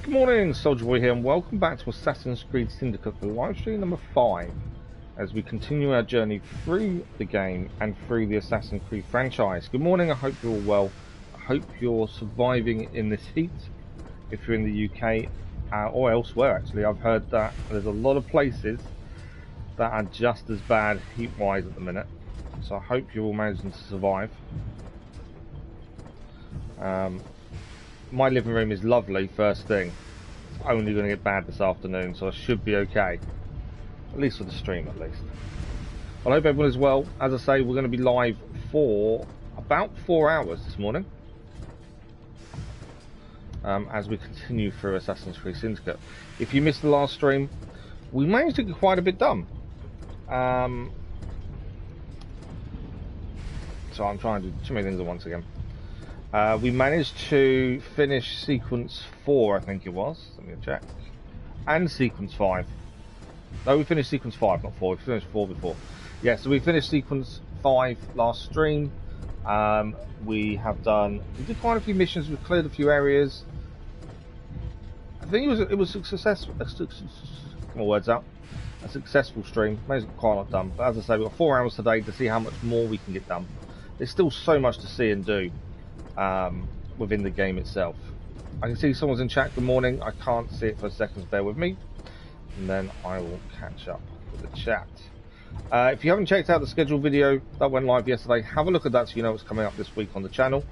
Good morning, Soldier Boy here, and welcome back to Assassin's Creed Syndicate for live stream number 5 as we continue our journey through the game and through the Assassin's Creed franchise. Good morning, I hope you're all well. I hope you're surviving in this heat if you're in the UK or elsewhere. Actually, I've heard that there's a lot of places that are just as bad heat-wise at the minute, so I hope you're all managing to survive. My living room is lovely first thing. It's only going to get bad this afternoon, so I should be okay. At least for the stream, at least. Well, I hope everyone is well. As I say, we're going to be live for about 4 hours this morning. As we continue through Assassin's Creed Syndicate. If you missed the last stream, we managed to get quite a bit done. So I'm trying to do too many things at once again. We managed to finish sequence 4, I think it was. Let me check. And sequence 5. No, we finished sequence 5, not 4. We finished 4 before. Yeah, so we finished sequence 5 last stream. We did quite a few missions. We cleared a few areas. I think it was a successful. Get my words out. A successful stream. Managed to get quite a lot done. But as I say, we've got 4 hours today to see how much more we can get done. There's still so much to see and do. Within the game itself. I can see someone's in chat. Good morning. I can't see it for a second, bear with me, and then I will catch up with the chat. If you haven't checked out the scheduled video that went live yesterday, have a look at that so you know what's coming up this week on the channel.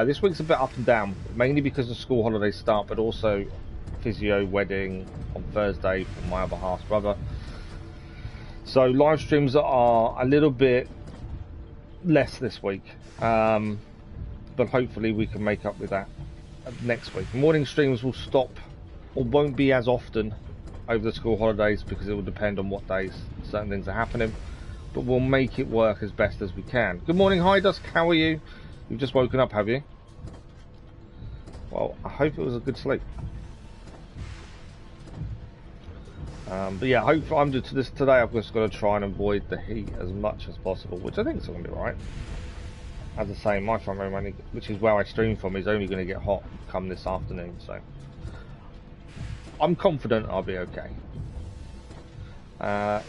This week's a bit up and down, mainly because the school holidays start, but also physio wedding on Thursday for my other half's brother. So live streams are a little bit less this week. But hopefully we can make up with that next week. Morning streams will stop or won't be as often over the school holidays because it will depend on what days certain things are happening, but we'll make it work as best as we can. Good morning, Hi Dusk, how are you? You've just woken up, have you? Well, I hope it was a good sleep. But yeah, hopefully I'm to this today. I've just got to try and avoid the heat as much as possible, which I think is going to be alright. As I say, my front room, which is where I stream from, is only going to get hot come this afternoon, so I'm confident I'll be okay.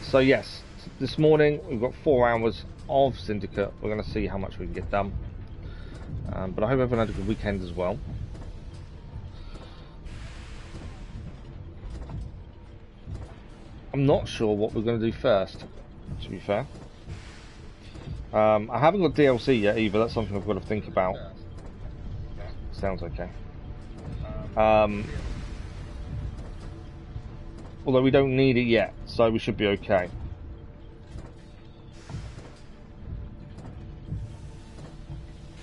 So yes, this morning we've got 4 hours of Syndicate. We're going to see how much we can get done. But I hope everyone had a good weekend as well. I'm not sure what we're going to do first, to be fair. I haven't got DLC yet either, that's something I've got to think about. Sounds okay. Although we don't need it yet, so we should be okay.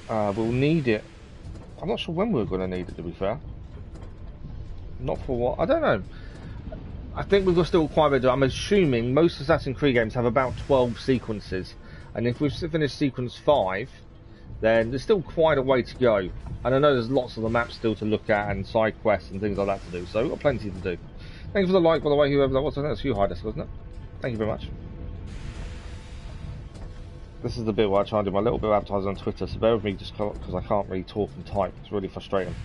We'll need it. I'm not sure when we're going to need it, to be fair. Not for what? I don't know. I think we've got still quite a bit to do. I'm assuming most Assassin's Creed games have about 12 sequences. And if we've finished sequence 5, then there's still quite a way to go. And I know there's lots of the maps still to look at and side quests and things like that to do. So we've got plenty to do. Thank you for the like, by the way, whoever that was. I think that's you, Hydus, wasn't it? Thank you very much. This is the bit where I try and do my little bit of advertising on Twitter, so bear with me just because I can't really talk and type. It's really frustrating.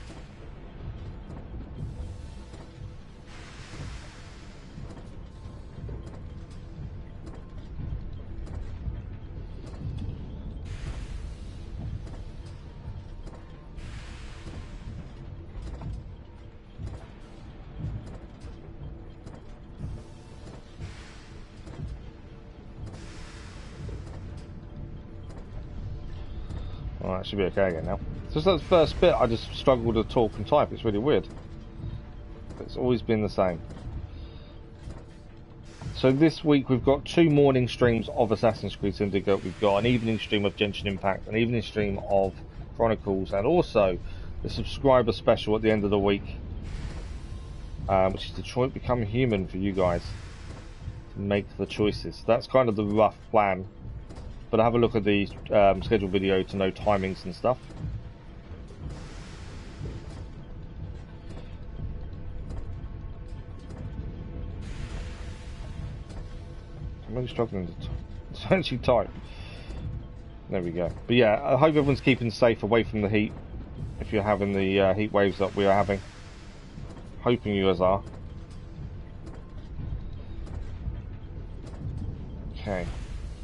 Alright, should be okay again now. Just that first bit, I just struggle to talk and type. It's really weird. It's always been the same. So this week we've got 2 morning streams of Assassin's Creed Syndicate. We've got an evening stream of Genshin Impact, an evening stream of Chronicles, and also the subscriber special at the end of the week, which is Detroit Become Human for you guys to make the choices. That's kind of the rough plan. But have a look at the scheduled video to know timings and stuff. I'm really struggling to actually type. There we go. But yeah, I hope everyone's keeping safe away from the heat if you're having the heat waves that we are having. Hoping you guys are. Okay.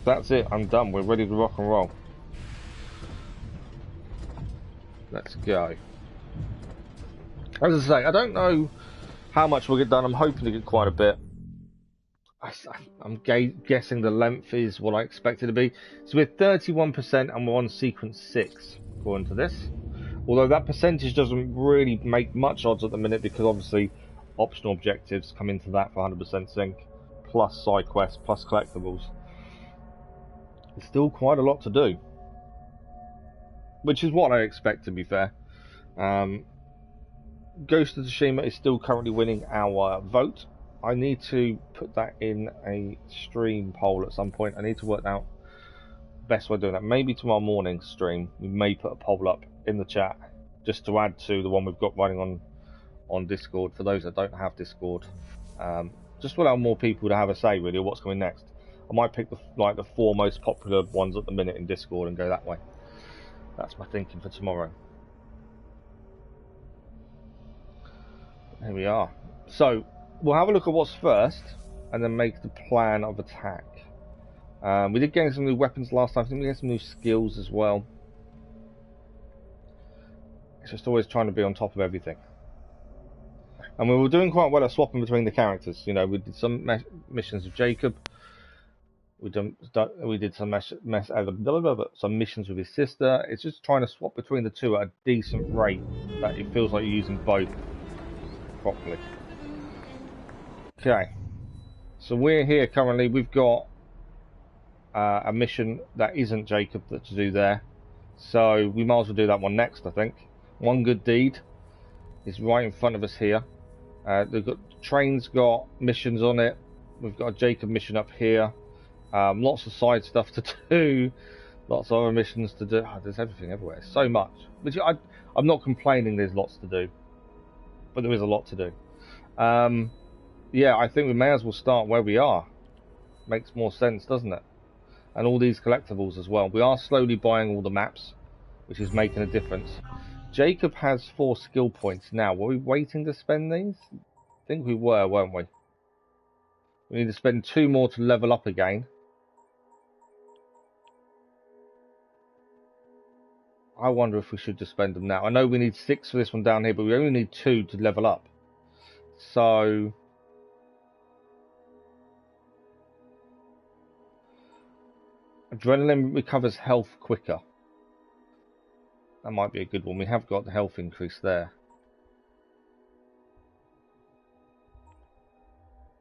That's it. I'm done. We're ready to rock and roll. Let's go. As I say, I don't know how much we'll get done. I'm hoping to get quite a bit. I'm guessing the length is what I expect it to be. So we're 31% and we're on sequence 6, according to this. Although that percentage doesn't really make much odds at the minute because obviously optional objectives come into that for 100% sync, plus side quests, plus collectibles. It's still quite a lot to do. Which is what I expect, to be fair. Ghost of Tsushima is still currently winning our vote. I need to put that in a stream poll at some point. I need to work out the best way of doing that. Maybe tomorrow morning stream, we may put a poll up in the chat just to add to the one we've got running on Discord for those that don't have Discord. Just to allow more people to have a say really of what's coming next. I might pick the 4 most popular ones at the minute in Discord and go that way. That's my thinking for tomorrow. Here we are. So we'll have a look at what's first and then make the plan of attack. We did gain some new weapons last time. I think we get some new skills as well. It's just always trying to be on top of everything. And we were doing quite well at swapping between the characters. You know, we did some missions with Jacob. We did some missions with his sister. It's just trying to swap between the two at a decent rate that it feels like you're using both properly. Okay, so we're here currently. We've got a mission that isn't Jacob to do there, so we might as well do that one next. I think One Good Deed is right in front of us here. The train's got missions on it. We've got a Jacob mission up here. Lots of side stuff to do. Lots of other missions to do. Oh, there's everything everywhere. So much. Which I'm not complaining. There's lots to do, but there is a lot to do. Yeah, I think we may as well start where we are. Makes more sense, doesn't it? And all these collectibles as well. We are slowly buying all the maps, which is making a difference. Jacob has 4 skill points now. Were we waiting to spend these? I think we were, weren't we? We need to spend 2 more to level up again. I wonder if we should just spend them now. I know we need 6 for this one down here, but we only need 2 to level up. So adrenaline recovers health quicker. That might be a good one. We have got the health increase there.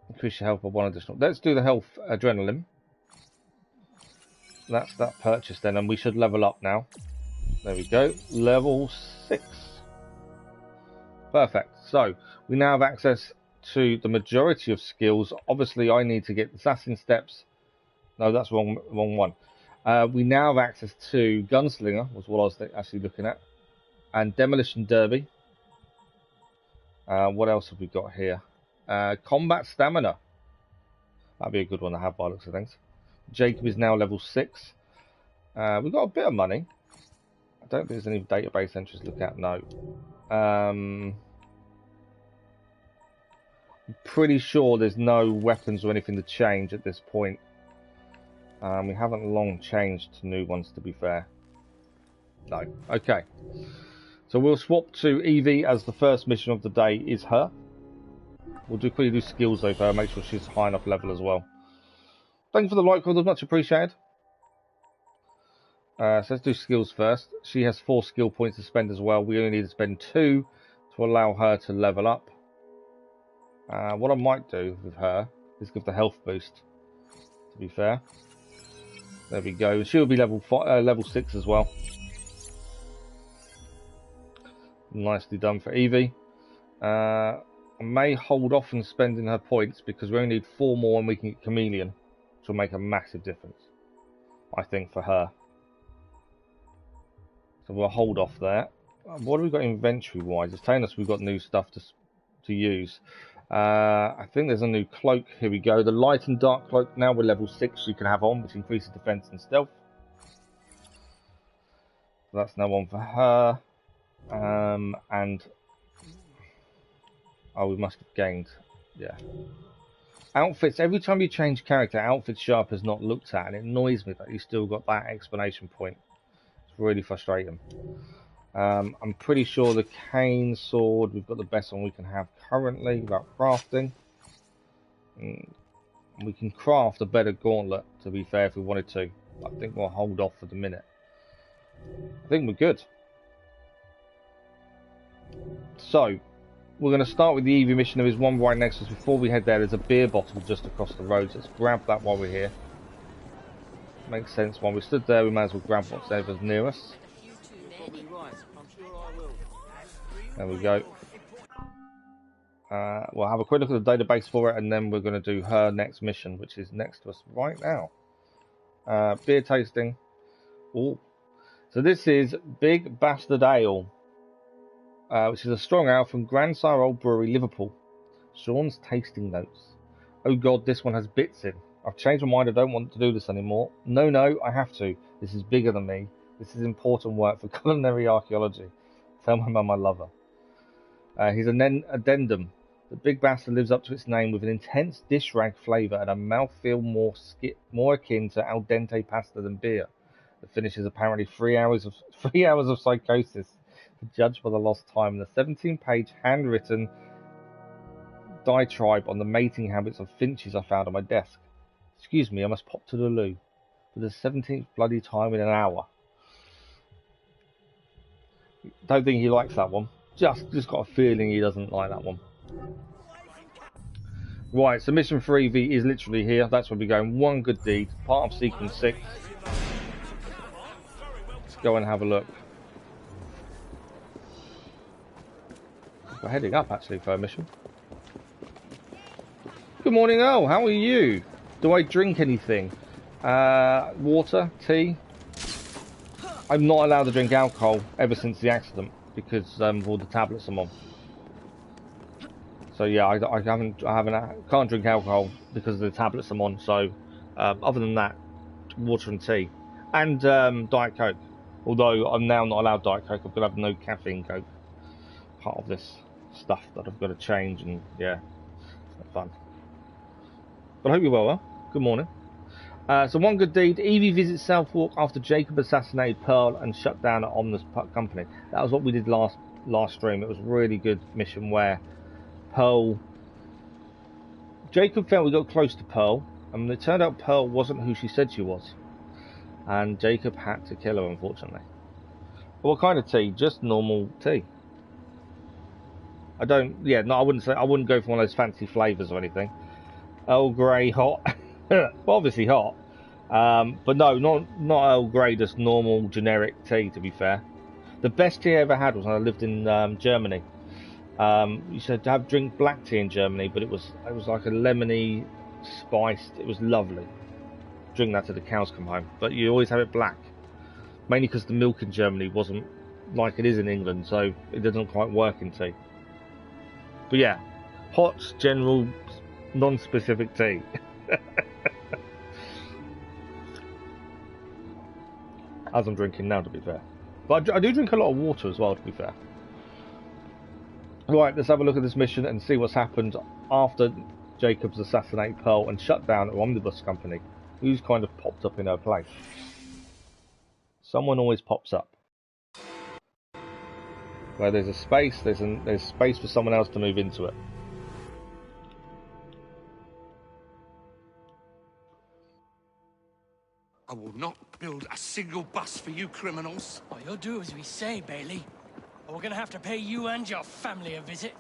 Increase your health by 1 additional. Let's do the health adrenaline. That's that purchase then, and we should level up now. There we go. Level 6. Perfect. So we now have access to the majority of skills. Obviously, I need to get Assassin Steps. No, that's wrong one. We now have access to Gunslinger, was what I was actually looking at, and Demolition Derby. What else have we got here? Combat Stamina. That'd be a good one to have by the looks of things. Jacob is now level 6. We've got a bit of money. I don't think there's any database entries to look at, no. I'm pretty sure there's no weapons or anything to change at this point. We haven't long changed to new ones, to be fair. No. Okay. So we'll swap to Evie as the first mission of the day is her. We'll quickly do skills though for her, make sure she's high enough level as well. Thank you for the like, Corders, much appreciated. So let's do skills first. She has 4 skill points to spend as well. We only need to spend 2 to allow her to level up. What I might do with her is give the health boost, to be fair. There we go. She'll be level 6 as well. Nicely done for Evie. I may hold off on spending her points because we only need 4 more and we can get Chameleon, which will make a massive difference, I think, for her. So we'll hold off there. What have we got inventory wise? It's telling us we've got new stuff to use. I think there's a new cloak. Here we go. The light and dark cloak. Now we're level 6 you can have on, which increases defense and stealth. So that's now on for her. And Oh, we must have gained. Yeah. Outfits. Every time you change character, outfit sharp is not looked at, and it annoys me that you still got that explanation point. It's really frustrating. I'm pretty sure the cane sword, we've got the best one we can have currently without crafting. We can craft a better gauntlet, to be fair, if we wanted to. I think we'll hold off for the minute. I think we're good. So, we're going to start with the EV mission. There is one right next to us. Before we head there, there's a beer bottle just across the road. So let's grab that while we're here. Makes sense. While we stood there, we might as well grab whatever's near us. There we go. We'll have a quick look at the database for it, and then we're going to do her next mission, which is next to us right now. Beer tasting. Ooh. So this is Big Bastard Ale, which is a strong ale from Grandsire Old Brewery, Liverpool. Sean's tasting notes. Oh god, this one has bits in. I've changed my mind, I don't want to do this anymore. No, I have to. This is bigger than me. This is important work for culinary archaeology. Tell my mum I love her. He's an addendum. The Big Bastard lives up to its name with an intense dish rag flavour and a mouthfeel more akin to al dente pasta than beer. The finish is apparently 3 hours of psychosis, judged by the lost time in the 17-page handwritten diatribe on the mating habits of finches I found on my desk. Excuse me, I must pop to the loo for the 17th bloody time in an hour. Don't think he likes that one. Just got a feeling he doesn't like that one. Right, so mission 3V is literally here. That's where we're going. One good deed, part of sequence 6. Let's go and have a look. We're heading up actually for a mission. Good morning, Earl. How are you? Do I drink anything? Water, tea. I'm not allowed to drink alcohol ever since the accident because of all the tablets I'm on. So yeah, I can't drink alcohol because of the tablets I'm on. So other than that, water and tea, and Diet Coke. Although I'm now not allowed Diet Coke, I'm gonna have no caffeine Coke. Part of this stuff that I've got to change, and yeah, it's not fun. But I hope you're well. Good morning. So one good deed. Evie visits Southwark after Jacob assassinated Pearl and shut down an Omnis company. That was what we did last stream. It was a really good mission where Jacob felt we got close to Pearl, and it turned out Pearl wasn't who she said she was, and Jacob had to kill her, unfortunately. But what kind of tea? Just normal tea. I wouldn't go for one of those fancy flavours or anything. Earl Grey hot. Well, obviously hot, but no, not Earl Grey, just normal generic tea. To be fair, the best tea I ever had was when I lived in Germany. You said to drink black tea in Germany, but it was like a lemony, spiced. It was lovely. Drink that till the cows come home. But you always have it black, mainly because the milk in Germany wasn't like it is in England, so it doesn't quite work in tea. But yeah, hot, general, non-specific tea. As I'm drinking now, to be fair. But I do drink a lot of water as well, to be fair. Right, let's have a look at this mission and see what's happened after Jacobs assassinated Pearl and shut down an omnibus company. Who's kind of popped up in her place? Someone always pops up. Where there's a space, there's space for someone else to move into it. I will not build a single bus for you criminals. Oh, you'll do as we say, Bailey. Or we're gonna have to pay you and your family a visit.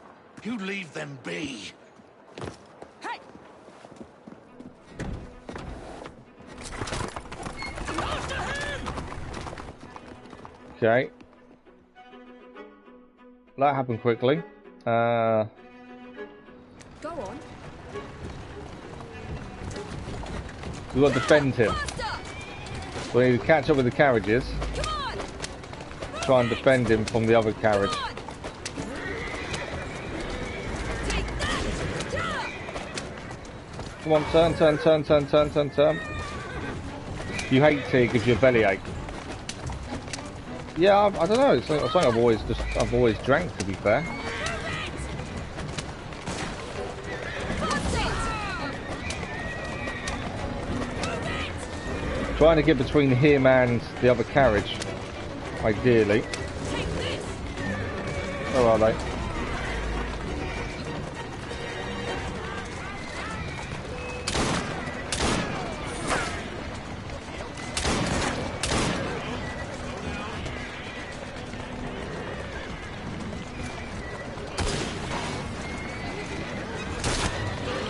You leave them be. Hey! After him! Okay. That happened quickly. Go on. We've got to defend him. We need to catch up with the carriages. Try and defend him from the other carriage. Come on, turn. You hate tea, it gives you a bellyache. Yeah, I don't know. It's something I've always drank, to be fair. Trying to get between him and the other carriage, ideally. Where are they?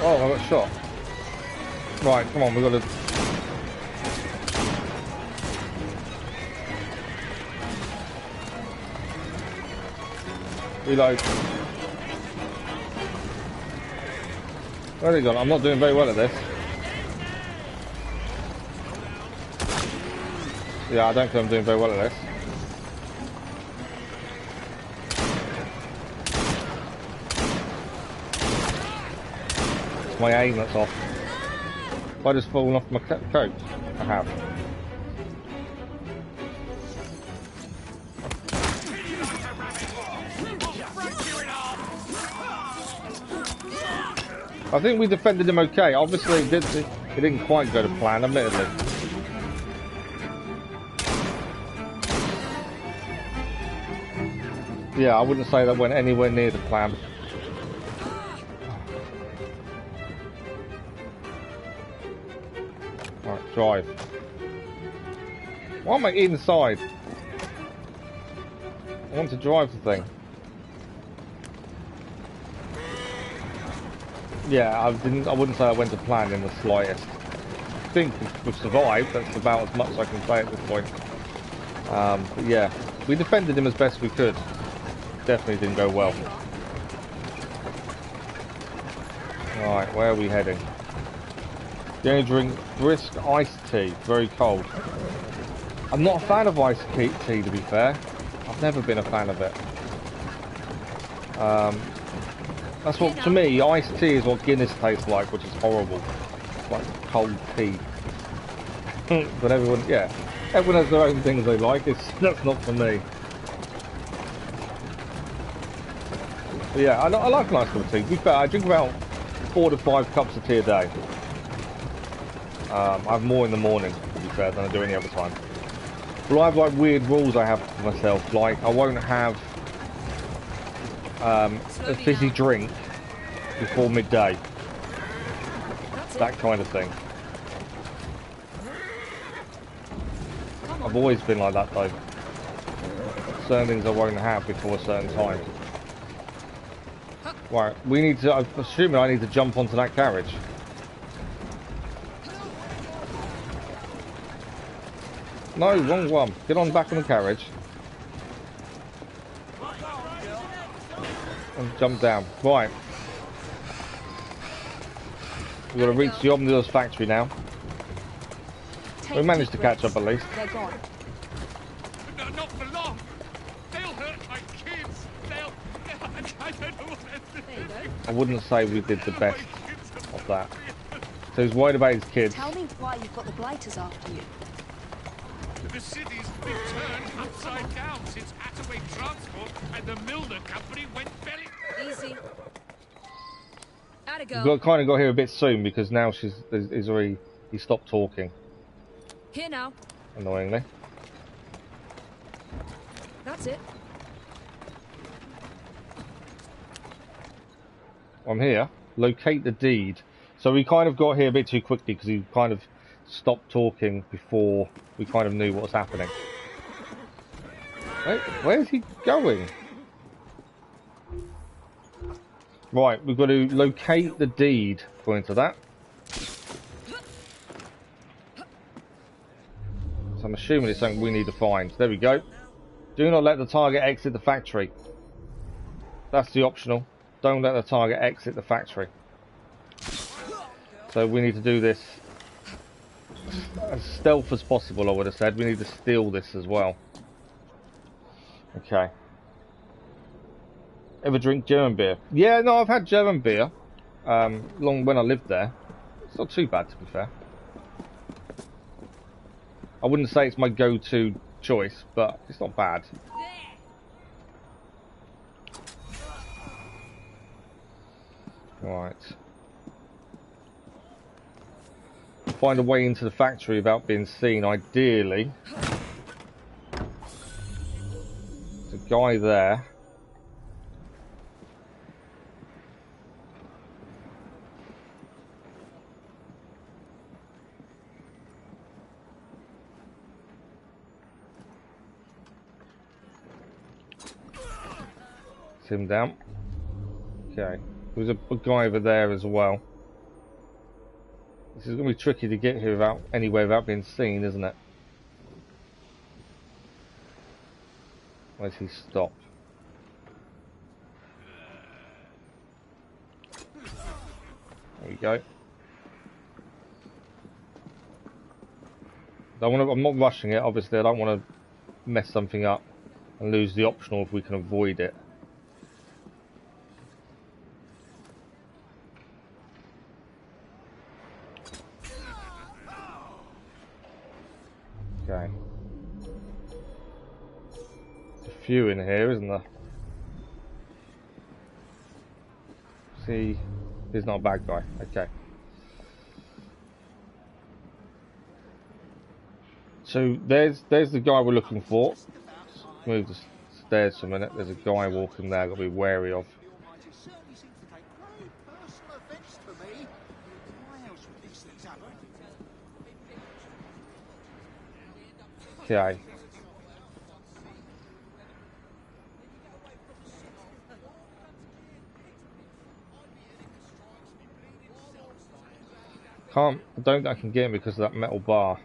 Oh, I got shot. Right, come on, we've got to... Reload. Where are they gone? I'm not doing very well at this. Yeah, I don't think I'm doing very well at this. It's my aim that's off. Have I just fallen off my coat? I have. I think we defended him okay. Obviously, it didn't quite go to plan, admittedly. Yeah, I wouldn't say that went anywhere near the plan. Right, drive. Why am I inside? I want to drive the thing. Yeah, I wouldn't say I went to plan in the slightest. I think we've survived. That's about as much as I can say at this point. But yeah, we defended him as best we could. Definitely didn't go well. Right, where are we heading? The only drink brisk iced tea, very cold. I'm not a fan of iced tea, to be fair. I've never been a fan of it. That's what, to me, iced tea is what Guinness tastes like, which is horrible. It's like cold tea. But everyone, yeah, everyone has their own things they like. That's not for me. But yeah, I like a nice cup of tea. To be fair, I drink about 4 to 5 cups of tea a day. I have more in the morning, to be fair, than I do any other time. But I have like weird rules I have for myself. Like, I won't have a fizzy drink before midday. That kind of thing. I've always been like that though. Certain things I won't have before a certain time. Right, we need to, I'm assuming I need to jump onto that carriage. No, wrong one. Get on back on the carriage. And jump down. Right. We've got to reach the Omnidor's factory now. We managed to catch up at least. They're gone. No, not for long. They'll hurt my kids. I don't know what they're doing. There you go. I wouldn't say we did the best of that. So he's worried about his kids. Tell me why you've got the blighters after you. The city's been turned upside down since Attaway Transport and the Milner Company went belly. Easy. Atta We go. kind of got here a bit soon because now he stopped talking. Here now. Annoyingly. That's it. I'm here. Locate the deed. So we kind of got here a bit too quickly because he kind of stopped talking before we kind of knew what was happening. Wait, where's he going? Right, we've got to locate the deed, according to that. So I'm assuming it's something we need to find. There we go. Do not let the target exit the factory. That's the optional. Don't let the target exit the factory. So we need to do this as stealth as possible, I would have said. We need to steal this as well. Okay. Ever drink German beer? Yeah, no, I've had German beer. Long when I lived there. It's not too bad, to be fair. I wouldn't say it's my go-to choice, but it's not bad. Right. find a way into the factory without being seen, ideally. There's a guy there. It's him down. Okay. There's a guy over there as well. This is going to be tricky to get here without anywhere without being seen, isn't it? Where's he stop? There we go. I'm not rushing it, obviously. I don't want to mess something up and lose the optional if we can avoid it. Okay. There's a few in here, isn't there? See, he's not a bad guy. Okay. So there's the guy we're looking for. Let's move the stairs for a minute. There's a guy walking there I've got to be wary of. Okay. I don't think I can get him because of that metal bar.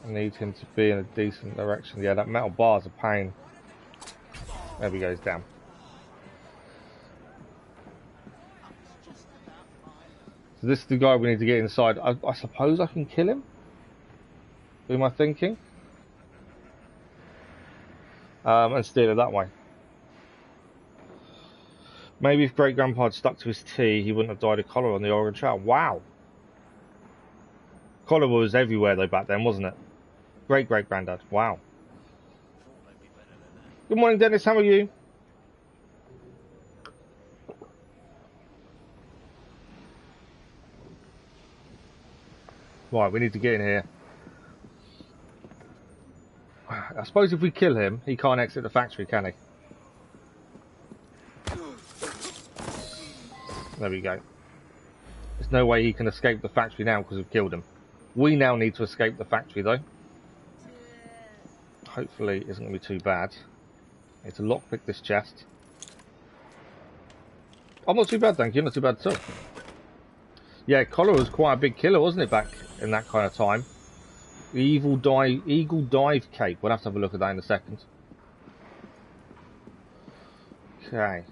I need him to be in a decent direction. Yeah, that metal bar's a pain. There he goes down. So this is the guy we need to get inside. I suppose I can kill him? Who am I thinking? And steal it that way. Maybe if Great Grandpa had stuck to his tea, he wouldn't have died of cholera on the Oregon Trail. Wow. Cholera was everywhere though back then, wasn't it? Great Granddad. Wow. Good morning, Dennis. How are you? Right, we need to get in here. I suppose if we kill him, he can't exit the factory, can he? There we go. There's no way he can escape the factory now because we've killed him. We now need to escape the factory though. Hopefully it isn't going to be too bad. I need to lockpick this chest. I'm not too bad, thank you. Not too bad at all. Yeah, cholera was quite a big killer, wasn't it, back in that kind of time? The Eagle Dive Cape. We'll have to have a look at that in a second. Okay.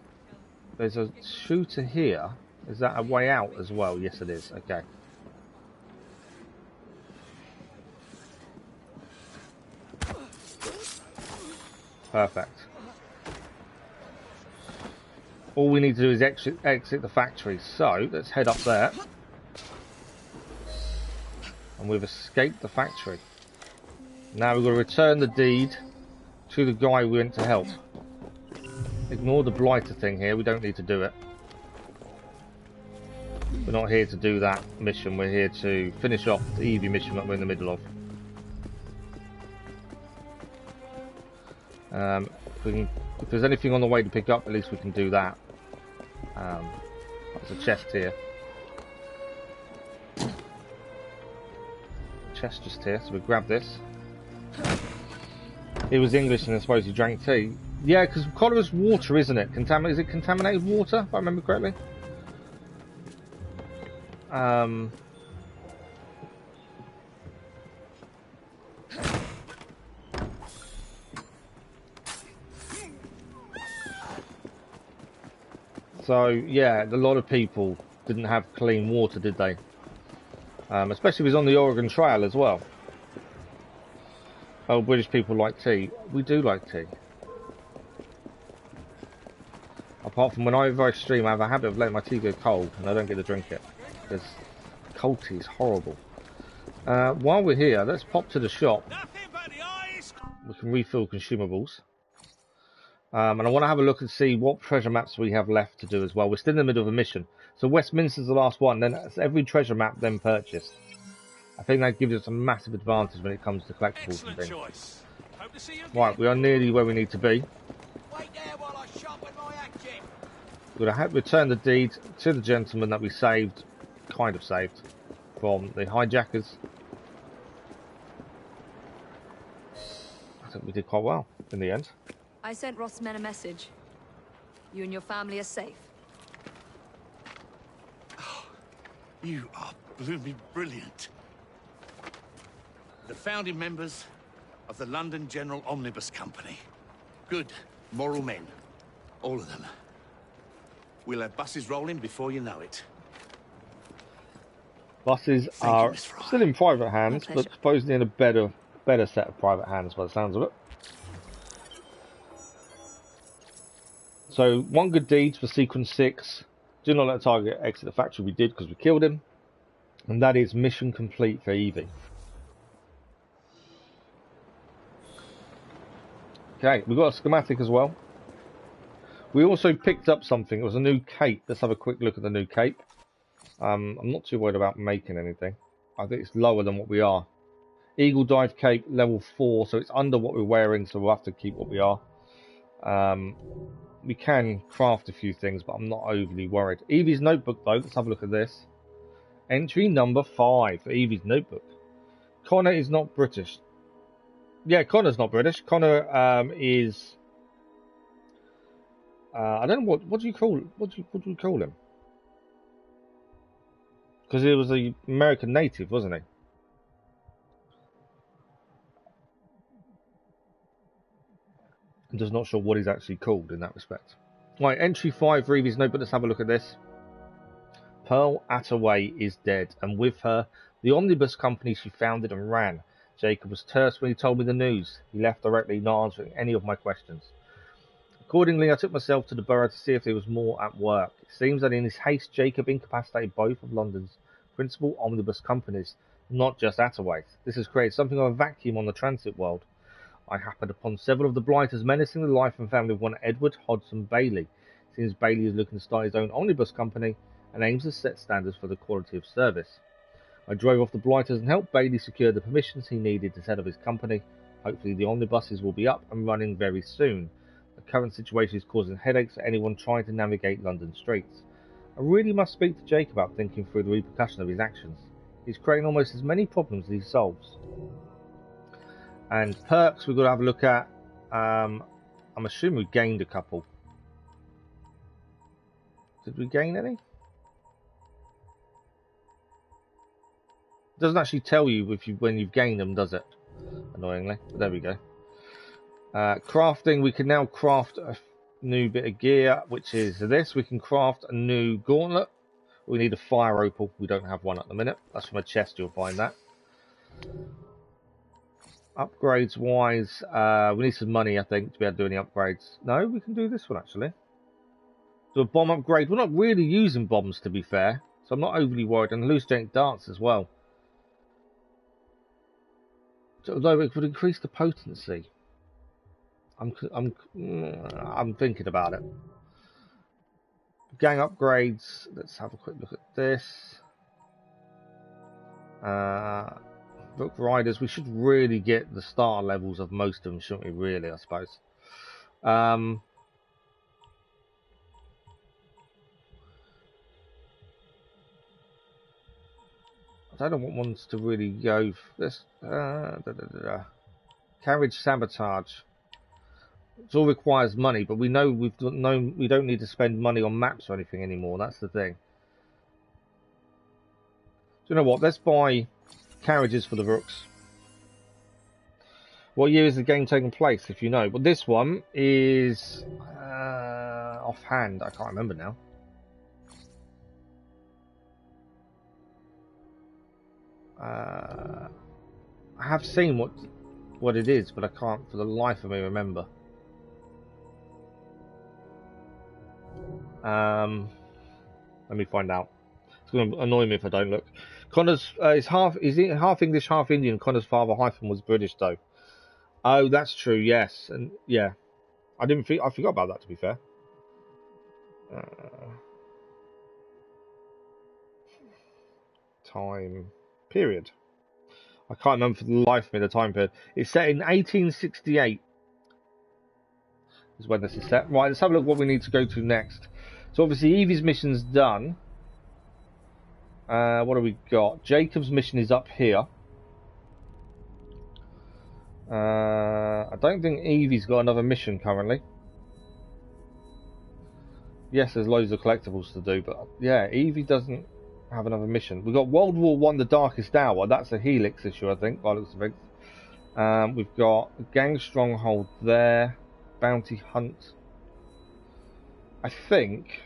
There's a shooter here. Is that a way out as well? Yes, it is. Okay. Perfect. All we need to do is exit the factory. So, let's head up there. And we've escaped the factory. Now we've got to return the deed to the guy we went to help. Ignore the blighter thing here, we don't need to do it. We're not here to do that mission, we're here to finish off the Evie mission that we're in the middle of. If there's anything on the way to pick up, at least we can do that. There's a chest here. Chest just here, so we grab this. He was English and I suppose he drank tea. Yeah, because cholera's water, isn't it? Is it contaminated water, if I remember correctly? So, yeah, a lot of people didn't have clean water, did they? Especially if it was on the Oregon Trail as well. Oh, British people like tea. We do like tea. Apart from whenever I stream, I have a habit of letting my tea go cold, and I don't get to drink it. Because cold tea is horrible. While we're here, let's pop to the shop. We can refill consumables. And I want to have a look and see what treasure maps we have left to do as well. We're still in the middle of a mission. So Westminster's the last one. Then that's every treasure map then purchased. I think that gives us a massive advantage when it comes to collectibles and things. Choice. Hope to see you Right, we are nearly where we need to be. Wait there while I sharpen my hatchet. We're going to have to return the deed to the gentleman that we saved, kind of saved, from the hijackers. I think we did quite well in the end. I sent Roth's men a message. You and your family are safe. You are blooming brilliant. The founding members of the London General Omnibus Company. Good, moral men. All of them. We'll have buses rolling before you know it. Buses Thank you, are Miss Frye. still in private hands, My but pleasure. supposedly in a better set of private hands by the sounds of it. So, one good deed for sequence 6. Do not let a target exit the factory. We did because we killed him. And that is mission complete for Evie. Okay, we've got a schematic as well. We also picked up something. It was a new cape. Let's have a quick look at the new cape. I'm not too worried about making anything. I think it's lower than what we are. Eagle Dive Cape, level 4. So it's under what we're wearing, so we'll have to keep what we are. We can craft a few things, but I'm not overly worried. Evie's notebook, though. Let's have a look at this. Entry number 5 for Evie's notebook. Connor is not British. Yeah, Connor's not British. Connor is. I don't know what do you call what do you call him? Because he was an American native, wasn't he? I'm just not sure what he's actually called in that respect. Right, entry 5 for Evie's notebook. Let's have a look at this. Pearl Attaway is dead, and with her, the omnibus company she founded and ran. Jacob was terse when he told me the news. He left directly, not answering any of my questions. Accordingly, I took myself to the borough to see if there was more at work. It seems that in his haste, Jacob incapacitated both of London's principal omnibus companies, not just Attaway's. This has created something of a vacuum on the transit world. I happened upon several of the blighters menacing the life and family of one Edward Hodson Bailey. Seems Bailey is looking to start his own omnibus company and aims to set standards for the quality of service. I drove off the blighters and helped Bailey secure the permissions he needed to set up his company. Hopefully the omnibuses will be up and running very soon. The current situation is causing headaches for anyone trying to navigate London streets. I really must speak to Jake about thinking through the repercussion of his actions. He's creating almost as many problems as he solves. And perks we've got to have a look at. I'm assuming we gained a couple. Did we gain any? It doesn't actually tell you when you've gained them, does it? Annoyingly. But there we go. Crafting, we can now craft a new bit of gear, which is this. We can craft a new gauntlet. We need a fire opal. We don't have one at the minute. That's from a chest, you'll find that. Upgrades wise, we need some money, I think, to be able to do any upgrades. No, we can do this one actually. Do a bomb upgrade. We're not really using bombs, to be fair, so I'm not overly worried. And hallucinogenic darts as well. Although it would increase the potency. I'm thinking about it. Gang upgrades. Let's have a quick look at this. Book riders. We should really get the star levels of most of them, shouldn't we? Really, I suppose. I don't know what ones to really go for this. Carriage sabotage. It all requires money, but we know we don't need to spend money on maps or anything anymore. That's the thing. Do you know what? Let's buy carriages for the rooks. What year is the game taking place, if you know? But this one is offhand. I can't remember now. I have seen what it is, but I can't for the life of me remember. Let me find out. It's going to annoy me if I don't look. Connor's is half English, half Indian. Connor's father hyphen was British though. Oh, that's true. Yes, and yeah. I forgot about that, to be fair. Time period. I can't remember for the life of me the time period. It's set in 1868. Is when this is set. Right, let's have a look what we need to go to next. So obviously Evie's mission's done. What do we got? Jacob's mission is up here. I don't think Evie's got another mission currently. Yes, there's loads of collectibles to do, but yeah, Evie doesn't have another mission. We've got World War One: The Darkest Hour. That's a Helix issue, I think, by the looks of it. We've got Gang Stronghold there. Bounty Hunt. I think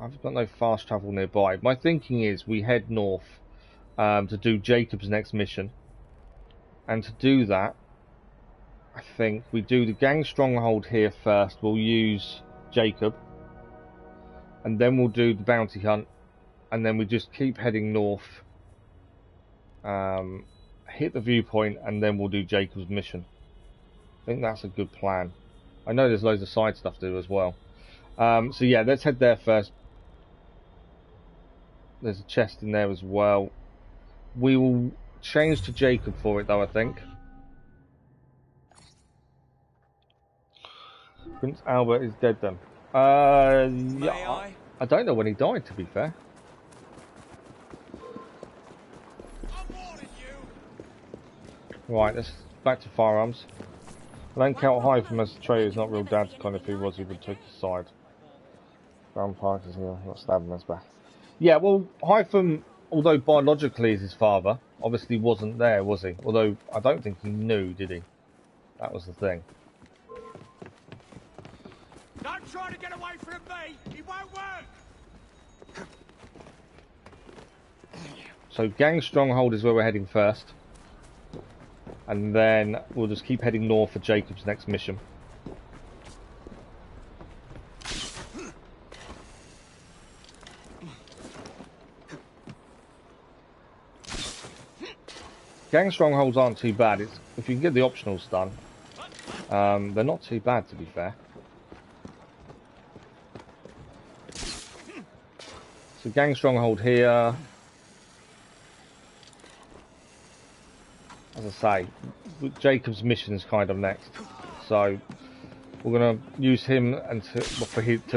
I've got no fast travel nearby. My thinking is we head north to do Jacob's next mission. And to do that, I think we do the Gang Stronghold here first. We'll use Jacob. And then we'll do the Bounty Hunt. And then we just keep heading north. Hit the viewpoint, and then we'll do Jacob's mission. I think that's a good plan. I know there's loads of side stuff to do as well. So yeah, let's head there first. There's a chest in there as well. We will change to Jacob for it though, I think. Prince Albert is dead then. Yeah, I don't know when he died, to be fair. Right, let's back to firearms. I don't count Hypham as a traitor. He's not real dad's kind of who was, he would take his side. Brown Park is here, not stabbing us back. Yeah, well, Hypham, although biologically is his father, obviously wasn't there, was he? Although, I don't think he knew, did he? That was the thing. Don't try to get away from me! It won't work! So, Gang Stronghold is where we're heading first. And then we'll just keep heading north for Jacob's next mission. Gang Strongholds aren't too bad. It's, if you can get the optionals done, they're not too bad, to be fair. So Gang Stronghold here. As I say, Jacob's mission is kind of next, so we're going to use him until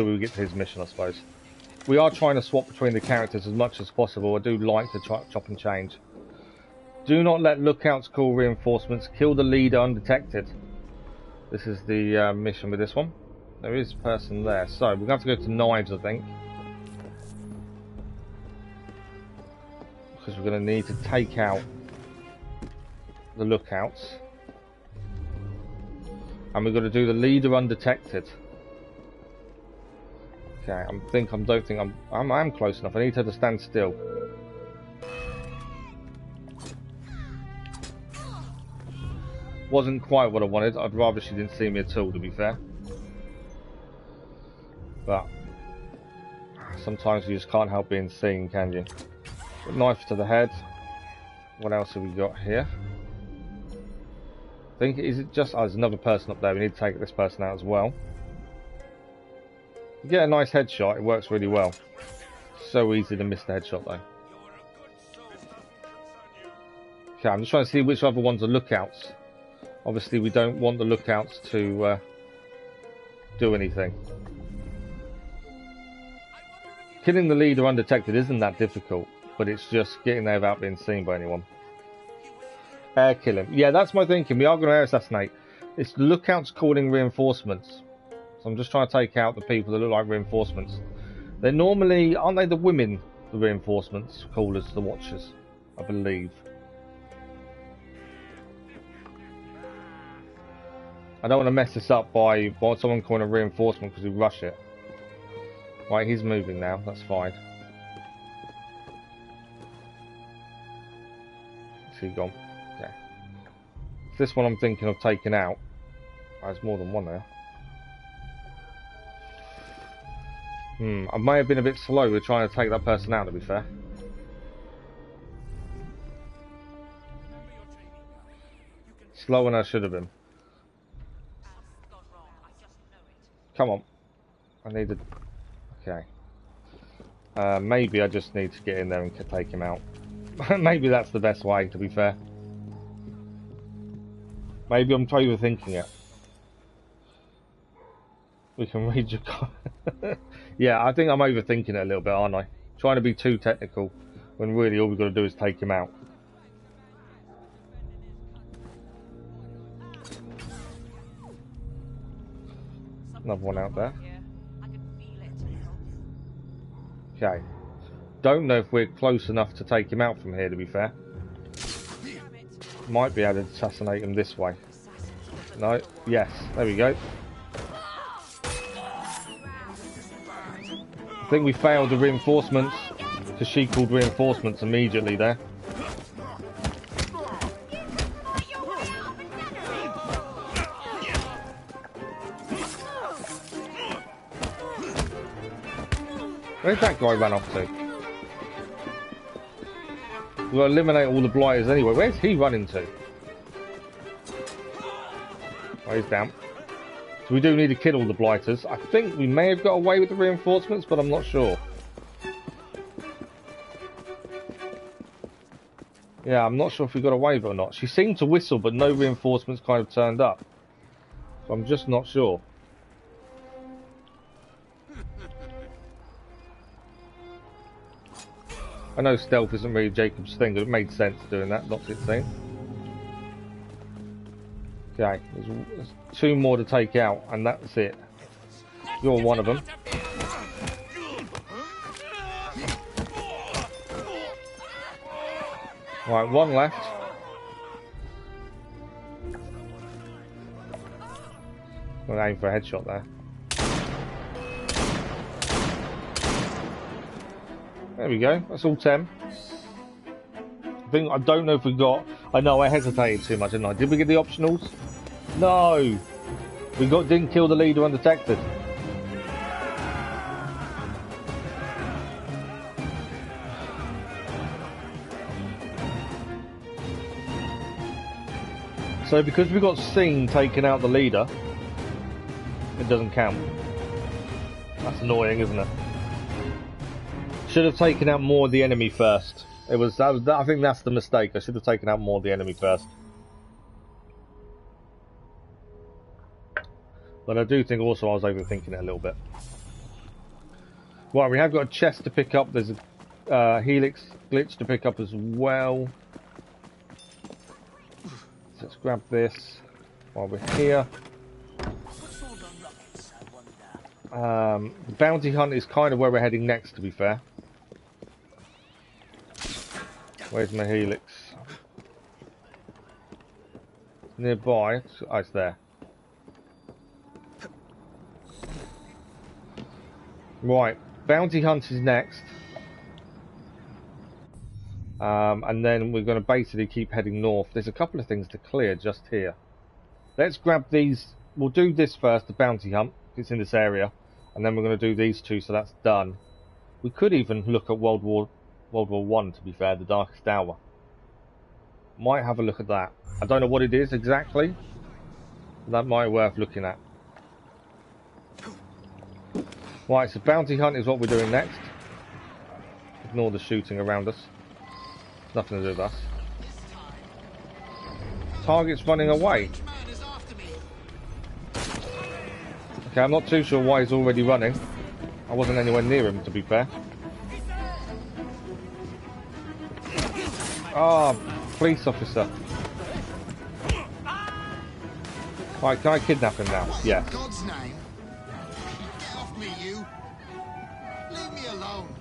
we get to his mission, I suppose. We are trying to swap between the characters as much as possible. I do like to chop and change. Do not let lookouts call reinforcements. Kill the leader undetected. This is the mission with this one. There is a person there, so we're going to have to go to knives, I think. Because we're going to need to take out the lookouts, and we've got to do the leader undetected. Okay, I am close enough. I need her to stand still. Wasn't quite what I wanted. I'd rather she didn't see me at all, to be fair. But sometimes you just can't help being seen, can you? Knife to the head. What else have we got here? I think, is it just... Oh, there's another person up there. We need to take this person out as well. You get a nice headshot. It works really well. So easy to miss the headshot, though. Okay, I'm just trying to see which other ones are lookouts. Obviously, we don't want the lookouts to do anything. Killing the leader undetected isn't that difficult, but it's just getting there without being seen by anyone. Air kill him. Yeah, that's my thinking. We are going to air assassinate. It's lookouts calling reinforcements. So I'm just trying to take out the people that look like reinforcements. They're normally, aren't they the women, the reinforcements, callers, the watchers, I believe. I don't want to mess this up by someone calling a reinforcement because we rush it. Right, he's moving now. That's fine. Is he gone? Okay. This one I'm thinking of taking out. There's more than one there. I may have been a bit slow with trying to take that person out, to be fair. Slower than I should have been. Come on. I need to... Okay. Maybe I just need to get in there and take him out. Maybe that's the best way, to be fair. Maybe I'm overthinking it. We can read your comment. Yeah, I think I'm overthinking it a little bit, aren't I? Trying to be too technical when really all we've got to do is take him out. Another one out there. Okay. Don't know if we're close enough to take him out from here, to be fair. Might be able to assassinate him this way. No. Yes. There we go. I think we failed the reinforcements because she called reinforcements immediately there. Where's that guy run off to? We'll eliminate all the blighters anyway. Where's he running to? Oh, he's down. So we do need to kill all the blighters. I think we may have got away with the reinforcements, but I'm not sure. Yeah, I'm not sure if we got away with it or not. She seemed to whistle, but no reinforcements kind of turned up. So I'm just not sure. I know stealth isn't really Jacob's thing, but it made sense doing that, not it seemed. Okay, there's 2 more to take out, and that's it. You're one of them. Right, 1 left. I'm going to aim for a headshot there. There we go, that's all 10. I don't know if we got... I know I hesitated too much, didn't I? Did we get the optionals? No! We didn't kill the leader undetected. So because we got seen taking out the leader, it doesn't count. That's annoying, isn't it? Should have taken out more of the enemy first. I think that's the mistake. I should have taken out more of the enemy first. But I do think also I was overthinking it a little bit. Right, we have got a chest to pick up. There's a helix glitch to pick up as well. So let's grab this while we're here. The bounty hunt is kind of where we're heading next, to be fair. Where's my helix? Nearby. Oh, it's there. Right. Bounty hunt is next. And then we're going to basically keep heading north. There's a couple of things to clear just here. Let's grab these. We'll do this first, the bounty hunt. It's in this area. And then we're going to do these 2, so that's done. We could even look at World War I, to be fair, the Darkest Hour. Might have a look at that. I don't know what it is exactly. That might be worth looking at. Right, so bounty hunt is what we're doing next. Ignore the shooting around us. Nothing to do with us. Target's running away. Okay, I'm not too sure why he's already running. I wasn't anywhere near him, to be fair. Ah, police officer. Right, can I kidnap him now? Yes. In God's name, get off me, you. Leave me alone.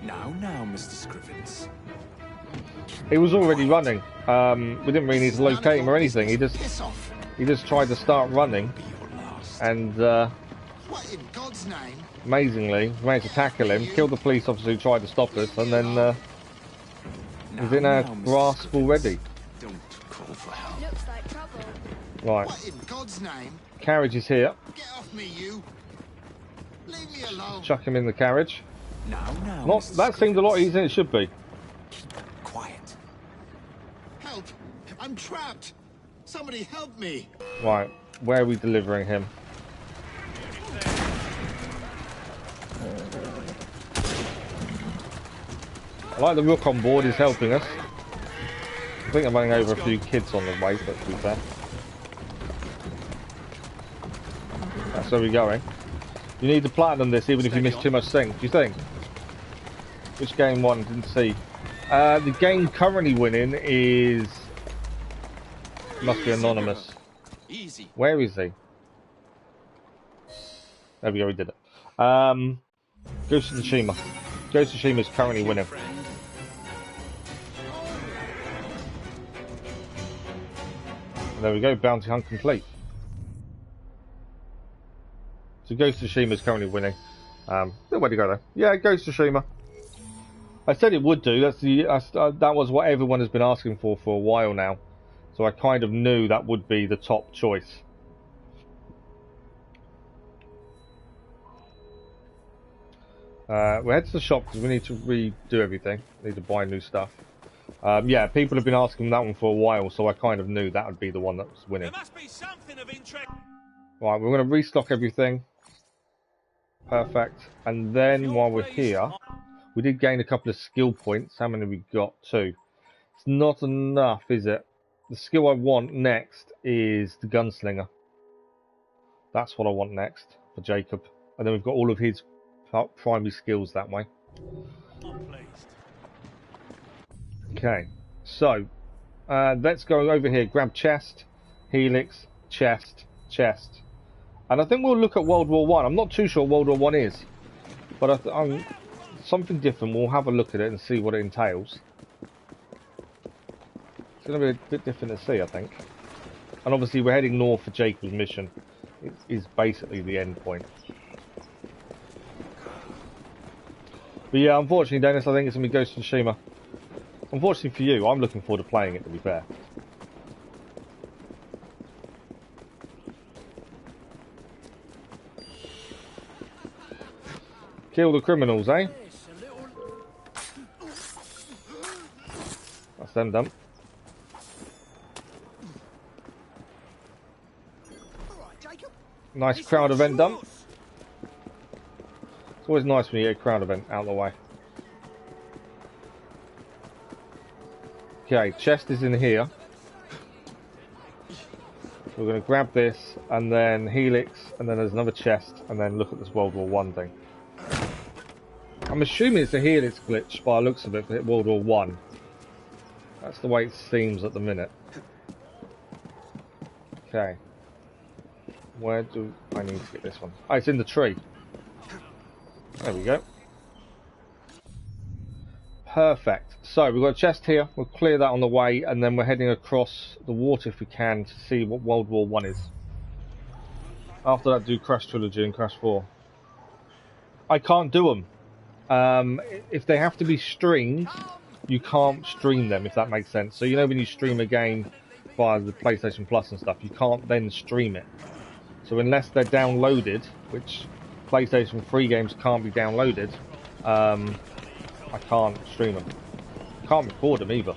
Now, Mr. Scrivens. He was already running. We didn't really need to locate him or anything. He just tried to start running, and What in God's name? amazingly managed to tackle him, killed the police officer who tried to stop us, and then he's in our grasp already. Don't call for help. Looks like trouble. Right. What in God's name? Carriage is here. Get off me, you. Leave me alone. Chuck him in the carriage. Now, Not, Mr. that seemed a lot easier than it should be. Quiet. Help! I'm trapped. Somebody help me. Right, where are we delivering him? I like the rook on board is helping us. I think I'm running over a few kids on the way, but to be fair. That's where we're going. You need to platinum this even if you miss too much thing. Do you think? Which game won? Didn't see. The game currently winning is... Must be anonymous. Easy. Where is he? There we go, we did it. Ghost of Tsushima. Ghost of Tsushima is currently winning. And there we go, bounty hunt complete. So Ghost of Tsushima is currently winning. Good way to go though. Yeah, Ghost of Tsushima. I said it would do. That was what everyone has been asking for a while now. So I kind of knew that would be the top choice. We'll head to the shop because we need to redo everything. We need to buy new stuff. Yeah, people have been asking that one for a while, so I kind of knew that would be the one that was winning. There must be something of interest. Right, we're going to restock everything. Perfect. And then while we're here, we did gain a couple of skill points. How many have we got? 2. It's not enough, is it? The skill I want next is the gunslinger. That's what I want next for Jacob. And then we've got all of his primary skills that way. Okay, so let's go over here. Grab chest, helix, chest, chest. And I think we'll look at World War One. I'm not too sure what World War One is, but I'm something different. We'll have a look at it and see what it entails. It's going to be a bit different to see, I think. And obviously we're heading north for Jacob's mission. It is basically the end point. But yeah, unfortunately, Dennis, I think it's going to be Ghost of Tsushima. Unfortunately for you, I'm looking forward to playing it, to be fair. Kill the criminals, eh? That's them done. Nice crowd event done. It's always nice when you get a crowd event out of the way. Okay, chest is in here. We're going to grab this, and then helix, and then there's another chest, and then look at this World War One thing. I'm assuming it's a helix glitch by the looks of it for World War One. That's the way it seems at the minute. Okay. Where do I need to get this one? Oh, it's in the tree. There we go. Perfect. So we've got a chest here. We'll clear that on the way, and then we're heading across the water if we can to see what World War One is. After that, do Crash Trilogy and Crash 4. I can't do them. If they have to be streamed, you can't stream them, if that makes sense. So you know when you stream a game via the PlayStation Plus and stuff, you can't then stream it. So unless they're downloaded, which PlayStation 3 games can't be downloaded, I can't stream them. Can't record them either.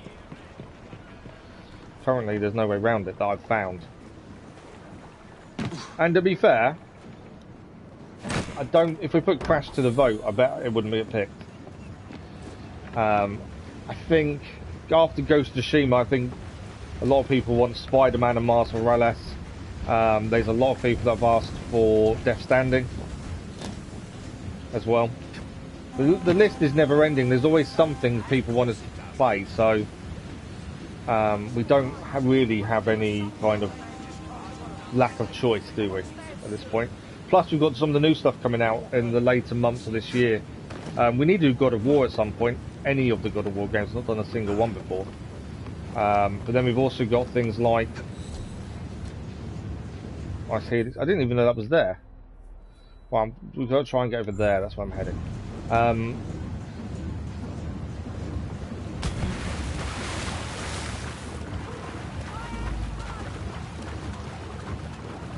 Currently there's no way around it that I've found. And to be fair, if we put Crash to the vote, I bet it wouldn't get picked. I think after Ghost of Tsushima, I think a lot of people want Spider-Man and Miles Morales. There's a lot of people that have asked for Death Stranding as well. The list is never ending. There's always something people want us to play, so we don't really have any kind of lack of choice, do we, at this point? Plus, we've got some of the new stuff coming out in the later months of this year. We need to do God of War at some point. Any of the God of War games. I've not done a single one before. But then we've also got things like... I didn't even know that was there. Well, we've got to try and get over there. That's where I'm heading.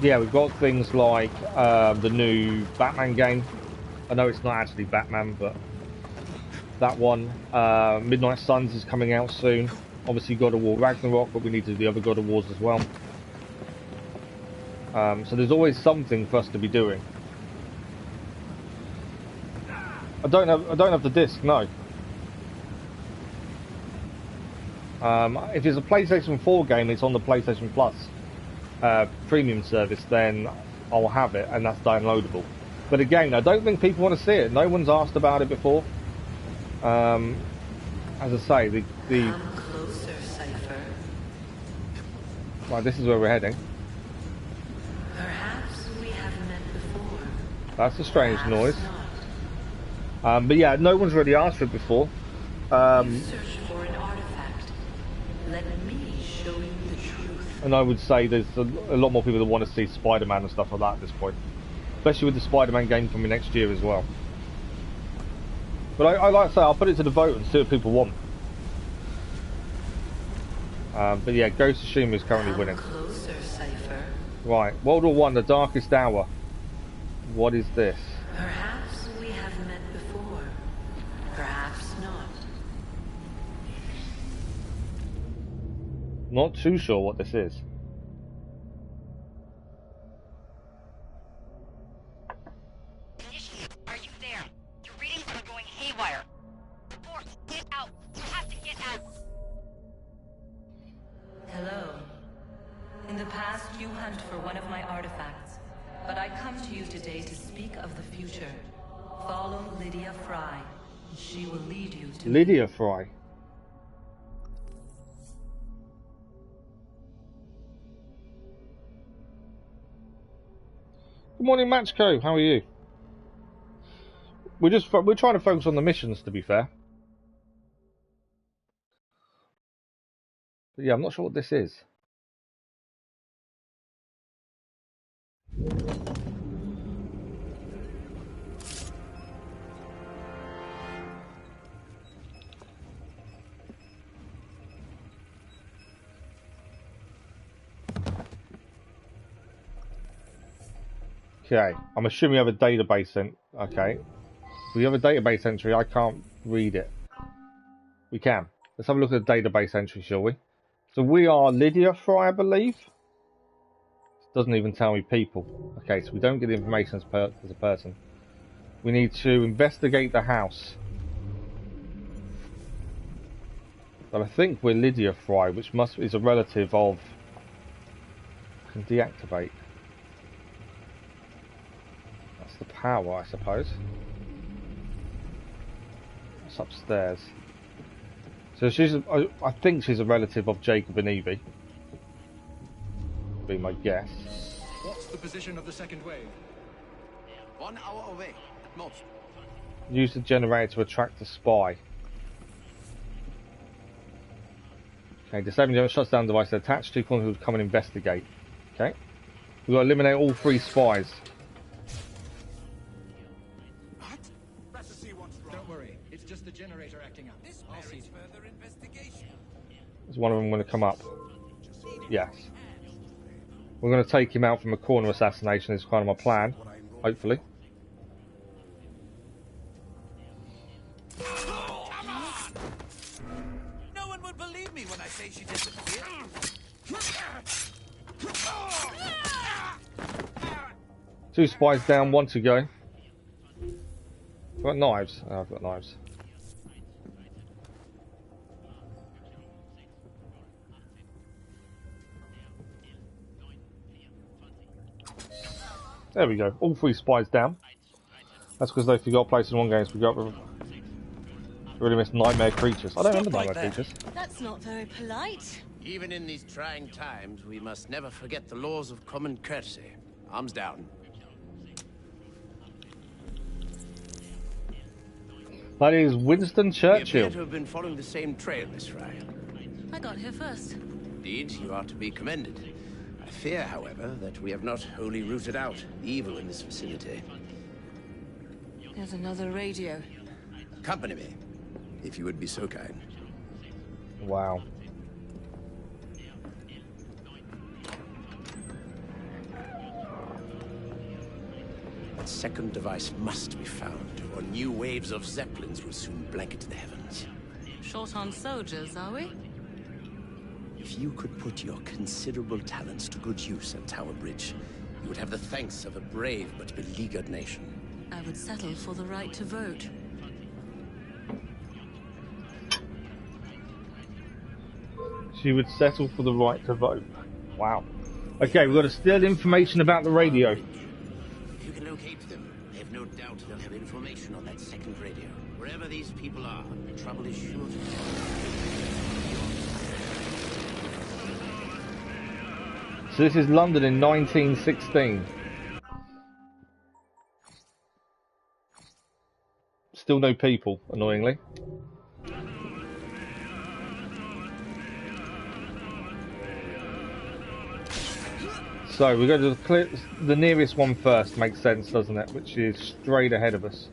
Yeah, we've got things like the new Batman game. I know it's not actually Batman, but that one. Midnight Suns is coming out soon. Obviously God of War Ragnarok, but we need to do the other God of Wars as well. So there's always something for us to be doing. I don't have the disc, no. If it's a PlayStation 4 game, it's on the PlayStation Plus premium service, then I'll have it, and that's downloadable. But again, I don't think people want to see it. No one's asked about it before. As I say, the Come closer, Cypher. right, this is where we're heading. Perhaps we have met before. That's a strange Perhaps noise. not. But yeah, no one's really asked for it before. You search for an artifact. Let me show you the truth. And I would say there's a lot more people that want to see Spider-Man and stuff like that at this point. Especially with the Spider-Man game coming next year as well. But I like to say, I'll put it to the vote and see what people want. But yeah, Ghost of Tsushima is currently winning. Closer, Cypher. Right, World War One, The Darkest Hour. What is this? Perhaps we have met before. Perhaps not. Not too sure what this is. Are you there? Your readings are going haywire. Force, get out. You have to get out. Hello. In the past, you hunt for one of my artifacts, but I come to you today to speak of the future. Follow Lydia Frye. She will lead you to... Lydia Frye. Good morning, Matchco. How are you? We're trying to focus on the missions, to be fair. But yeah, I'm not sure what this is. Okay, I'm assuming we have a database okay. We have a database entry, I can't read it. We can. Let's have a look at the database entry, shall we? So we are Lydia Frye, I believe. It doesn't even tell me people. Okay, so we don't get the information as a person. We need to investigate the house. But I think we're Lydia Frye, which is a relative of... Can deactivate. That's the power, I suppose. It's upstairs. So I think she's a relative of Jacob and Evie. Would be my guess. What's the position of the second wave? 1 hour away, at most. Use the generator to attract a spy. Okay, disabling the shuts down device attached to people who come and investigate. Okay. We've got to eliminate all 3 spies. Don't worry, it's just the generator acting up. I'll see. Further investigation. Is one of them going to come up? Yes. We're going to take him out from a corner assassination is kind of my plan. Hopefully. No one would believe me when I say she disappeared. 2 spies down, 1 to go. I've got knives. Oh, I've got knives. There we go. All 3 spies down. That's because they forgot place in one game. So we got really missed Nightmare Creatures. I don't remember Nightmare Creatures. That's not very polite. Even in these trying times, we must never forget the laws of common courtesy. Arms down. That is Winston We Churchill. appear to have been following the same trail, Miss Frye. I got here first. Indeed, you are to be commended. I fear, however, that we have not wholly rooted out evil in this vicinity. There's another radio. Accompany me, if you would be so kind. Wow. That second device must be found, or new waves of Zeppelins will soon blanket the heavens. Short on soldiers, are we? If you could put your considerable talents to good use at Tower Bridge, you would have the thanks of a brave but beleaguered nation. I would settle for the right to vote. She would settle for the right to vote. Wow. Okay, we've got to steal information about the radio. If you can locate them, I have no doubt they'll have information on that second radio. Wherever these people are, trouble is sure to come. So this is London in 1916. Still no people, annoyingly. So we go to the nearest one first, makes sense, doesn't it? Which is straight ahead of us.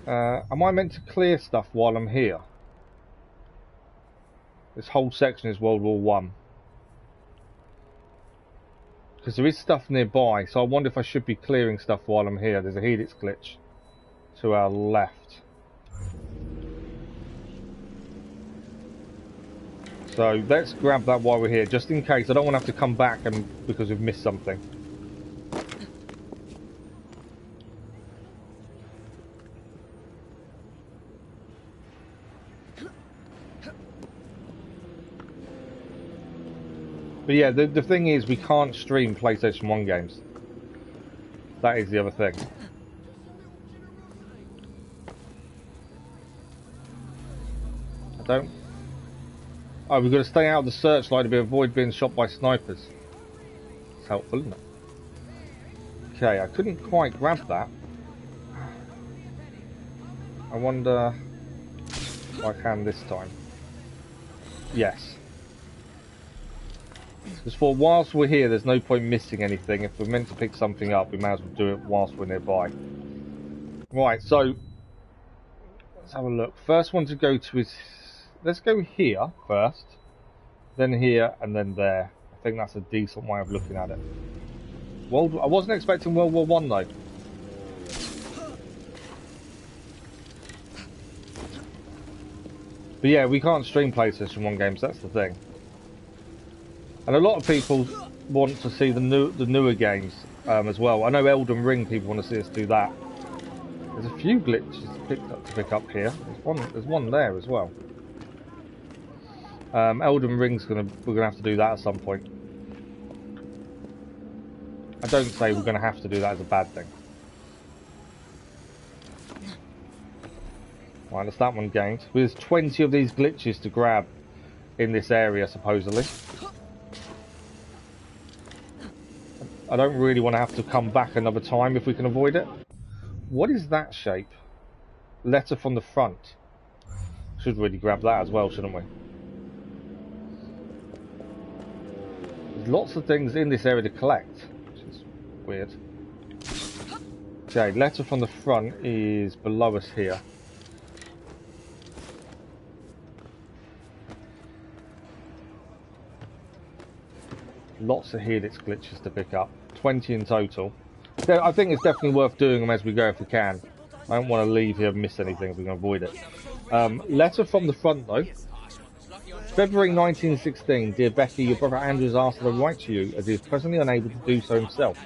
Am I meant to clear stuff while I'm here? This whole section is World War One. Because there is stuff nearby, so I wonder if I should be clearing stuff while I'm here. There's a helix glitch to our left. So let's grab that while we're here, just in case. I don't want to have to come back because we've missed something. But yeah, the thing is, we can't stream PlayStation 1 games. That is the other thing. I don't... Oh, we've got to stay out of the searchlight to avoid being shot by snipers. It's helpful, isn't it? Okay, I couldn't quite grab that. I wonder if I can this time. Yes. Because for whilst we're here, there's no point missing anything. If we're meant to pick something up, we may as well do it whilst we're nearby. Right, so let's have a look. First one to go to is... Let's go here first, then here, and then there. I think that's a decent way of looking at it. I wasn't expecting World War One though. But yeah, we can't stream PlayStation 1 games, that's the thing. And a lot of people want to see the newer games as well. I know Elden Ring, people want to see us do that. There's a few glitches to pick up here. There's one there as well. Elden Ring's we're gonna have to do that at some point. I don't say we're gonna have to do that as a bad thing. Right, that's that one gained. There's 20 of these glitches to grab in this area, supposedly. I don't really want to have to come back another time if we can avoid it. What is that shape? Letter from the front. Should really grab that as well, shouldn't we? There's lots of things in this area to collect, which is weird. Okay, letter from the front is below us here. Lots of helix glitches to pick up. 20 in total. I think it's definitely worth doing them as we go if we can. I don't want to leave here and miss anything if we can avoid it. Letter from the front though. February 1916. Dear Becky, your brother Andrew has asked to write to you as he is presently unable to do so himself.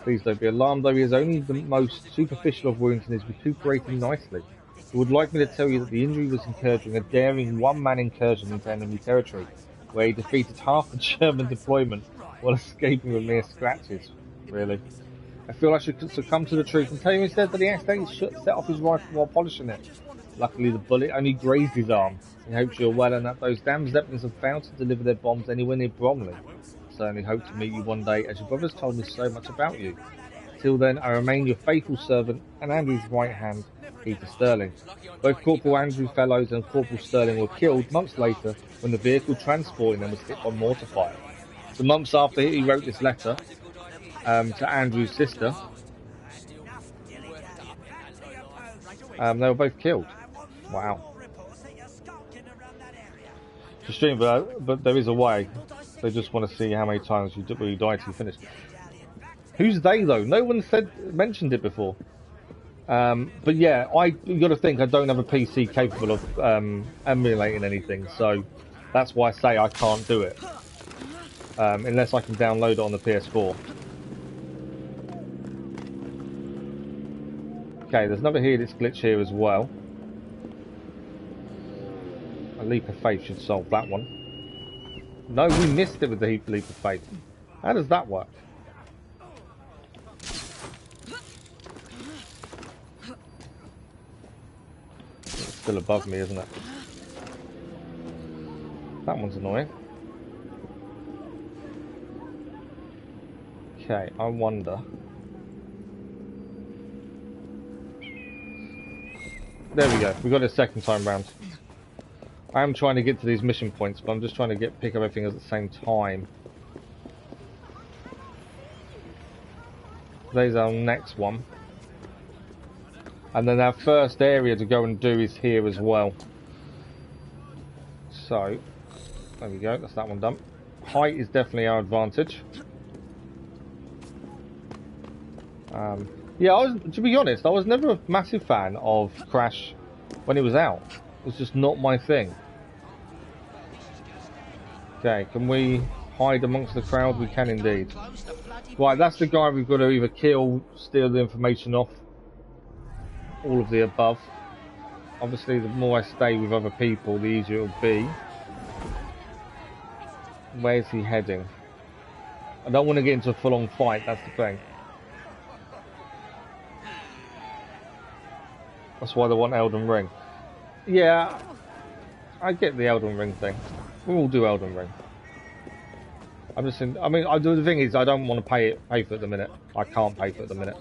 Please don't be alarmed though, he has only the most superficial of wounds and is recuperating nicely. He would like me to tell you that the injury was incurred during a daring one-man incursion into enemy territory, where he defeated half the German deployment while escaping with mere scratches. Really? I feel I should succumb to the truth and tell you instead that he accidentally set off his rifle while polishing it. Luckily the bullet only grazed his arm. He hopes you're well and that those damn Zeppelins have failed to deliver their bombs anywhere near Bromley. I certainly hope to meet you one day, as your brother's told me so much about you. Till then, I remain your faithful servant and Andrew's right hand, Peter Sterling. Both Corporal Andrew Fellows and Corporal Sterling were killed months later when the vehicle transporting them was hit by mortar fire. So months after he wrote this letter to Andrew's sister, they were both killed. Wow. It's a shame, but there is a way. They just want to see how many times you died till you finished. Who's they though? No one mentioned it before. But yeah, you got to think I don't have a PC capable of emulating anything, so that's why I say I can't do it unless I can download it on the PS4. Okay, there's another helix glitch here as well. A leap of faith should solve that one. No, we missed it with the leap of faith. How does that work? It's still above me, isn't it? That one's annoying. Okay, I wonder. There we go. We got it second time round. I am trying to get to these mission points, but I'm just trying to pick up everything at the same time. There's our next one. And then our first area to go and do is here as well. So, there we go. That's that one done. Height is definitely our advantage. Yeah, to be honest, I was never a massive fan of Crash when it was out. It was just not my thing. Okay, can we hide amongst the crowd? We can indeed. Right, that's the guy we've got to either kill, steal the information off, all of the above. Obviously, the more I stay with other people, the easier it'll be. Where's he heading? I don't want to get into a full-on fight, that's the thing. That's why they want Elden Ring. Yeah, I get the Elden Ring thing. We all do Elden Ring. I'm just in, I mean, the thing is, I don't want to pay for it at the minute. I can't pay for it at the minute.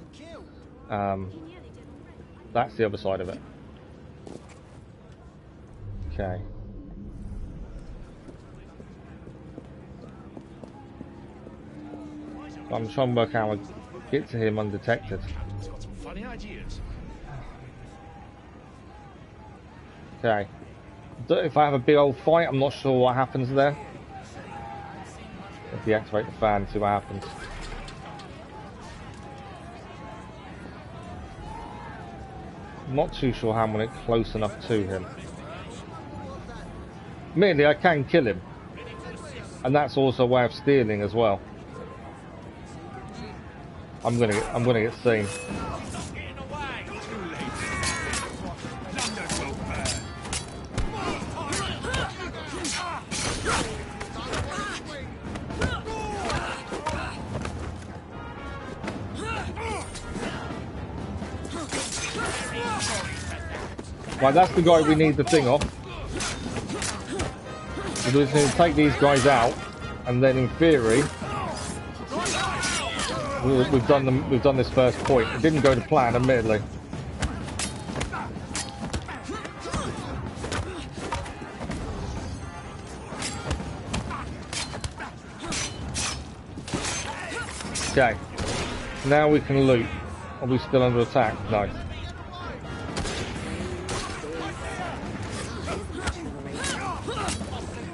That's the other side of it. Okay. So I'm trying to work out how to get to him undetected. Got some funny ideas. Okay. If I have a big old fight, I'm not sure what happens there. If you activate the fan, see what happens. I'm not too sure how I'm going to get close enough to him. Admittedly, I can kill him. And that's also a way of stealing as well. I'm gonna get seen. Right, that's the guy we need the thing off. We just need to take these guys out, and then in theory, we've done this first point. It didn't go to plan, admittedly. Okay, now we can loot. Are we still under attack? No.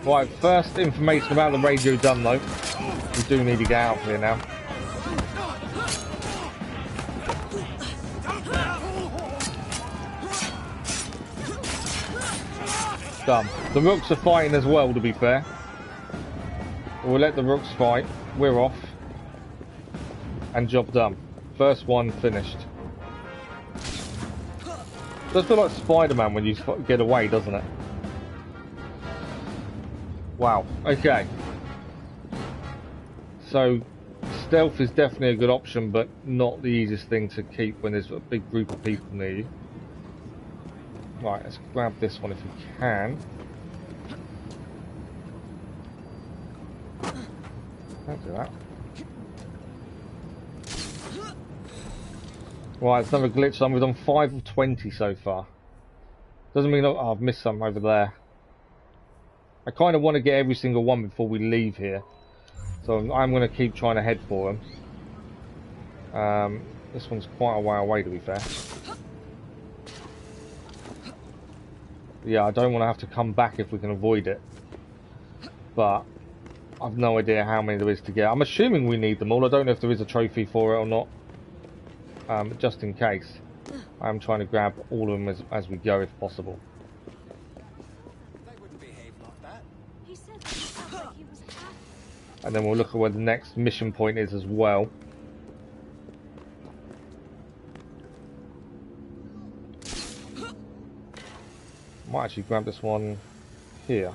Right, first information about the radio done though. We do need to get out of here now. Done. The rooks are fighting as well, to be fair. We'll let the rooks fight. We're off. And job done. First one finished. Does feel like Spider-Man when you get away, doesn't it? Wow, okay. So, stealth is definitely a good option, but not the easiest thing to keep when there's a big group of people near you. Right, let's grab this one if we can. Can't do that. Right, it's another glitch. We've done 5 of 20 so far. Doesn't mean I've missed some over there. I kind of want to get every single one before we leave here. So I'm going to keep trying to head for them. This one's quite a way away, to be fair. Yeah, I don't want to have to come back if we can avoid it. But I've no idea how many there is to get. I'm assuming we need them all. I don't know if there is a trophy for it or not. Just in case. I'm trying to grab all of them as we go if possible. And then we'll look at where the next mission point is as well. Might actually grab this one here.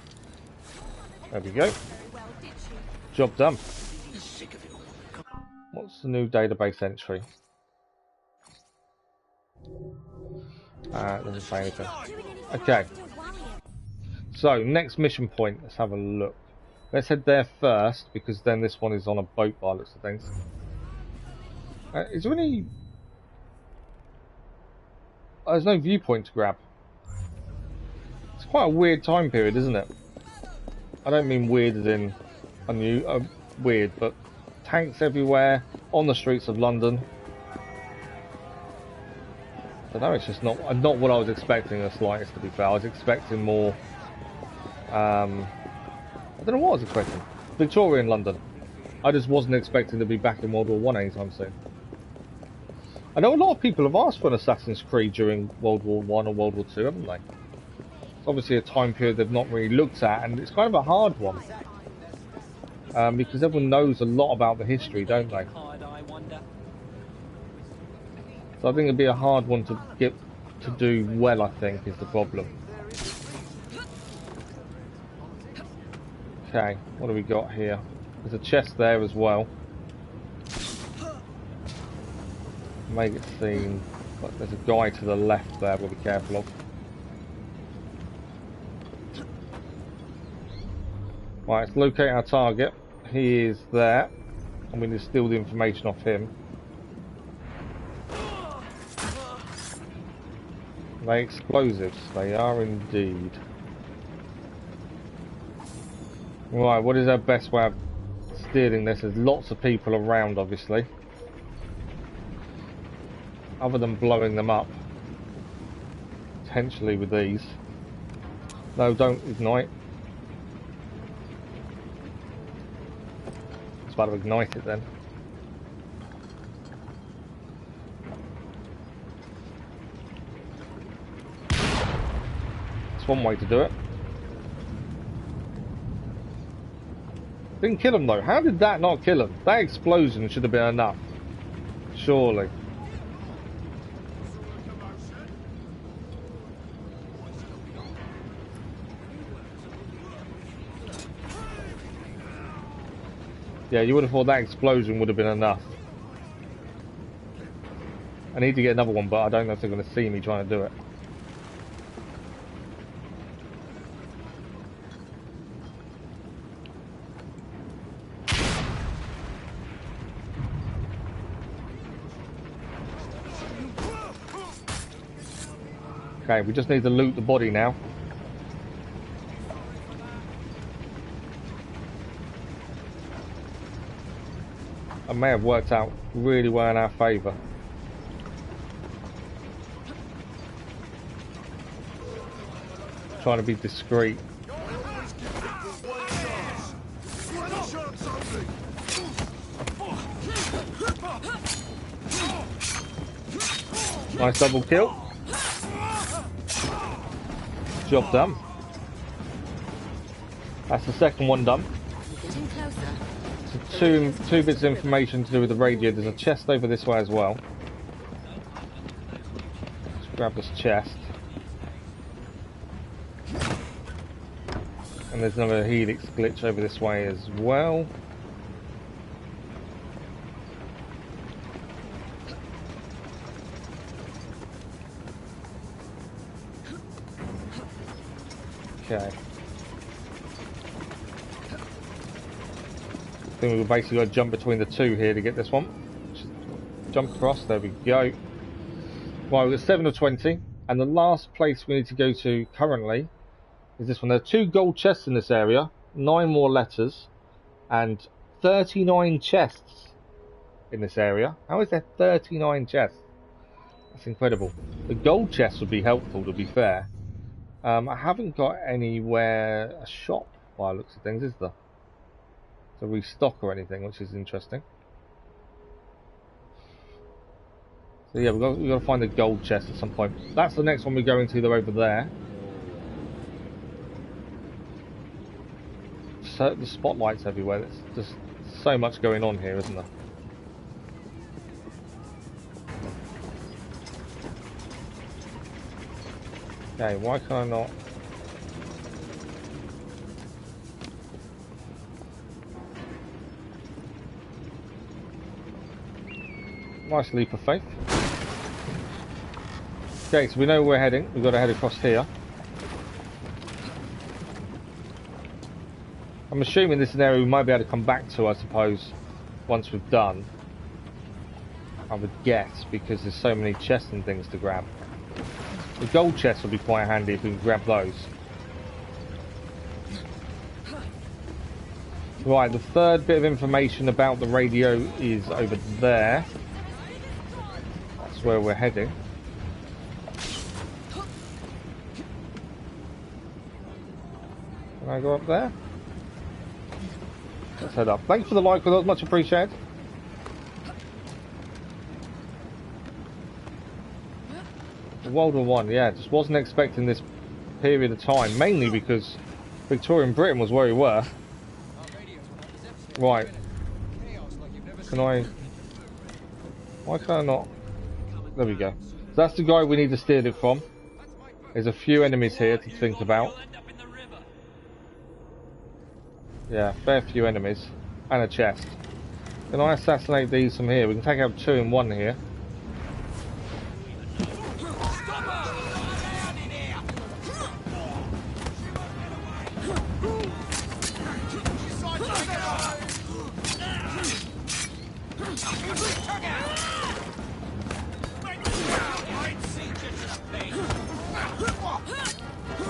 There we go. Job done. What's the new database entry? Doesn't say anything. Okay. So, next mission point. Let's have a look. Let's head there first, because then this one is on a boat by the looks of things. Is there any... there's no viewpoint to grab. It's quite a weird time period, isn't it? I don't mean weird as in weird, but tanks everywhere on the streets of London. I don't know, it's just not what I was expecting the slightest, to be fair. I was expecting more... I don't know what I was expecting. Victorian London. I just wasn't expecting to be back in World War One anytime soon. I know a lot of people have asked for an Assassin's Creed during World War One or World War Two, haven't they? It's obviously a time period they've not really looked at, and it's kind of a hard one. Because everyone knows a lot about the history, don't they? So I think it'd be a hard one to get to do well, I think, is the problem. Okay, what do we got here? There's a chest there as well. Make it seem like there's a guy to the left there we'll be careful of. Right, let's locate our target. He is there, and we need to steal the information off him. Are they explosives? They are indeed. Right, what is our best way of stealing this? There's lots of people around, obviously. Other than blowing them up. Potentially with these. No, don't ignite. I was about to ignite it then. That's one way to do it. Didn't kill him though. How did that not kill him? That explosion should have been enough. Surely. Yeah, you would have thought that explosion would have been enough. I need to get another one, but I don't know if they're going to see me trying to do it. Okay, we just need to loot the body now. It may have worked out really well in our favour. Trying to be discreet. Nice double kill. Job done. That's the second one done. So two bits of information to do with the radio. There's a chest over this way as well. Let's grab this chest. And there's another helix glitch over this way as well. Okay. I think we've basically got to jump between the two here to get this one. Just jump across, there we go. Right, we've got 7 of 20, and the last place we need to go to currently is this one. There are 2 gold chests in this area, 9 more letters, and 39 chests in this area. How is there 39 chests? That's incredible. The gold chests would be helpful, to be fair. I haven't got anywhere a shop by the looks of things, is there? To restock or anything, which is interesting. So yeah, we've got to find the gold chest at some point. That's the next one we're going to. They're over there. So the spotlights everywhere. There's just so much going on here, isn't there? Okay, why can I not? Nice leap of faith. Okay, so we know where we're heading. We've got to head across here. I'm assuming this is an area we might be able to come back to, I suppose, once we've done. I would guess, because there's so many chests and things to grab. The gold chests will be quite handy if we can grab those. Right, the third bit of information about the radio is over there. That's where we're heading. Can I go up there? Let's head up. Thanks for the like, that was much appreciated. World War I, yeah, just wasn't expecting this period of time, mainly because Victorian Britain was where we were. Right. Can I... Why can I not... There we go. So that's the guy we need to steer it from. There's a few enemies here to think about. Yeah, fair few enemies. And a chest. Can I assassinate these from here? We can take out 2 in 1 here.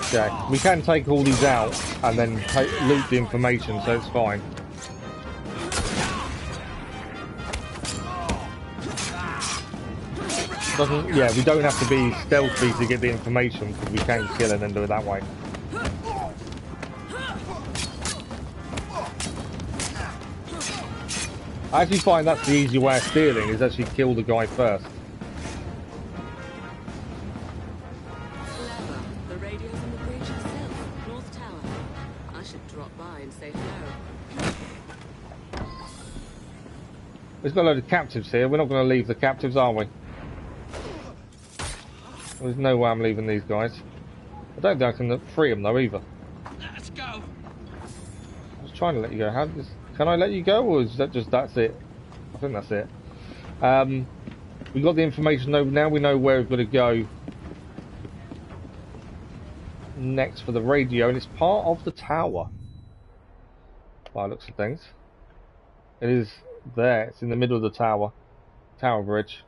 Okay, we can take all these out and then loot the information, so it's fine. Yeah, we don't have to be stealthy to get the information because we can kill and then do it that way. I actually find that's the easy way of stealing, is actually kill the guy first. We've got a load of captives here. We're not going to leave the captives, are we? There's no way I'm leaving these guys. I don't think I can free them though either. Let's go. I was trying to let you go. Can I let you go, or is that just that's it? I think that's it. We got the information over now. We know where we've got to go next for the radio, and it's part of the tower. By the looks of things, it is there. It's in the middle of the tower bridge.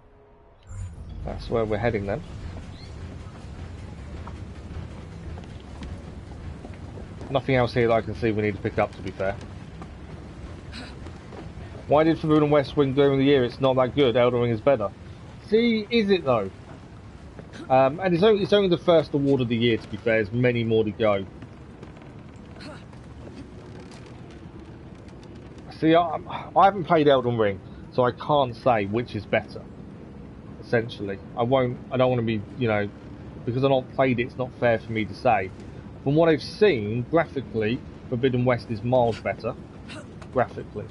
That's where we're heading then. Nothing else here that I can see we need to pick up, to be fair. Why did Forbidden West win Game of the Year? It's not that good. Elden Ring is better. See, is it though? And it's only the first award of the year, to be fair. There's many more to go. See, I haven't played Elden Ring, so I can't say which is better. Essentially, I don't want to be, you know, because I've not played it. It's not fair for me to say. From what I've seen, graphically, Forbidden West is miles better. Graphically,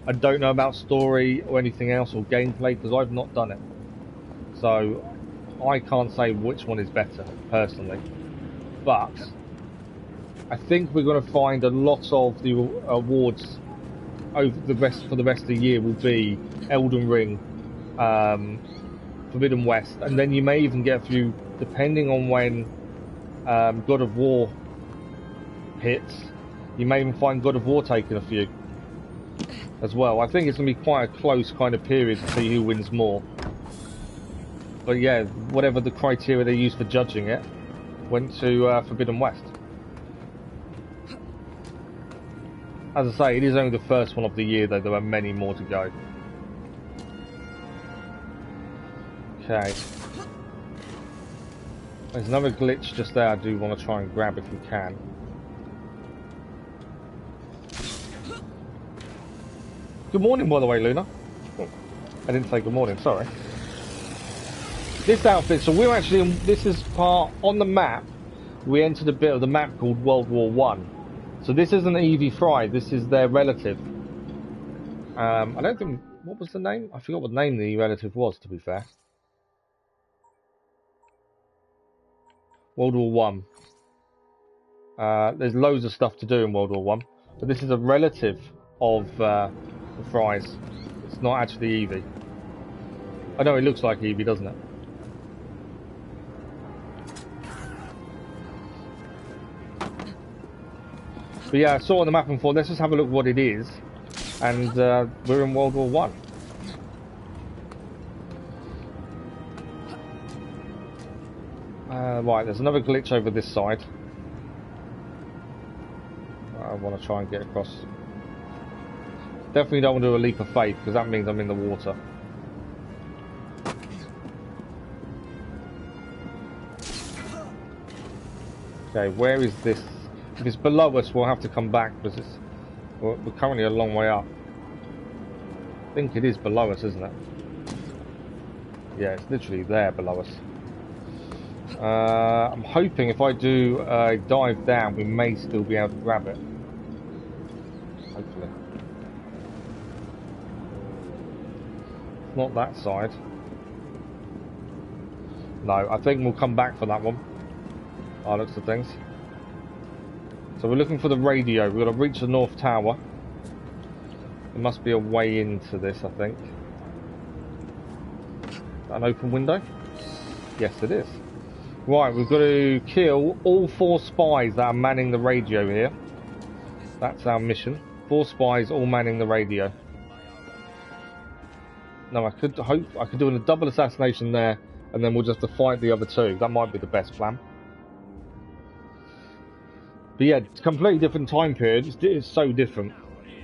I don't know about story or anything else or gameplay because I've not done it, so I can't say which one is better personally. But I think we're going to find a lot of the awards over the rest of the year will be Elden Ring, Forbidden West, and then you may even get a few, depending on when God of War hits. You may even find God of War taking a few as well. I think it's going to be quite a close kind of period to see who wins more. But yeah, whatever the criteria they use for judging it went to Forbidden West. As I say, it is only the first one of the year, though. There are many more to go. Okay. There's another glitch just there I do want to try and grab if we can. Good morning, by the way, Luna. Oh, I didn't say good morning, sorry. This outfit, so we're actually, this is part, on the map, we entered a bit of the map called World War One. So this isn't Lydia Frye, this is their relative. I don't think, what was the name? I forgot what name the relative was, to be fair. World War One. There's loads of stuff to do in World War One, but this is a relative of the Fryes. It's not actually Evie. I know it looks like Evie, doesn't it? But yeah, I saw on the map before. Let's just have a look what it is. And we're in World War One. Right, there's another glitch over this side. I want to try and get across. Definitely don't want to do a leap of faith, because that means I'm in the water. Okay, where is this? If it's below us, we'll have to come back, because we're currently a long way up. I think it is below us, isn't it? Yeah, it's literally there below us. I'm hoping if I do a dive down, we may still be able to grab it. Hopefully. Not that side. No, I think we'll come back for that one. By the looks of things. So we're looking for the radio. We've got to reach the North Tower. There must be a way into this, I think. Is that an open window? Yes, it is. Right, we've got to kill all 4 spies that are manning the radio here. That's our mission. 4 spies all manning the radio. No, I could do a double assassination there, and then we'll just have to fight the other 2. That might be the best plan. But yeah, it's a completely different time period. It's so different.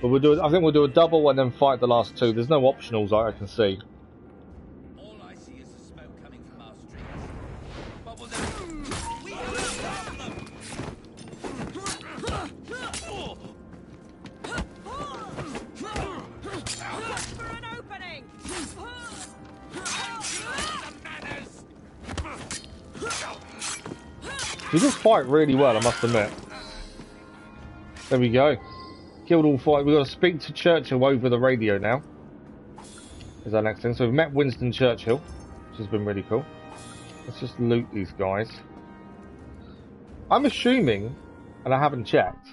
But we'll do. I think we'll do a double and then fight the last 2. There's no optionals I can see. All I see is the smoke coming from our streets. But will they... We have stopped them! Look for an opening! We just fight really well, I must admit. There we go. Killed all 5. We've got to speak to Churchill over the radio now. Is our next thing. So we've met Winston Churchill, which has been really cool. Let's just loot these guys. I'm assuming, and I haven't checked,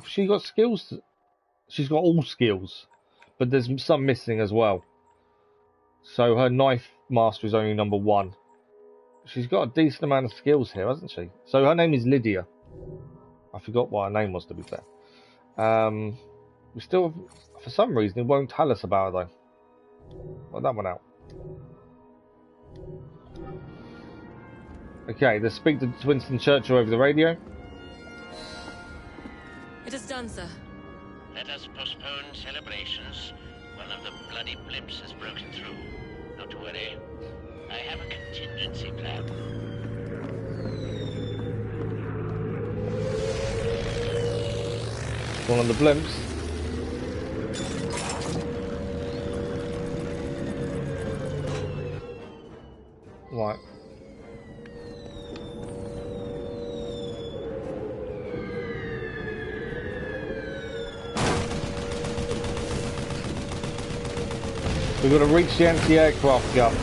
she got skills. She's got all skills, but there's some missing as well. So her knife master is only number 1. She's got a decent amount of skills here, hasn't she? So her name is Lydia. I forgot what her name was, to be fair. We still, for some reason, it won't tell us about her though. Well, that one out. Okay, let's speak to Winston Churchill over the radio. It is done, sir. Let us postpone celebrations. One of the bloody blimps has broken through. Not to worry. I have a contingency plan. One of the blimps. Right. We've got to reach the anti-aircraft gun.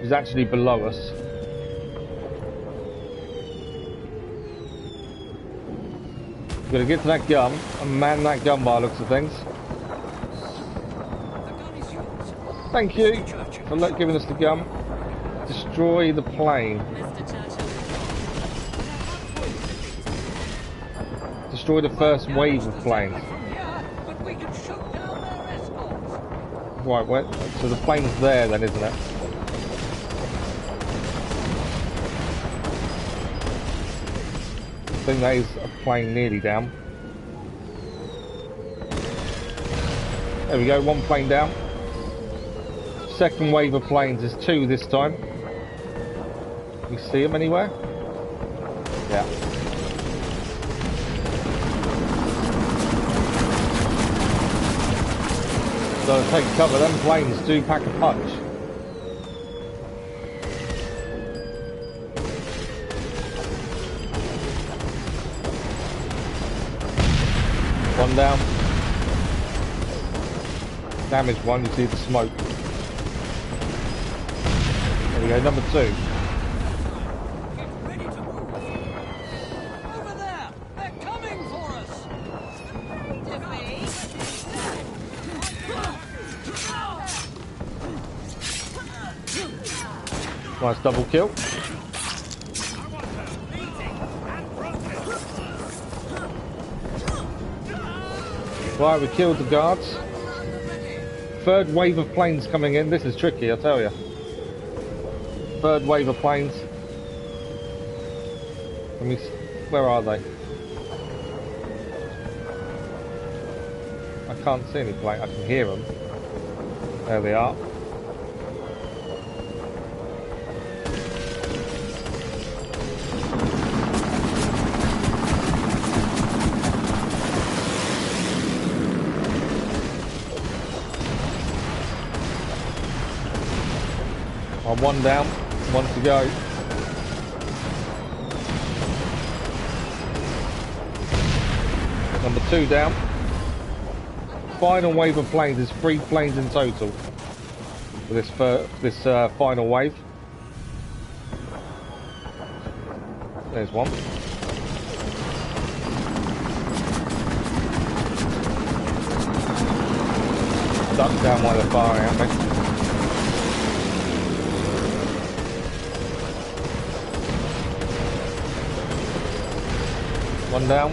It's actually below us. We've got to get to that gun and man that gun by the looks of things. Thank you for giving us the gun. Destroy the plane. Destroy the first wave of planes. Right, where, so the plane's there then, isn't it? I think that is a plane nearly down. There we go, 1 plane down. Second wave of planes is 2 this time. Can you see them anywhere? Yeah. So take cover, them planes do pack a punch. One down. Damaged one, you see the smoke. There we go, number 2. Nice double kill. Right, we killed the guards. Third wave of planes coming in. This is tricky, I tell you. Third wave of planes. Let me. Where are they? I can't see any plane. I can hear them. There they are. One down, one to go. Number 2 down. Final wave of planes. There's 3 planes in total for this final wave. There's one. Stuck down while they're firing at me. One down.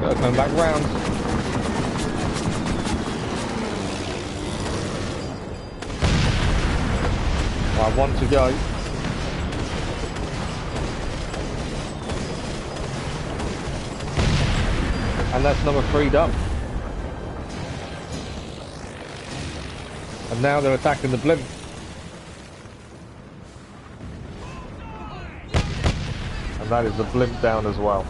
Gotta come back round. Right, 1 to go. And that's number 3 done. And now they're attacking the blimp. And that is the blimp down as well.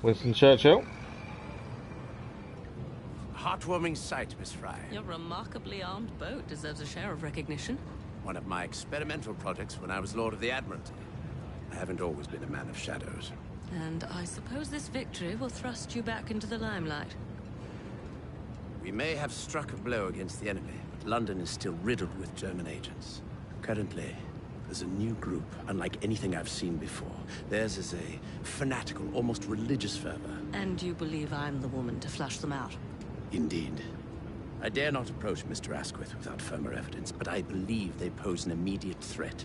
Winston Churchill. Heartwarming sight, Miss Frye. Your remarkably armed boat deserves a share of recognition. One of my experimental projects when I was Lord of the Admiralty. I haven't always been a man of shadows. And I suppose this victory will thrust you back into the limelight. We may have struck a blow against the enemy, but London is still riddled with German agents. Currently, there's a new group, unlike anything I've seen before. Theirs is a fanatical, almost religious fervor. And you believe I'm the woman to flush them out? Indeed. I dare not approach Mr. Asquith without firmer evidence, but I believe they pose an immediate threat.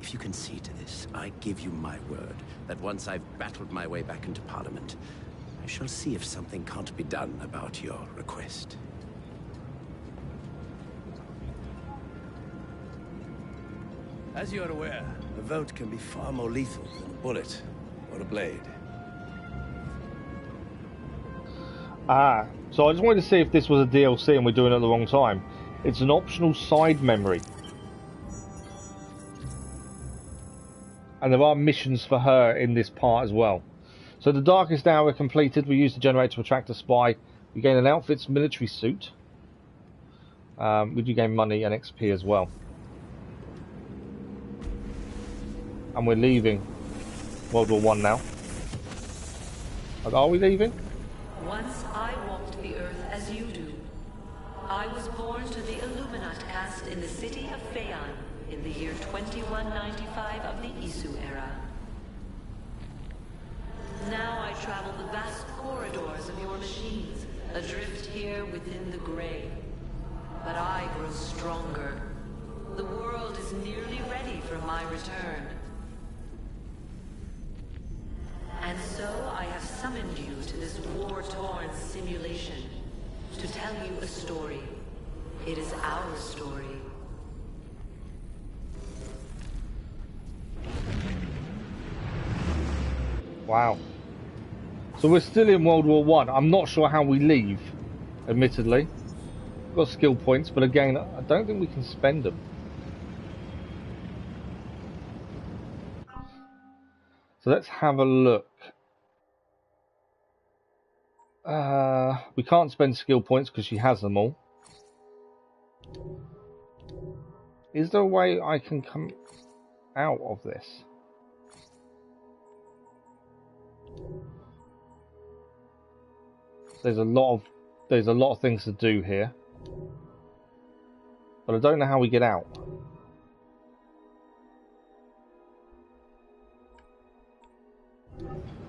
If you can see to this, I give you my word that once I've battled my way back into Parliament, I shall see if something can't be done about your request. As you are aware, a vote can be far more lethal than a bullet or a blade. Ah, so I just wanted to see if this was a DLC and we're doing it at the wrong time. It's an optional side memory. And there are missions for her in this part as well. So the darkest hour completed. We used the generator to attract a spy. We gain an outfit's military suit. We do gain money and XP as well. And we're leaving World War I now. Are we leaving? Once I walked the earth as you do. I was born to the Illuminat caste in the city of Phaon in the year 2195 of the Isu era. Now I travel the vast corridors of your machines, adrift here within the gray. But I grow stronger. The world is nearly ready for my return. And so I have summoned you to this war-torn simulation to tell you a story. It is our story. Wow. So we're still in World War I. I'm not sure how we leave, admittedly. We've got skill points, but again, I don't think we can spend them. So let's have a look. We can't spend skill points because she has them all. Is there a way I can come out of this? There's a lot of things to do here. but I don't know how we get out.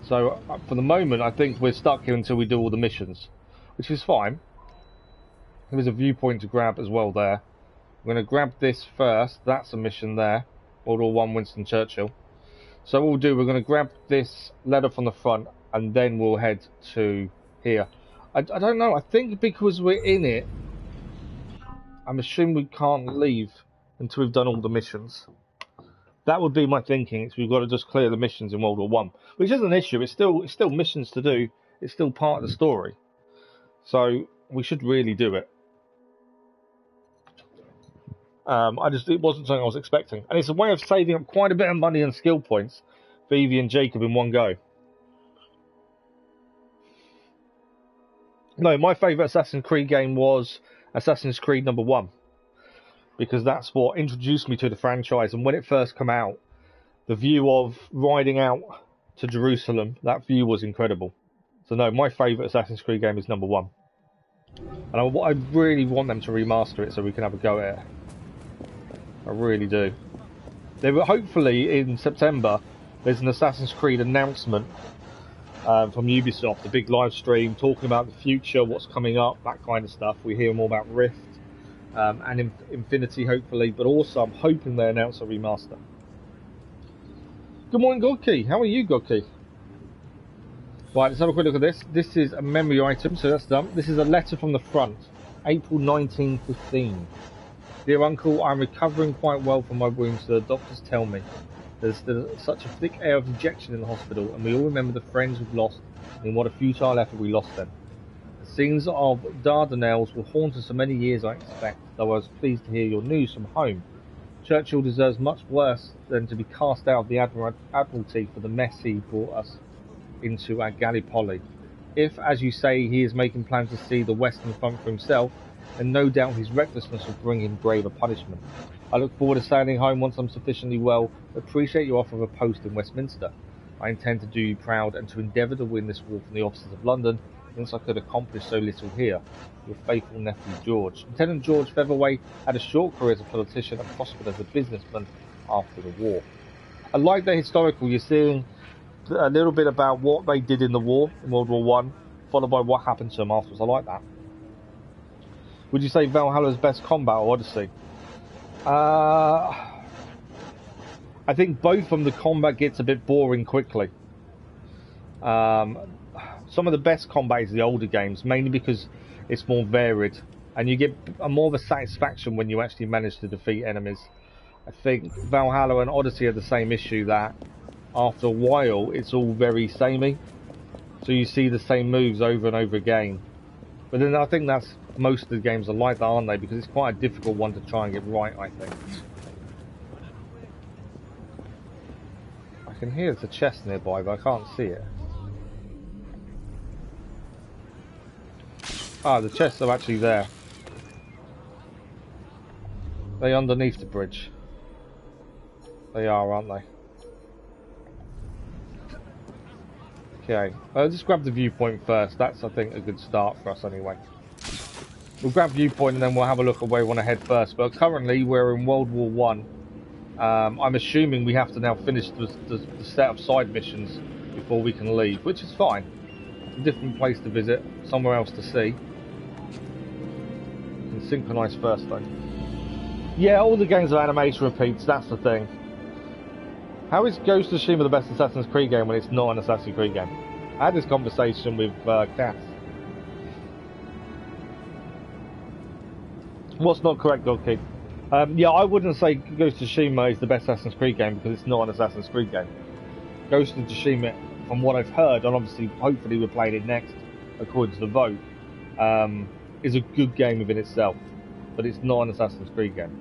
So for the moment, I think we're stuck here until we do all the missions, which is fine. There's a viewpoint to grab as well there. We're going to grab this first. That's a mission there. World War I, Winston Churchill. So what we'll do, we're going to grab this letter from the front, and then we'll head to here. I don't know. I think because we're in it, I'm assuming we can't leave until we've done all the missions. That would be my thinking. We've got to just clear the missions in World War One, which isn't an issue. It's still missions to do. It's still part of the story. So we should really do it. It wasn't something I was expecting, and it's a way of saving up quite a bit of money and skill points for Evie and Jacob in one go. No, my favourite Assassin's Creed game was Assassin's Creed #1, because that's what introduced me to the franchise. And when it first came out, the view of riding out to Jerusalem, that view was incredible. So no, my favourite Assassin's Creed game is #1, and I really want them to remaster it so we can have a go at it. I really do. They were hopefully in September. There's an Assassin's Creed announcement from Ubisoft, a big live stream talking about the future, what's coming up, that kind of stuff. We hear more about Rift and Infinity, hopefully, but also I'm hoping they announce a remaster. Good morning, Godkey. How are you, Godkey? Right, let's have a quick look at this. This is a memory item, so that's done. This is a letter from the front, April 1915. Dear Uncle, I'm recovering quite well from my wounds, so the doctors tell me. There's such a thick air of dejection in the hospital, and we all remember the friends we've lost, and in what a futile effort we lost them. The scenes of Dardanelles will haunt us for many years, I expect, though I was pleased to hear your news from home. Churchill deserves much worse than to be cast out of the Admiralty for the mess he brought us into at Gallipoli. If, as you say, he is making plans to see the Western Front for himself, and no doubt his recklessness will bring him graver punishment. I look forward to sailing home once I'm sufficiently well. Appreciate your offer of a post in Westminster. I intend to do you proud and to endeavour to win this war from the officers of London, since I could accomplish so little here. Your faithful nephew George. Lieutenant George Featherweight had a short career as a politician and prospered as a businessman after the war. I like the historical. You're seeing a little bit about what they did in the war, in World War One, followed by what happened to them afterwards. I like that. Would you say Valhalla's best combat or Odyssey? I think both of them, the combat gets a bit boring quickly. Some of the best combat is the older games, mainly because it's more varied, and you get more of a satisfaction when you actually manage to defeat enemies. I think Valhalla and Odyssey have the same issue, that after a while it's all very samey, so you see the same moves over and over again. But then I think that's most of the games are like that, aren't they? Because it's quite a difficult one to try and get right, I think. I can hear there's a chest nearby, but I can't see it. Ah, the chests are actually there. They're underneath the bridge. They are, aren't they? Okay, just grab the viewpoint first. That's, I think, a good start for us anyway. We'll grab viewpoint and then we'll have a look at where we want to head first. But currently we're in World War One. I'm assuming we have to now finish the set of side missions before we can leave, which is fine. It's a different place to visit, somewhere else to see. We can synchronise first though. Yeah, all the games of animation repeats, that's the thing. How is Ghost of Tsushima the best Assassin's Creed game when it's not an Assassin's Creed game? I had this conversation with Cass. What's not correct, Dogkeep? Yeah, I wouldn't say Ghost of Tsushima is the best Assassin's Creed game because it's not an Assassin's Creed game. Ghost of Tsushima, from what I've heard, and obviously hopefully we're playing it next according to the vote, is a good game within itself, but it's not an Assassin's Creed game.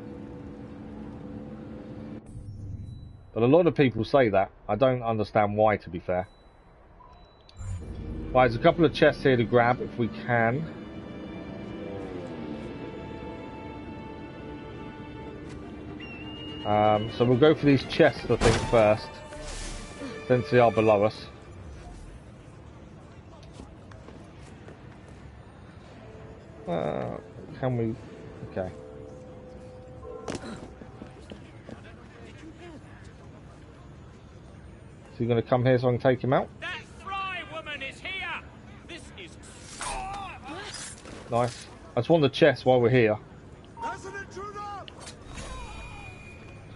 But a lot of people say that. I don't understand why, to be fair. Right, there's a couple of chests here to grab if we can. So we'll go for these chests, I think, first, since they are below us. Can we... okay. he going to come here so I can take him out? That Frye woman is here. This is Nice. I just want the chest while we're here.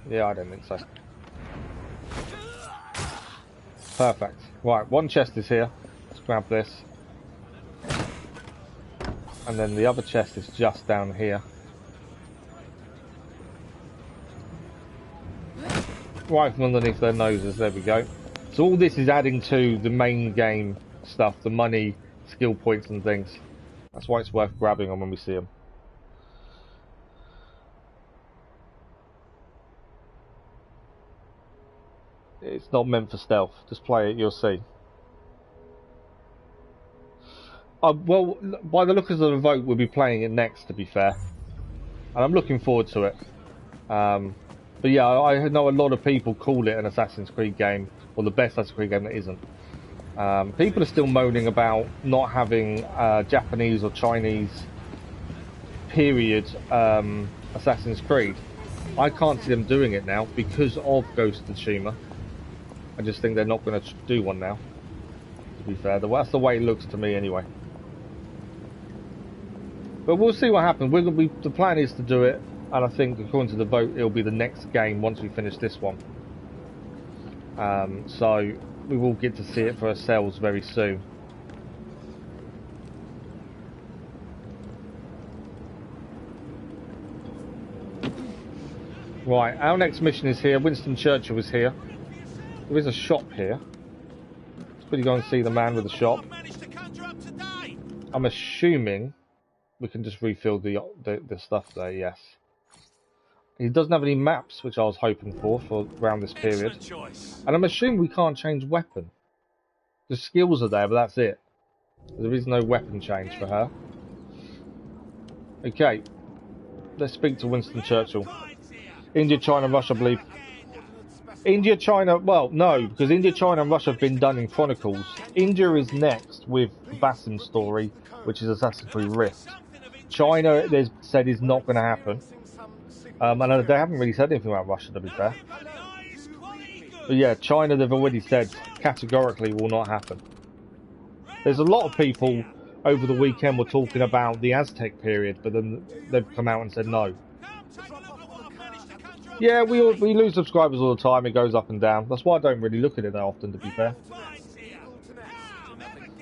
Yeah, I don't think so. Perfect. Right, one chest is here. Let's grab this. And then the other chest is just down here. Right from underneath their noses, there we go. So all this is adding to the main game stuff, the money, skill points and things. That's why it's worth grabbing them when we see them. It's not meant for stealth. Just play it, you'll see. Well, by the look of the vote, we'll be playing it next, to be fair. And I'm looking forward to it. But yeah, I know a lot of people call it an Assassin's Creed game, or the best Assassin's Creed game that isn't. People are still moaning about not having Japanese or Chinese period Assassin's Creed. I can't see them doing it now because of Ghost of Tsushima. I just think they're not going to do one now, to be fair. That's the way it looks to me anyway. But we'll see what happens. The plan is to do it, and I think according to the vote it'll be the next game once we finish this one. So we will get to see it for ourselves very soon. Right, our next mission is here. Winston Churchill is here. There is a shop here. Let's quickly go and see the man with the shop. I'm assuming we can just refill the stuff there, yes. He doesn't have any maps, which I was hoping for around this period. And I'm assuming we can't change weapon. The skills are there, but that's it. There is no weapon change for her. Okay. Let's speak to Winston Churchill. India, China, Russia, I believe. India, China, well, no, because India, China and Russia have been done in Chronicles. India is next with Basim's story, which is Assassin's Creed Rift. China, they've said, is not going to happen. And they haven't really said anything about Russia, to be fair. But yeah, China, they've already said, categorically will not happen. There's a lot of people over the weekend were talking about the Aztec period, but then they've come out and said no. Yeah, we lose subscribers all the time. It goes up and down. That's why I don't really look at it that often, to be fair.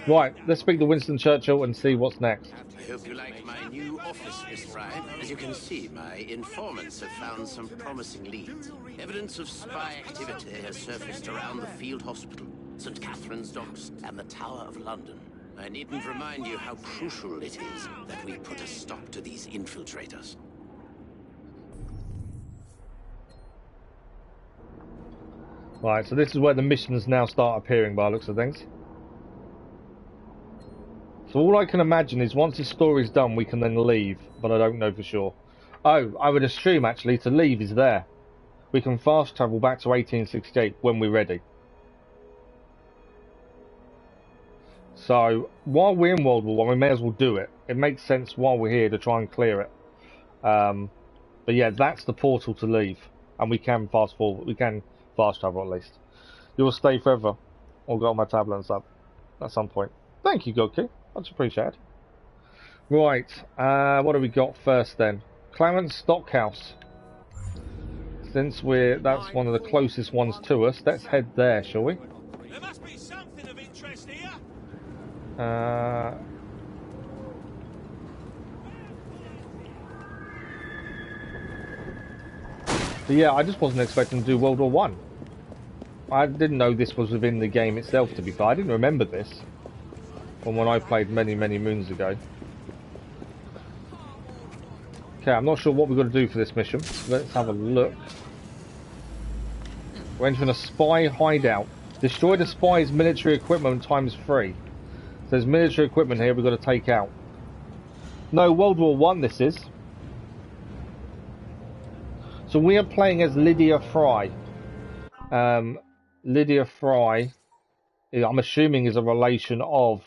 Right, let's speak to Winston Churchill and see what's next. I hope you like my new office, Miss Frye. As you can see, my informants have found some promising leads. Evidence of spy activity has surfaced around the field hospital, St. Catherine's Docks, and the Tower of London. I needn't remind you how crucial it is that we put a stop to these infiltrators. Right, so this is where the missions now start appearing by the looks of things. So all I can imagine is once this story's done, we can then leave, but I don't know for sure. Oh, I would assume actually to leave is there. We can fast travel back to 1868 when we're ready. So while we're in World War I, we may as well do it. It makes sense while we're here to try and clear it. But yeah, that's the portal to leave, and we can fast forward. We can fast travel at least. You'll stay forever. I'll go on my tablet and stuff at some point. Thank you, Goku. Much appreciated. Right, what have we got first then? Clarence Stockhouse. Since that's one of the closest ones to us, let's head there, shall we? There must be something of interest here. But yeah, I just wasn't expecting to do World War One. I didn't know this was within the game itself, to be fair. I didn't remember this from when I played many, many moons ago. Okay, I'm not sure what we've got to do for this mission. Let's have a look. We're entering a spy hideout. Destroy the spy's military equipment ×3. So there's military equipment here we've got to take out. No, World War One this is. So we are playing as Lydia Frye. Lydia Frye, I'm assuming, is a relation of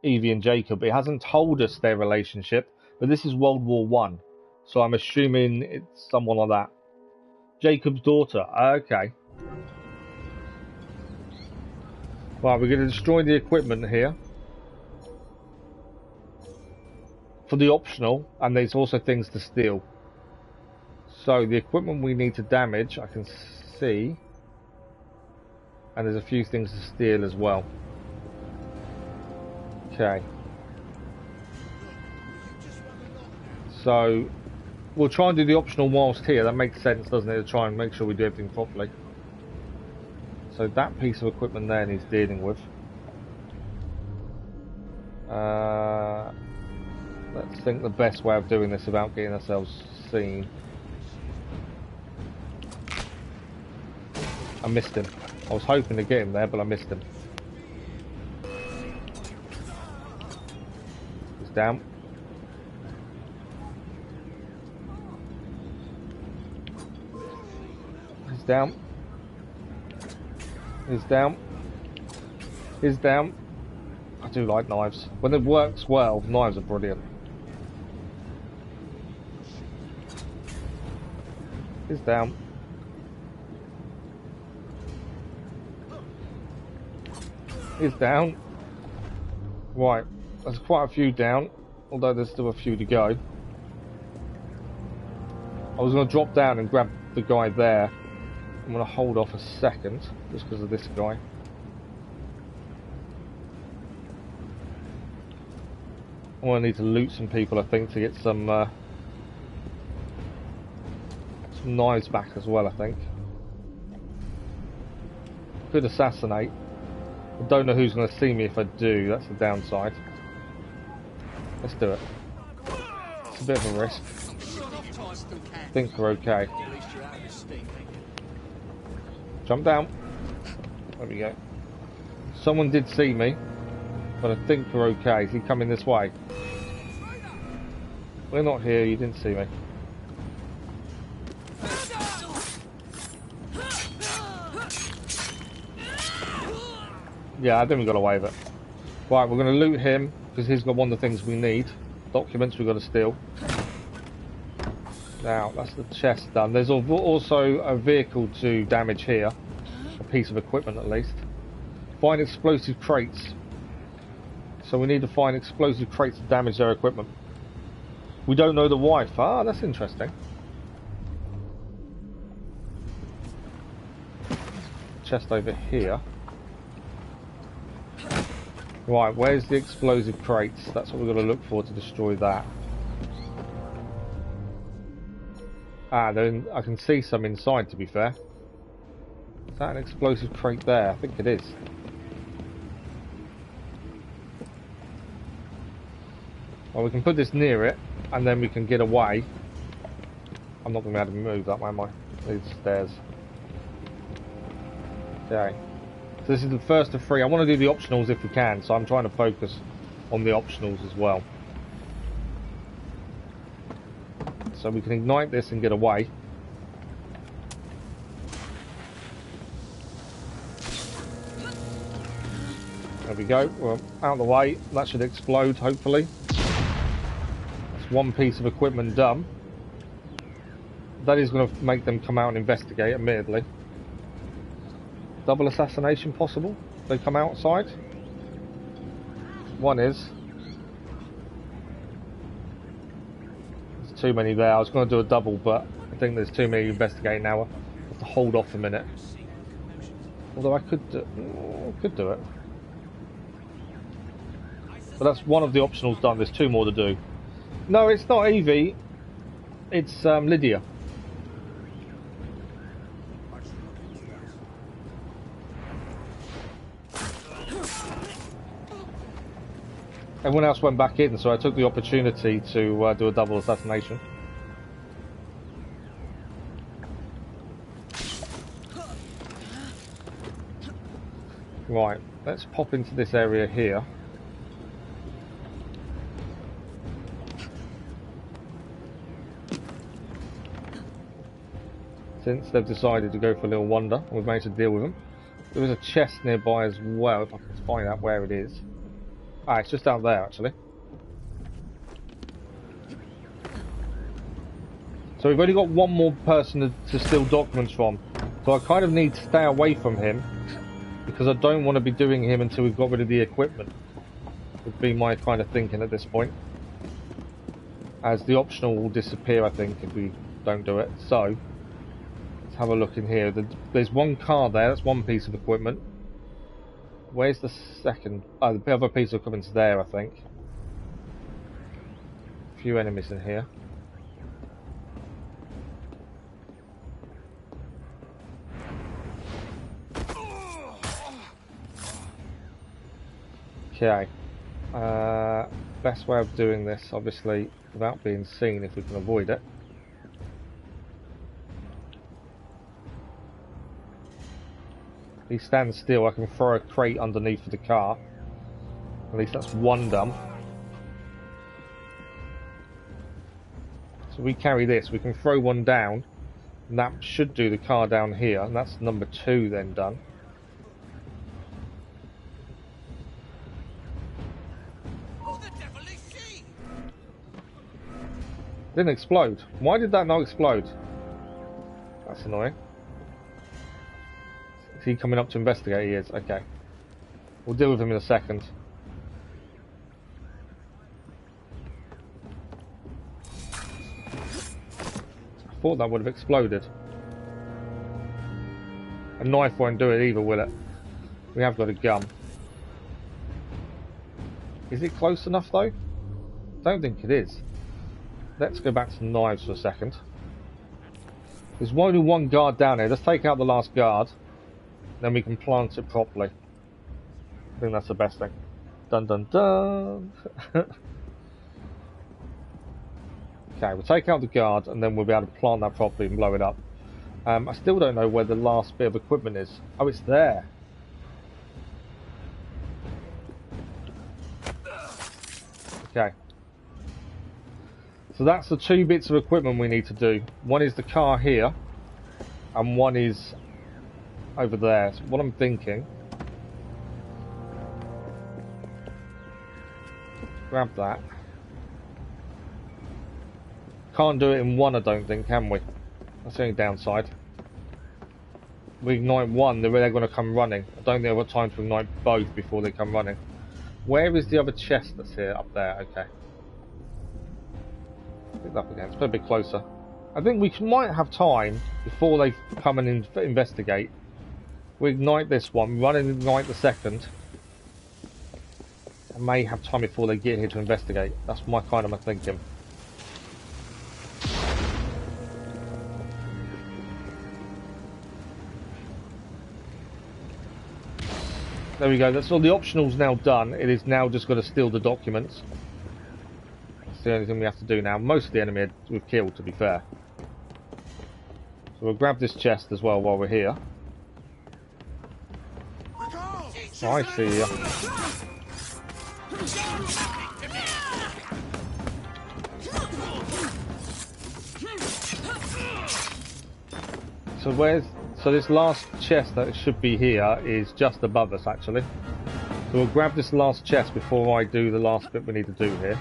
Evie and Jacob. It hasn't told us their relationship, but this is World War One, so I'm assuming it's someone like that. Jacob's daughter. Okay. Right, we're going to destroy the equipment here. For the optional, and there's also things to steal. So the equipment we need to damage, I can see. And there's a few things to steal as well. Okay. So we'll try and do the optional whilst here. That makes sense, doesn't it? To try and make sure we do everything properly. So that piece of equipment there needs dealing with. Let's think the best way of doing this without getting ourselves seen. I missed him. I was hoping to get him there, but I missed him. He's down. He's down. He's down. He's down. I do like knives. When it works well, knives are brilliant. He's down. He's down. Right, there's quite a few down, although there's still a few to go. I was going to drop down and grab the guy there. I'm going to hold off a second, just because of this guy. I'm going to need to loot some people, I think, to get some knives back as well, I think. Could assassinate. I don't know who's going to see me if I do, that's the downside. Let's do it. It's a bit of a risk. I think we're okay. Jump down. There we go. Someone did see me, but I think we're okay. Is he coming this way? We're not here, you didn't see me. Yeah, I think we got away with it. Right, we're going to loot him, because he's got one of the things we need. Documents we've got to steal. Now, that's the chest done. There's also a vehicle to damage here. A piece of equipment, at least. Find explosive crates. So we need to find explosive crates to damage their equipment. We don't know the wife. Ah, that's interesting. Chest over here. Right, where's the explosive crates? That's what we're going to look for to destroy that. Ah, then I can see some inside, to be fair. Is that an explosive crate there? I think it is. Well, we can put this near it, and then we can get away. I'm not going to be able to move that way, am I? These stairs. Okay. So this is the first of 3. I want to do the optionals if we can, so I'm trying to focus on the optionals as well. So we can ignite this and get away. There we go, we're out of the way. That should explode, hopefully. That's one piece of equipment done. That is going to make them come out and investigate, admittedly. Double assassination possible? They come outside? One is. There's too many there. I was going to do a double, but I think there's too many investigating now. I have to hold off a minute. Although I could do it. But that's one of the optionals done. There's 2 more to do. No, it's not Evie. It's Lydia. Everyone else went back in, so I took the opportunity to do a double assassination. Right, let's pop into this area here. Since they've decided to go for a little wander, we've managed to deal with them. There is a chest nearby as well, if I can find out where it is. Ah, it's just out there, actually. So we've only got one more person to steal documents from. So I kind of need to stay away from him because I don't want to be doing him until we've got rid of the equipment. Would be my kind of thinking at this point. As the optional will disappear, I think, if we don't do it. So, let's have a look in here. There's one car there, that's one piece of equipment. Where's the second? Oh, the other piece of equipment's there, I think. A few enemies in here. Okay. Best way of doing this, obviously, without being seen if we can avoid it. He stands still, I can throw a crate underneath the car. At least that's one done. So we carry this, we can throw one down, and that should do the car down here, and that's number 2 then done. Didn't explode. Why did that not explode? That's annoying. Is he coming up to investigate? He is. Okay. We'll deal with him in a second. I thought that would have exploded. A knife won't do it either, will it? We have got a gun. Is it close enough though? I don't think it is. Let's go back to knives for a second. There's only one guard down here. Let's take out the last guard. Then we can plant it properly. I think that's the best thing. Dun dun dun! Okay, we'll take out the guard and then we'll be able to plant that properly and blow it up. I still don't know where the last bit of equipment is. Oh, it's there. Okay. So that's the 2 bits of equipment we need to do. One is the car here, and one is over there. So what I'm thinking, grab that. Can't do it in one, I don't think, can we? That's the only downside. We ignite one, they're going to come running. I don't think I've got time to ignite both before they come running. Where is the other chest that's here? Up there, okay. Pick up again. It's a bit closer. I think we might have time before they come and investigate. We ignite this one, run and ignite the second. I may have time before they get here to investigate. That's my kind of thinking. There we go. That's all. The optional's now done. It is now just got to steal the documents. That's the only thing we have to do now. Most of the enemy we've killed, to be fair. So we'll grab this chest as well while we're here. Oh, I see you. So this last chest that should be here is just above us, actually. So we'll grab this last chest before I do the last bit we need to do here.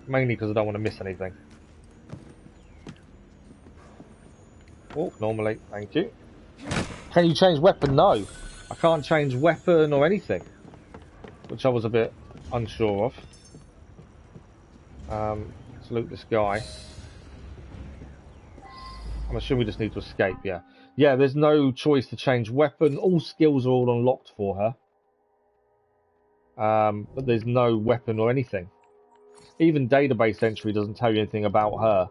Mainly because I don't want to miss anything. Oh, normally, thank you. Can you change weapon? No. I can't change weapon or anything. Which I was a bit unsure of. Let's loot this guy. I'm assuming we just need to escape, yeah. Yeah, there's no choice to change weapon. All skills are all unlocked for her. But there's no weapon or anything. Even database entry doesn't tell you anything about her.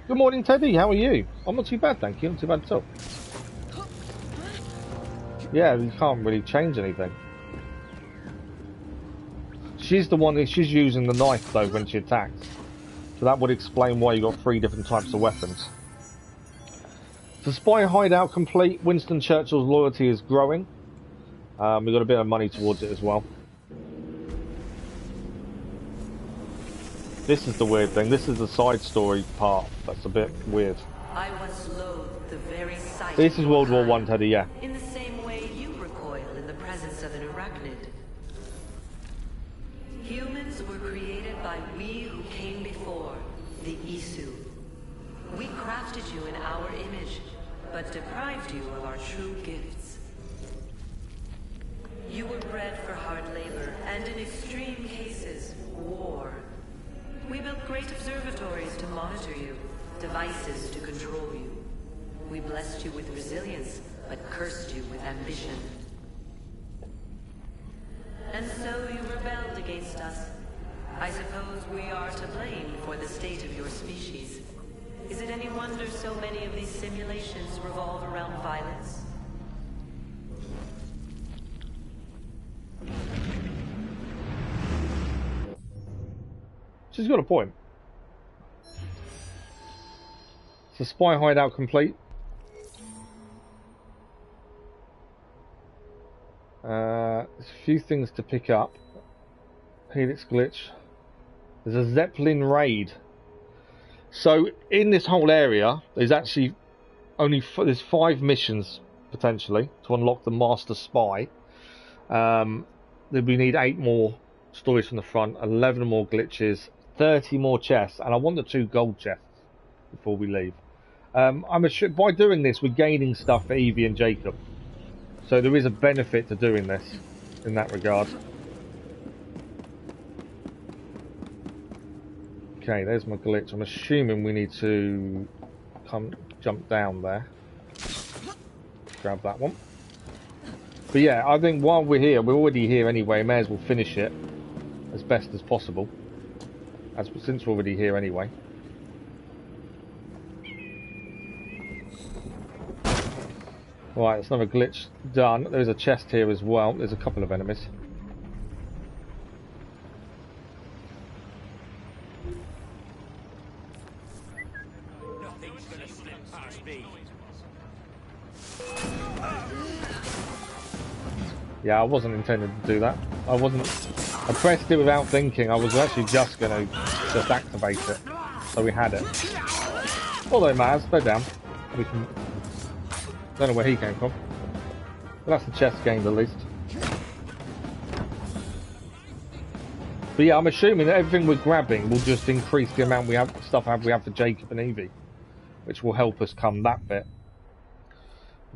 Good morning, Teddy. How are you? I'm not too bad, thank you. Not too bad at all. Yeah, you can't really change anything. She's the one, she's using the knife, though, when she attacks. So that would explain why you got 3 different types of weapons. The spy hideout complete. Winston Churchill's loyalty is growing. We've got a bit of money towards it as well. This is the weird thing. This is the side story part. That's a bit weird. I once loathed the very sight. This is World War I, Teddy, yeah. In the same way you recoil in the presence of an arachnid. Humans were created by we who came before, the Isu. We crafted you in our image, but deprived you of our true gifts. You were bred for hard labor, and in extreme cases, war. We built great observatories to monitor you, devices to control you. We blessed you with resilience, but cursed you with ambition. And so you rebelled against us. I suppose we are to blame for the state of your species. Is it any wonder so many of these simulations revolve around violence? She's got a point. It's a spy hideout complete. There's a few things to pick up. Helix glitch. There's a Zeppelin raid. So in this whole area, there's actually there's 5 missions potentially to unlock the Master Spy. Then we need 8 more stories from the front, 11 more glitches, 30 more chests, and I want the 2 gold chests before we leave. By doing this, we're gaining stuff for Evie and Jacob. So there is a benefit to doing this in that regard. Okay, there's my glitch. I'm assuming we need to jump down there. Grab that one. But yeah, I think while we're here, we're already here anyway, may as well finish it as best as possible. Since we're already here anyway. Right, that's another glitch done. There's a chest here as well. There's a couple of enemies. Nothing's gonna slip past me. Yeah, I wasn't intending to do that. I pressed it without thinking. I was actually just going to just activate it. So we had it. Although Maz, go down. We can... Don't know where he came from. But that's the chest gained at least. But yeah, I'm assuming that everything we're grabbing will just increase the amount we have for Jacob and Evie, which will help us come that bit.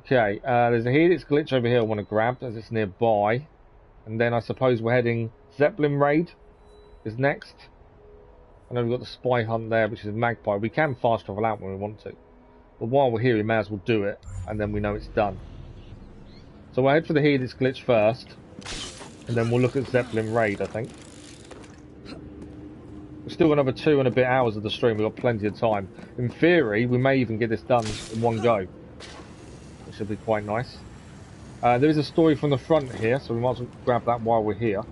Okay, there's a Helix glitch over here I want to grab as it's nearby. And then I suppose we're heading... Zeppelin raid is next. I know we've got the spy hunt there, which is Magpie. We can fast travel out when we want to. But while we're here, we may as well do it, and then we know it's done. So we'll head for the Helix glitch first, and then we'll look at Zeppelin raid, I think. We've still got another 2 and a bit hours of the stream. We've got plenty of time. In theory, we may even get this done in one go, which should be quite nice. There is a story from the front here, so we might as well grab that while we're here.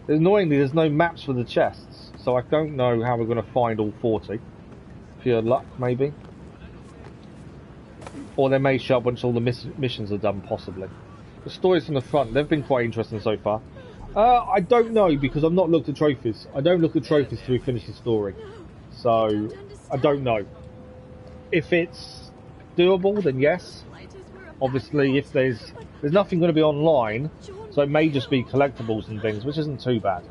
Annoyingly, there's no maps for the chests, so I don't know how we're going to find all 40. Pure luck, maybe. Or they may show up once all the missions are done, possibly. The stories from the front, they've been quite interesting so far. I don't know, because I've not looked at trophies. I don't look at trophies till we finish the story. So, I don't know. If it's doable, then yes. Obviously, if there's nothing going to be online, so it may just be collectibles and things, which isn't too bad.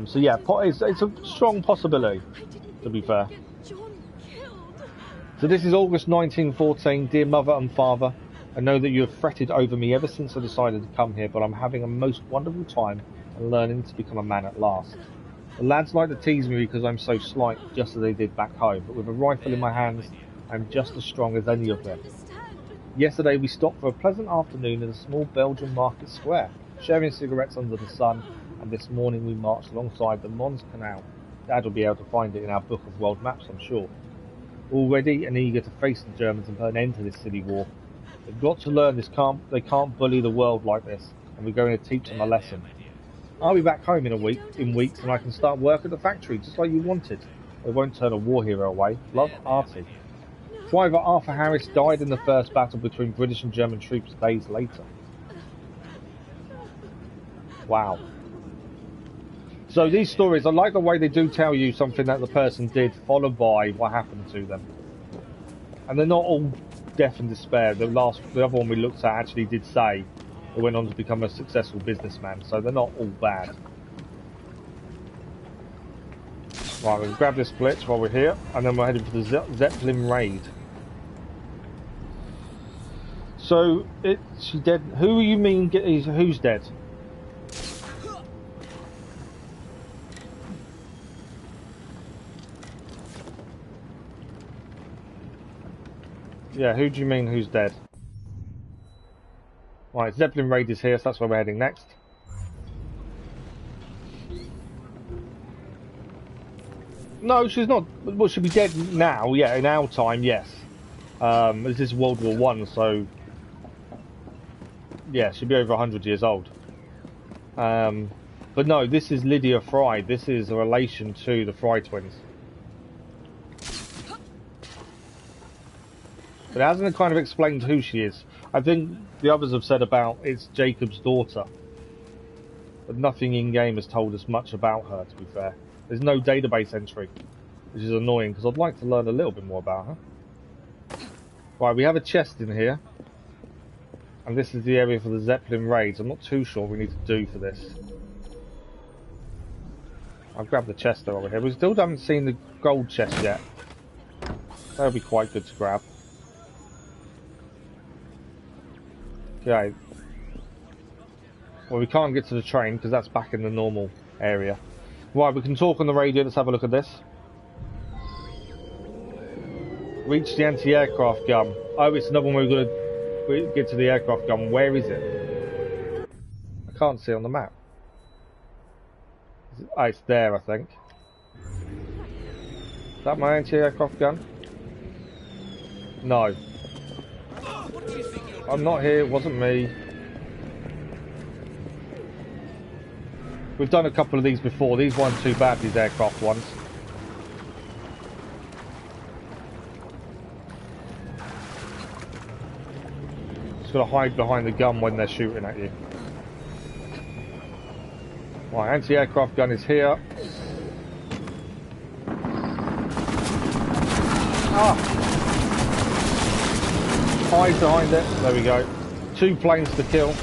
So yeah, it's a strong possibility, to be fair. So this is August 1914. Dear mother and father, I know that you have fretted over me ever since I decided to come here, but I'm having a most wonderful time and learning to become a man at last. The lads like to tease me because I'm so slight, just as they did back home, but with a rifle in my hands, I'm just as strong as any of them. Yesterday we stopped for a pleasant afternoon in a small Belgian market square, sharing cigarettes under the sun, and this morning we marched alongside the Mons Canal. Dad will be able to find it in our book of world maps, I'm sure. All ready and eager to face the Germans and put an end to this silly war. They've got to learn they can't bully the world like this, and we're going to teach them a lesson. I'll be back home in weeks, and I can start work at the factory, just like you wanted. They won't turn a war hero away. Love, Artie. Private Arthur Harris died in the first battle between British and German troops days later. Wow. So these stories, I like the way they do tell you something that the person did, followed by what happened to them. And they're not all death and despair. The other one we looked at actually did say he went on to become a successful businessman, so they're not all bad. Right, we'll grab this blitz while we're here, and then we're heading for the Zeppelin raid. So, she dead? Who you mean, who's dead? Yeah, who do you mean who's dead? Right, Zeppelin raid is here, so that's where we're heading next. No, she's not. Well, she'll be dead now. Yeah, in our time, yes. This is World War One, so yeah, she'll be over 100 years old. But no, this is Lydia Frye. This is a relation to the Frye twins. But it hasn't kind of explained who she is. I think the others have said about it's Jacob's daughter. But nothing in-game has told us much about her, to be fair. There's no database entry, which is annoying, because I'd like to learn a little bit more about her. Right, we have a chest in here. And this is the area for the Zeppelin raids. I'm not too sure what we need to do for this. I'll grab the chest over here. We still haven't seen the gold chest yet. That'll be quite good to grab. Okay. Well, we can't get to the train because that's back in the normal area. Right, we can talk on the radio. Let's have a look at this. Reach the anti-aircraft gun. Oh, it's another one we're going to get to the aircraft gun. Where is it? I can't see on the map. Oh, it's there, I think. Is that my anti-aircraft gun? No. I'm not here, it wasn't me. We've done a couple of these before. These weren't too bad, these aircraft ones. Just gotta hide behind the gun when they're shooting at you. Right, anti-aircraft gun is here. Ah! Hide behind it. There we go. 2 planes to kill.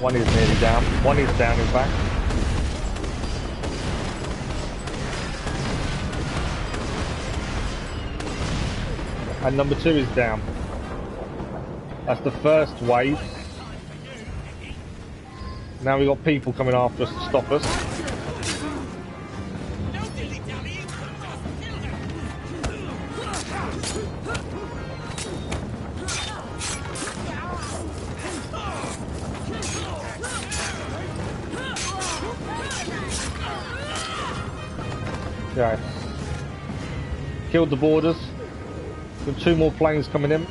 One is nearly down. One is down, in fact. And number 2 is down. That's the first wave. Now we've got people coming after us to stop us. Okay. Killed the boarders. Got 2 more planes coming in.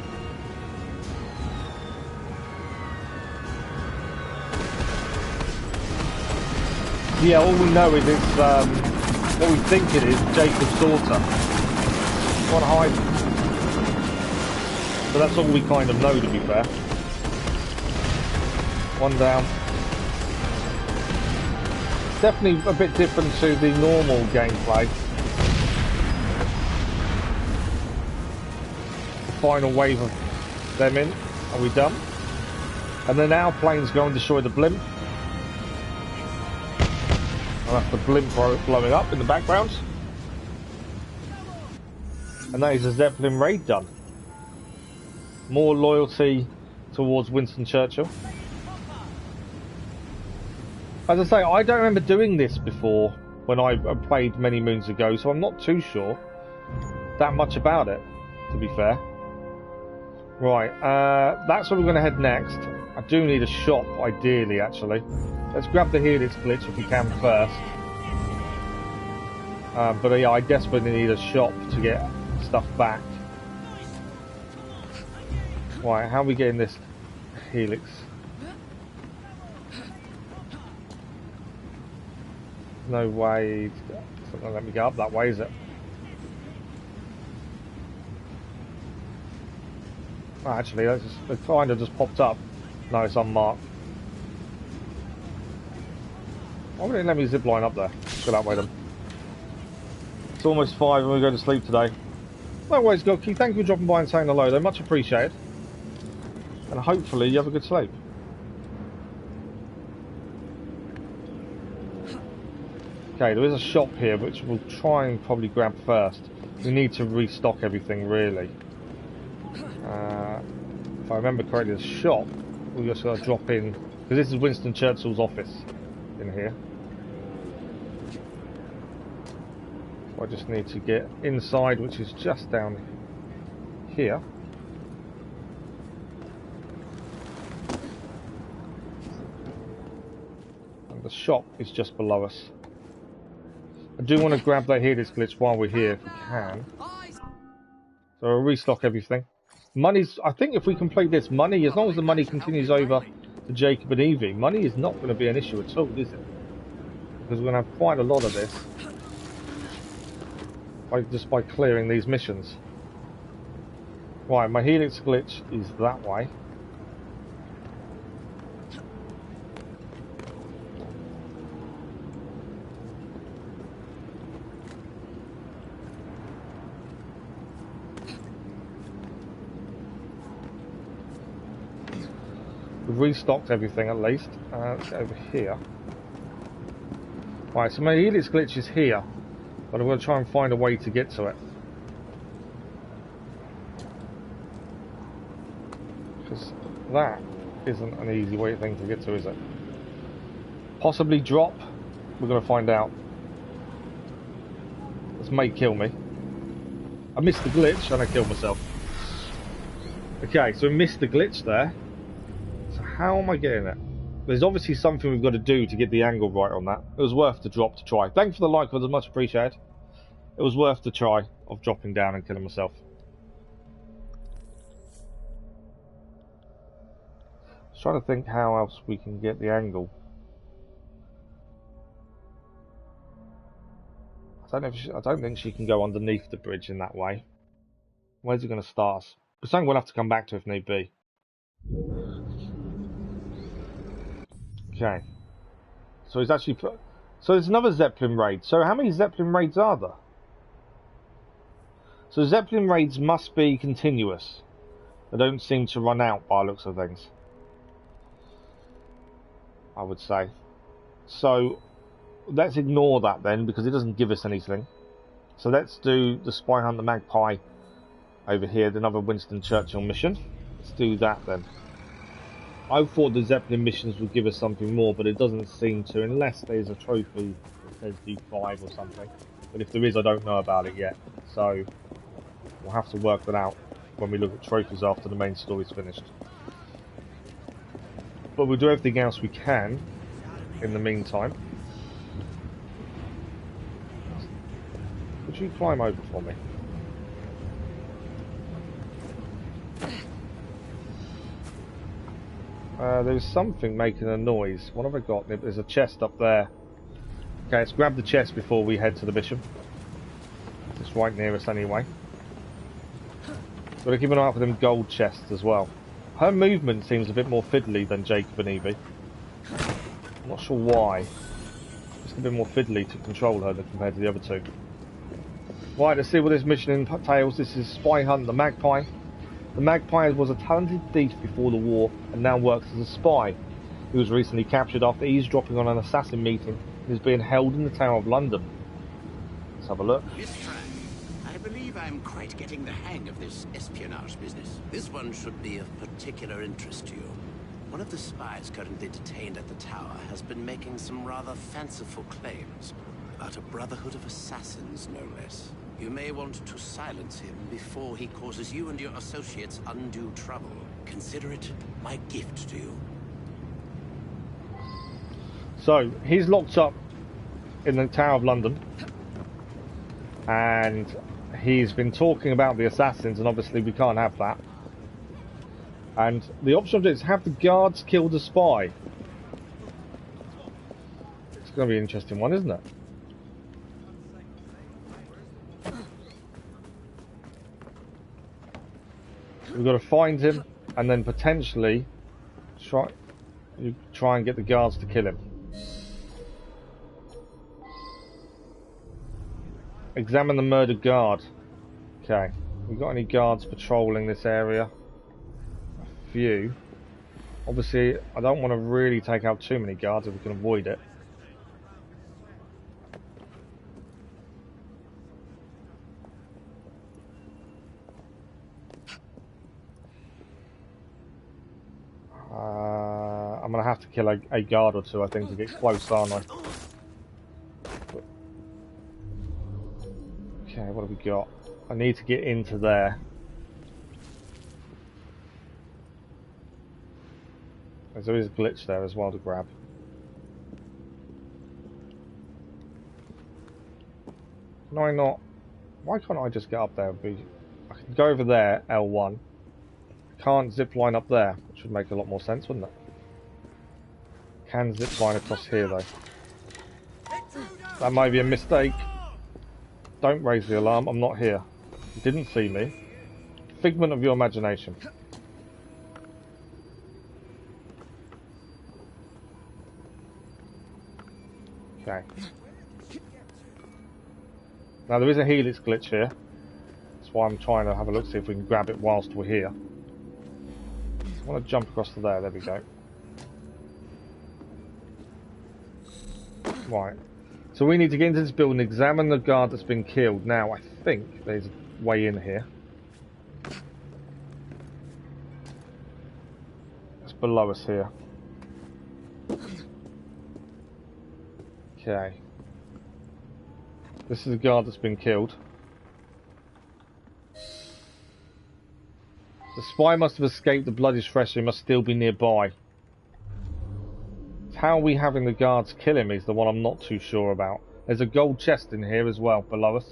Yeah, all we know is it's, what we think it is, Jacob's daughter. Trying to hide. So that's all we kind of know, to be fair. 1 down. Definitely a bit different to the normal gameplay. The final wave of them in. Are we done? And then our planes go and destroy the blimp. And that's the blimp blowing up in the background. And that is a Zeppelin raid done. More loyalty towards Winston Churchill. As I say, I don't remember doing this before when I played many moons ago, so I'm not too sure that much about it, to be fair. Right, that's where we're going to head next. I do need a shop, ideally, actually. Let's grab the Helix Blitz if we can first. But yeah, I desperately need a shop to get stuff back. Right, how are we getting this Helix? No way. It's not going to let me go up that way, is it? Oh, actually, it kind of just popped up. No, it's unmarked. Why wouldn't it let me zip line up there? Let's go that way then. It's almost 5 and we're going to sleep today. No worries, Gokey. Thank you for dropping by and saying hello. They're much appreciated. And hopefully you have a good sleep. Okay, there is a shop here which we'll try and probably grab first. We need to restock everything really. If I remember correctly, the shop, we just got to drop in, because this is Winston Churchill's office in here. So I just need to get inside, which is just down here. And the shop is just below us. I do want to grab that Helix glitch while we're here, if we can. So I'll restock everything. Money's, I think if we complete this, money, as long as the money continues over to Jacob and Evie, money is not going to be an issue at all, is it? Because we're going to have quite a lot of this just by clearing these missions. Right, my Helix glitch is that way. We've restocked everything at least. Let's go over here. Right, so my Helix glitch is here, but I'm going to try and find a way to get to it. Because that isn't an easy thing to get to, is it? Possibly drop. We're going to find out. This may kill me. I missed the glitch and I killed myself. Okay, so we missed the glitch there. How am I getting it? There's obviously something we've got to do to get the angle right on that. It was worth the drop to try. Thanks for the like, it was much appreciated. It was worth the try of dropping down and killing myself. I was trying to think how else we can get the angle. I don't think she can go underneath the bridge in that way. Where's it going to start us? It's something we'll have to come back to if need be. Okay, so it's actually so there's another Zeppelin raid. So how many Zeppelin raids are there? So Zeppelin raids must be continuous. They don't seem to run out by the looks of things, I would say. So let's ignore that then, because it doesn't give us anything. So let's do the Spy Hunt the Magpie over here, another Winston Churchill mission. Let's do that then. I thought the Zeppelin missions would give us something more, but it doesn't seem to, unless there's a trophy that says D5 or something. But if there is, I don't know about it yet. So we'll have to work that out when we look at trophies after the main story's finished. But we'll do everything else we can in the meantime. Would you climb over for me? There's something making a noise. What have I got? There's a chest up there. Okay, let's grab the chest before we head to the mission. It's right near us anyway. Got to keep an eye out for them gold chests as well. Her movement seems a bit more fiddly than Jacob and Evie. I'm not sure why. Just a bit more fiddly to control her than compared to the other two. Right, let's see what this mission entails. This is Spy Hunt the Magpie. The Magpie was a talented thief before the war and now works as a spy. He was recently captured after eavesdropping on an assassin meeting and is being held in the Tower of London. Let's have a look. Miss Frye, I believe I'm quite getting the hang of this espionage business. This one should be of particular interest to you. One of the spies currently detained at the tower has been making some rather fanciful claims about a brotherhood of assassins, no less. You may want to silence him before he causes you and your associates undue trouble. Consider it my gift to you. So, he's locked up in the Tower of London. And he's been talking about the assassins, and obviously we can't have that. And the option is have the guards kill the spy. It's going to be an interesting one, isn't it? We've got to find him and then potentially try and get the guards to kill him. Examine the murdered guard. Okay, we got any guards patrolling this area? A few. Obviously, I don't want to really take out too many guards if we can avoid it. I'm gonna have to kill a guard or two, I think, to get close, aren't I? Okay, what have we got? I need to get into there. There is a glitch there as well to grab. Can I not? Why can't I just get up there? I can go over there, L1. I can't zip line up there, which would make a lot more sense, wouldn't it? Can zip line across here though. That might be a mistake. Don't raise the alarm, I'm not here. You didn't see me. Figment of your imagination. Okay. Now there is a helix glitch here. That's why I'm trying to have a look, see if we can grab it whilst we're here. I want to jump across to there, there we go. Right. So we need to get into this building, examine the guard that's been killed. Now I think there's a way in here. It's below us here. Okay. This is a guard that's been killed. The spy must have escaped, the blood is fresh, so he must still be nearby. How we having the guards kill him is the one I'm not too sure about. There's a gold chest in here as well, below us.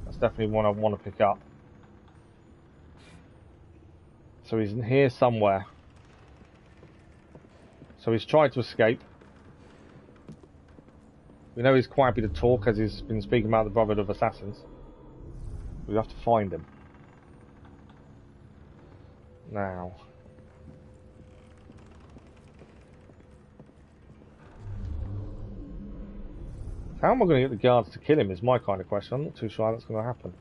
That's definitely one I want to pick up. So he's in here somewhere. So he's tried to escape. We know he's quite happy to talk, as he's been speaking about the Brotherhood of Assassins. We have to find him. Now. How am I going to get the guards to kill him is my kind of question. I'm not too sure how that's going to happen.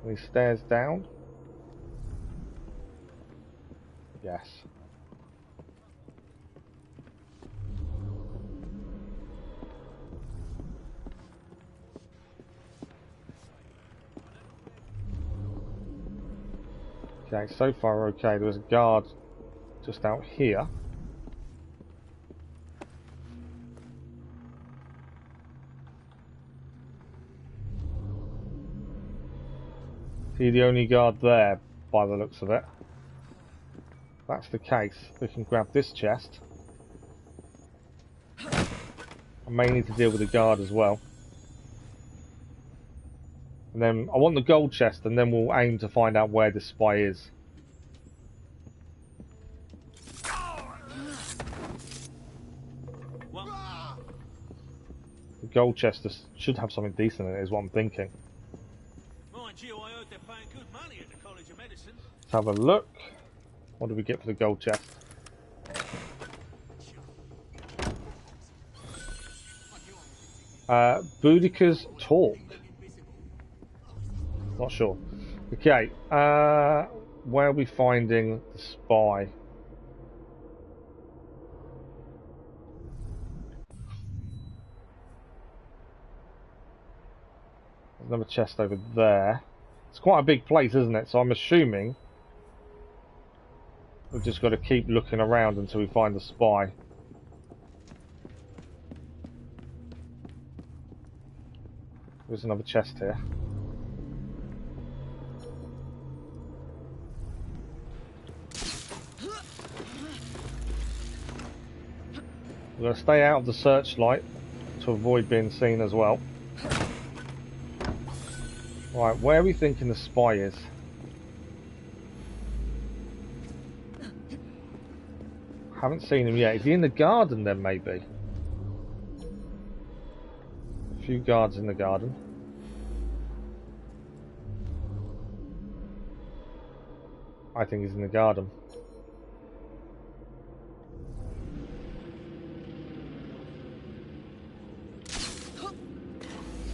These stairs down? Yes. Okay, so far okay. There was a guard just out here. See the only guard there by the looks of it. If that's the case, we can grab this chest. I may need to deal with the guard as well. And then I want the gold chest, and then we'll aim to find out where this spy is. The gold chest should have something decent in it, is what I'm thinking. Mind you, I heard they're paying good money at the College of Medicine. Let's have a look. What do we get for the gold chest? Boudica's talk. Not sure. Okay, where are we finding the spy? There's another chest over there. It's quite a big place, isn't it? So I'm assuming we've just got to keep looking around until we find the spy. There's another chest here. We're going to stay out of the searchlight to avoid being seen as well. Right, where are we thinking the spy is? Haven't seen him yet. Is he in the garden then, maybe? A few guards in the garden. I think he's in the garden.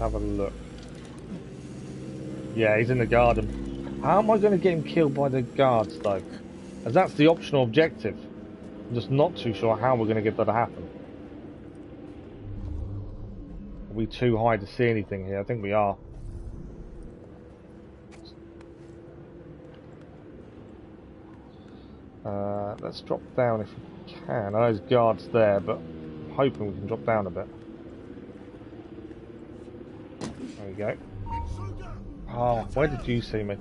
Let's have a look. Yeah, he's in the garden. How am I going to get him killed by the guards, though? As that's the optional objective. I'm just not too sure how we're going to get that to happen. Are we too high to see anything here? I think we are. Let's drop down if we can. I know there's guards there, but I'm hoping we can drop down a bit. There we go. Oh, where did you see me?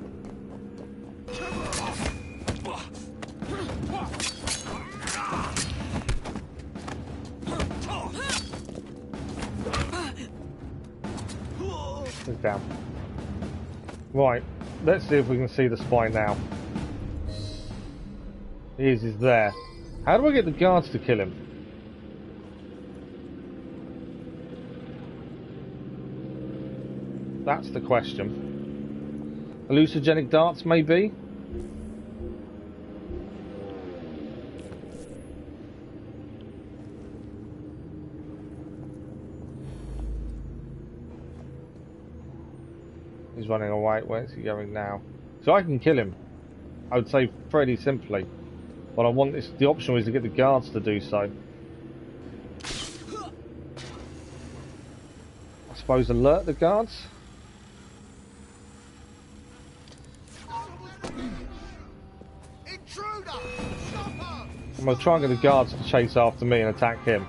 He's down. Right, let's see if we can see the spy now. He's there. How do I get the guards to kill him? That's the question. Hallucinogenic darts, maybe? He's running away. Where's he going now? So I can kill him. I would say fairly simply. But I want this. The option is to get the guards to do so. I suppose alert the guards. I'm going to try and get the guards to chase after me and attack him.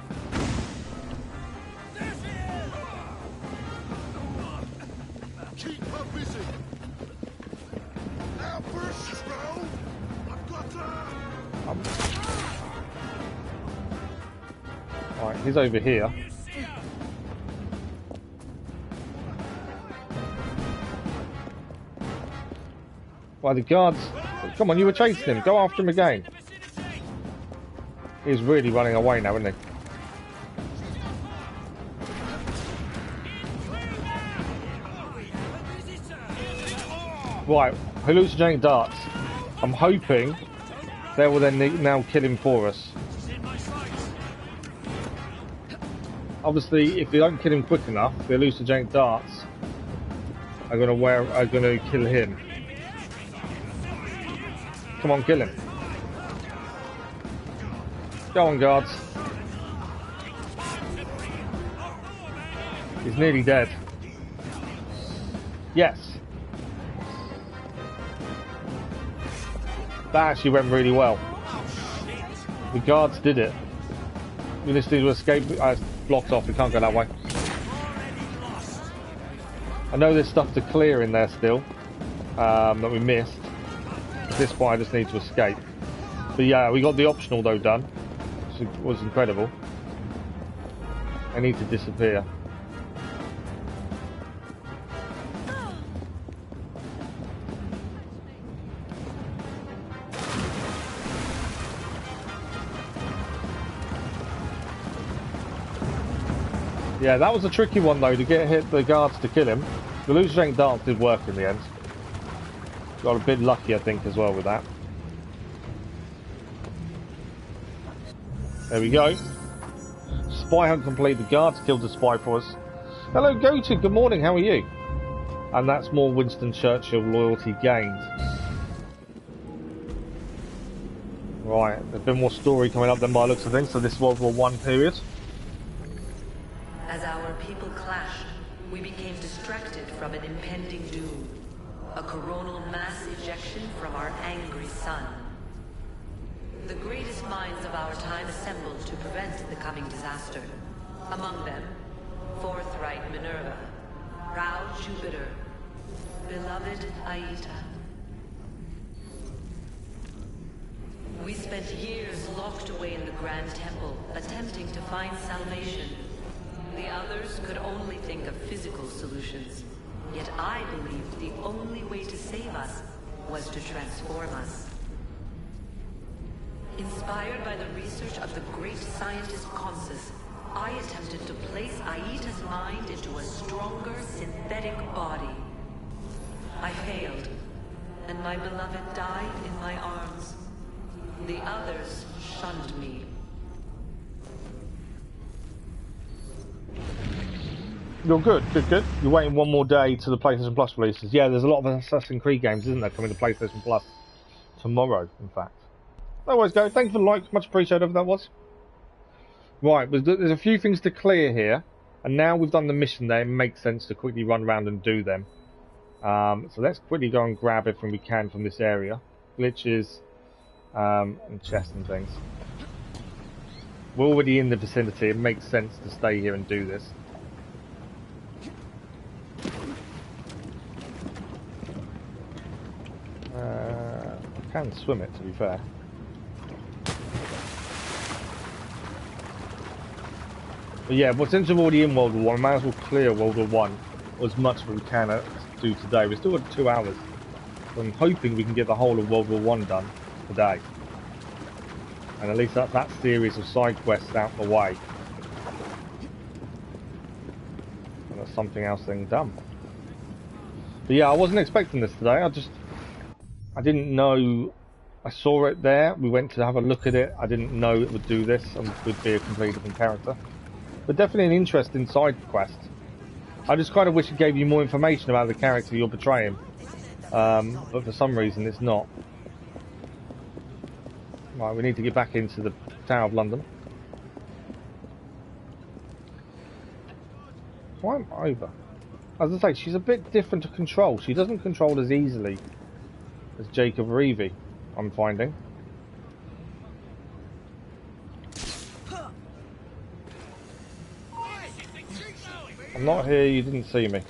Keep her busy. Now first, bro. I've got her. Alright, he's over here. Why the guards? Come on, you were chasing him. Go after him again. He's really running away now, isn't he? Right, hallucinogenic darts. I'm hoping they will then now kill him for us. Obviously, if they don't kill him quick enough, the hallucinogenic darts are gonna kill him. Come on, kill him. Go on, guards. He's nearly dead. Yes. That actually went really well. The guards did it. We just need to escape. It's blocked off. We can't go that way. I know there's stuff to clear in there still that we missed. At this point, I just need to escape. But yeah, we got the optional though done, which was incredible. I need to disappear. Yeah, that was a tricky one though, to hit the guards to kill him. The hallucinogenic dance did work in the end. Got a bit lucky, I think, as well with that. There we go. Spy hunt complete. The guards killed the spy for us. Hello, Goto. Good morning. How are you? And that's more Winston Churchill loyalty gained. Right, there's been more story coming up than by the looks of things. So this is World War I period. As our people clashed, we became distracted from an impending doom. A coronal mass ejection from our angry sun. The greatest minds of our time assembled to prevent the coming disaster. Among them, forthright Minerva, proud Jupiter, beloved Aita. We spent years locked away in the Grand Temple, attempting to find salvation. The others could only think of physical solutions. Yet I believed the only way to save us was to transform us. Inspired by the research of the great scientist Consus, I attempted to place Aita's mind into a stronger synthetic body. I failed, and my beloved died in my arms. The others shunned me. You're good, good. You're waiting one more day to the PlayStation Plus releases. Yeah, there's a lot of Assassin's Creed games, isn't there, coming to PlayStation Plus tomorrow, in fact. No worries, go. Thank you for the like. Much appreciated, whatever that was. Right, there's a few things to clear here. And now we've done the mission there, it makes sense to quickly run around and do them. So let's quickly go and grab everything we can from this area. Glitches. and chests and things. We're already in the vicinity. It makes sense to stay here and do this. I can swim it, to be fair. But yeah, but since we're already in World War One, I might as well clear World War One as much as we can do today. We've still got 2 hours. So I'm hoping we can get the whole of World War One done today. And at least that series of side quests out the way. And that's something else then done. But yeah, I wasn't expecting this today. I didn't know. I saw it there. We went to have a look at it. I didn't know it would do this and would be a completely different character. But definitely an interesting side quest. I just kind of wish it gave you more information about the character you're portraying. But for some reason it's not. Right, we need to get back into the Tower of London. Why am I over? As I say, she's a bit different to control. She doesn't control as easily as Jacob or Evie, I'm finding. I'm not here, you didn't see me.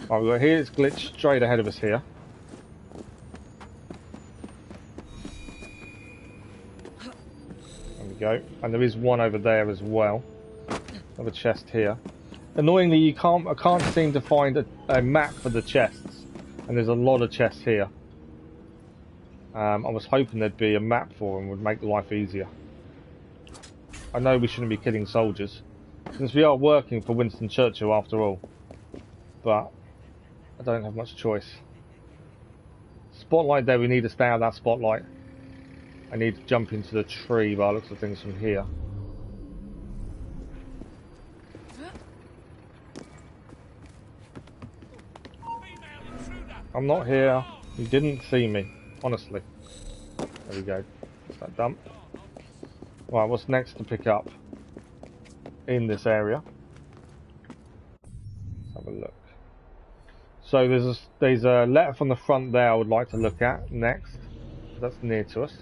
Right, we've got here, it's glitched straight ahead of us here. There we go. And there is one over there as well. Another chest here. Annoyingly, I can't seem to find a map for the chests. And there's a lot of chests here. I was hoping there'd be a map for them, would make life easier. I know we shouldn't be killing soldiers, since we are working for Winston Churchill after all. But I don't have much choice. Spotlight there, we need to stay out of that spotlight. I need to jump into the tree by the looks of things from here. I'm not here. You didn't see me, honestly. There we go. Is that done? Right, what's next to pick up in this area? Let's have a look. So there's a letter from the front there I would like to look at next. That's near to us.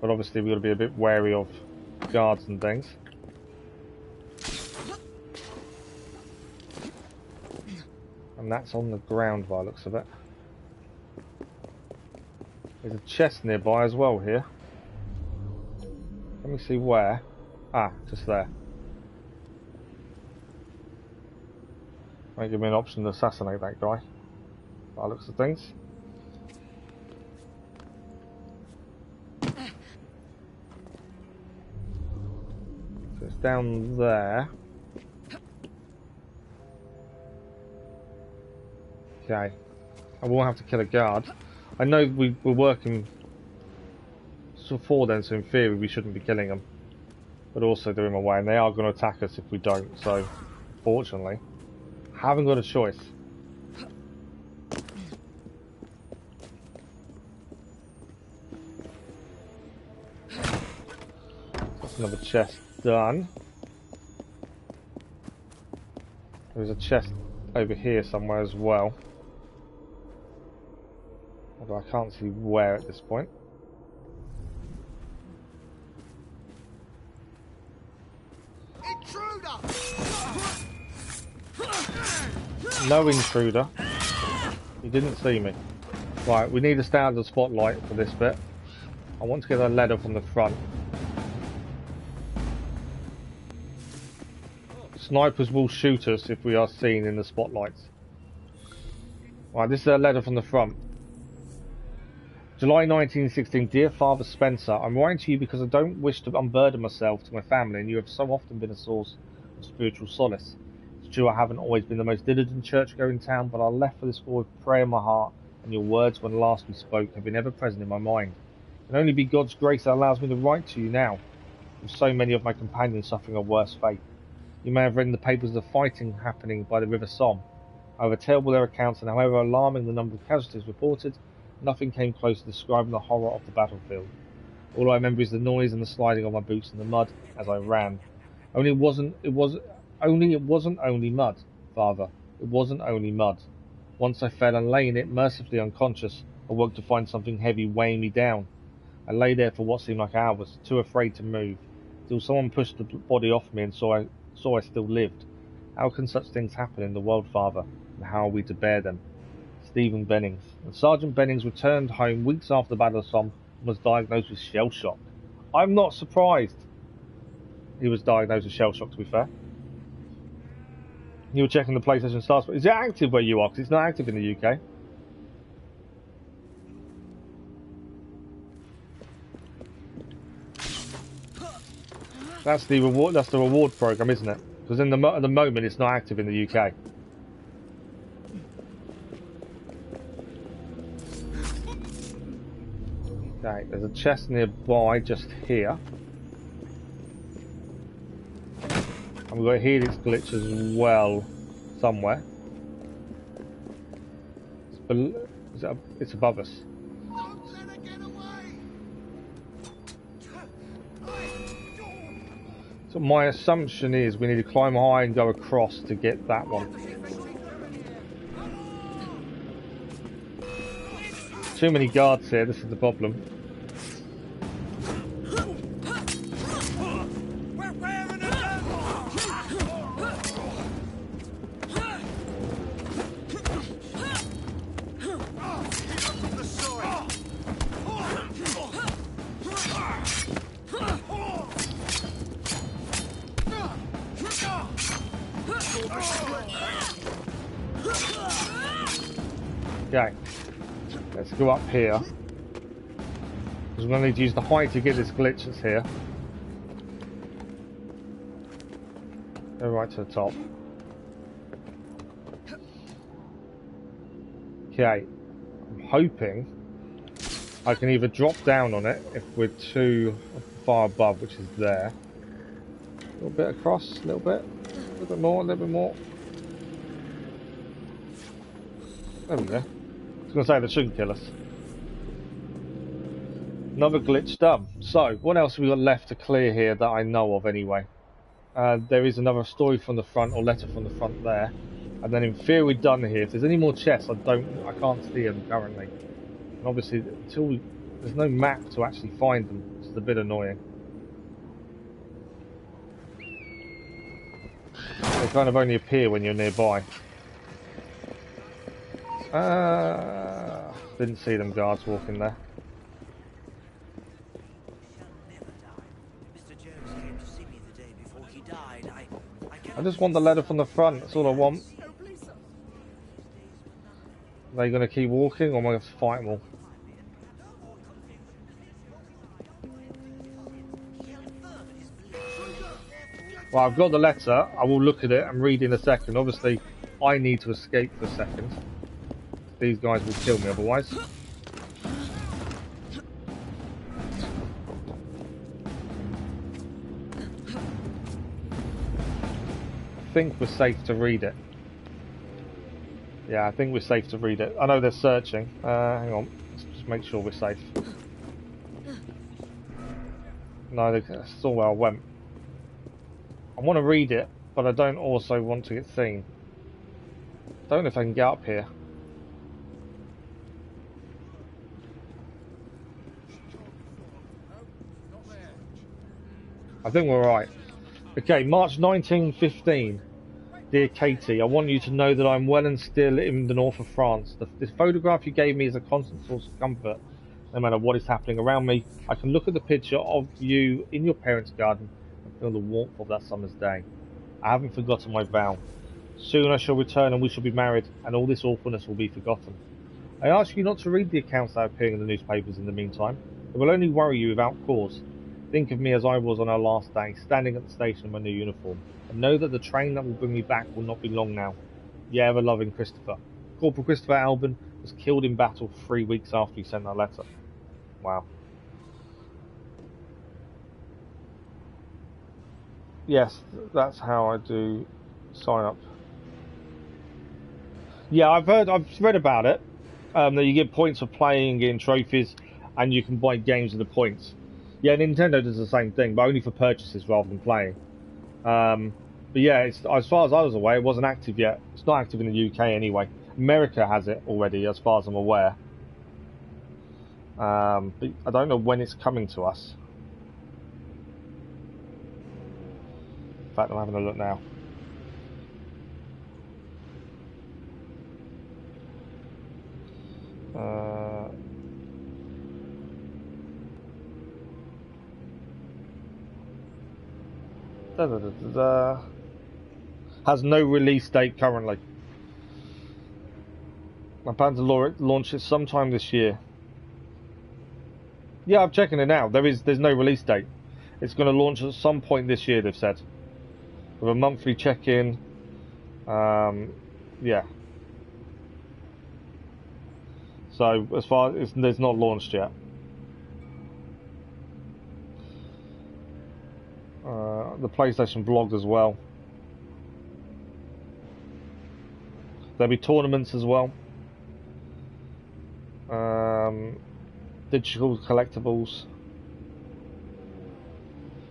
But obviously we've got to be a bit wary of guards and things. And that's on the ground by the looks of it. There's a chest nearby as well here. Let me see where. Ah, just there. Might give me an option to assassinate that guy. By the looks of things. So it's down there. Okay. I will have to kill a guard. I know we're working for them, so in theory we shouldn't be killing them. But also they're in my way, and they are going to attack us if we don't, so fortunately, haven't got a choice. That's another chest done. There's a chest over here somewhere as well. Although I can't see where at this point. No intruder. He didn't see me. Right, we need to stay out of the spotlight for this bit. I want to get a ladder from the front. Snipers will shoot us if we are seen in the spotlights. Right, this is a letter from the front. July 1916, Dear Father Spencer, I'm writing to you because I don't wish to unburden myself to my family, and you have so often been a source of spiritual solace. It's true I haven't always been the most diligent churchgoer in town, but I left for this war with prayer in my heart, and your words when last we spoke have been ever present in my mind. It can only be God's grace that allows me to write to you now, with so many of my companions suffering a worse fate. You may have read in the papers of the fighting happening by the River Somme. However terrible their accounts and however alarming the number of casualties reported, nothing came close to describing the horror of the battlefield. All I remember is the noise and the sliding of my boots in the mud as I ran. Only it wasn't only mud, Father. It wasn't only mud. Once I fell and lay in it, mercifully unconscious, I woke to find something heavy weighing me down. I lay there for what seemed like hours, too afraid to move, till someone pushed the body off me and saw I still lived. How can such things happen in the world, Father, and how are we to bear them? Stephen Bennings. And Sergeant Bennings returned home weeks after the Battle of Somme and was diagnosed with shell shock. I'm not surprised he was diagnosed with shell shock, to be fair. You were checking the PlayStation Stars. Is it active where you are? Because it's not active in the UK. That's the reward. That's the reward program, isn't it? Because at the moment, it's not active in the UK. Okay, there's a chest nearby, just here. And we've got a helix glitch as well, somewhere. It's above us. So my assumption is we need to climb high and go across to get that one. Too many guards here, this is the problem. Okay, let's go up here. Because we're going to need to use the height to get this glitch that's here. Go right to the top. Okay, I'm hoping I can either drop down on it if we're too far above, which is there. A little bit across, a little bit more, a little bit more. There we go. I was going to say, they shouldn't kill us. Another glitch done. So, what else have we got left to clear here that I know of anyway? There is another story from the front, or letter from the front there. And then in theory we're done here. If there's any more chests, I can't see them currently. And obviously, until there's no map to actually find them, which is a bit annoying. They kind of only appear when you're nearby. Didn't see them guards walking there. I just want the letter from the front, that's all I want. Are they going to keep walking, or am I going to fight them all? Well, I've got the letter, I will look at it and read in a second. Obviously, I need to escape for a second. These guys will kill me otherwise. I think we're safe to read it. Yeah, I think we're safe to read it. I know they're searching. Hang on, let's just make sure we're safe. No, that's all where I went. I want to read it, but I don't also want to get seen. I don't know if I can get up here. I think we're right. Okay, March 1915. Dear Katie, I want you to know that I'm well and still in the north of France. This photograph you gave me is a constant source of comfort. No matter what is happening around me, I can look at the picture of you in your parents' garden and feel the warmth of that summer's day. I haven't forgotten my vow. Soon I shall return and we shall be married, and all this awfulness will be forgotten. I ask you not to read the accounts that are appearing in the newspapers in the meantime. It will only worry you without cause. Think of me as I was on our last day, standing at the station in my new uniform, and know that the train that will bring me back will not be long now. Your ever-loving Christopher. Corporal Christopher Albin was killed in battle 3 weeks after he sent that letter. Wow. Yes, that's how I do sign up. Yeah, I've read about it. That you get points for playing, getting trophies, and you can buy games with the points. Yeah, Nintendo does the same thing, but only for purchases rather than playing. But yeah, as far as I was aware, it wasn't active yet. It's not active in the UK anyway. America has it already, as far as I'm aware. But I don't know when it's coming to us. In fact, I'm having a look now. Has no release date currently. I plan to launch it sometime this year. Yeah, I'm checking it now. There's no release date. It's going to launch at some point this year, they've said. With a monthly check-in. Yeah. So, as far as it's not launched yet. The PlayStation blog as well. There'll be tournaments as well. Digital collectibles.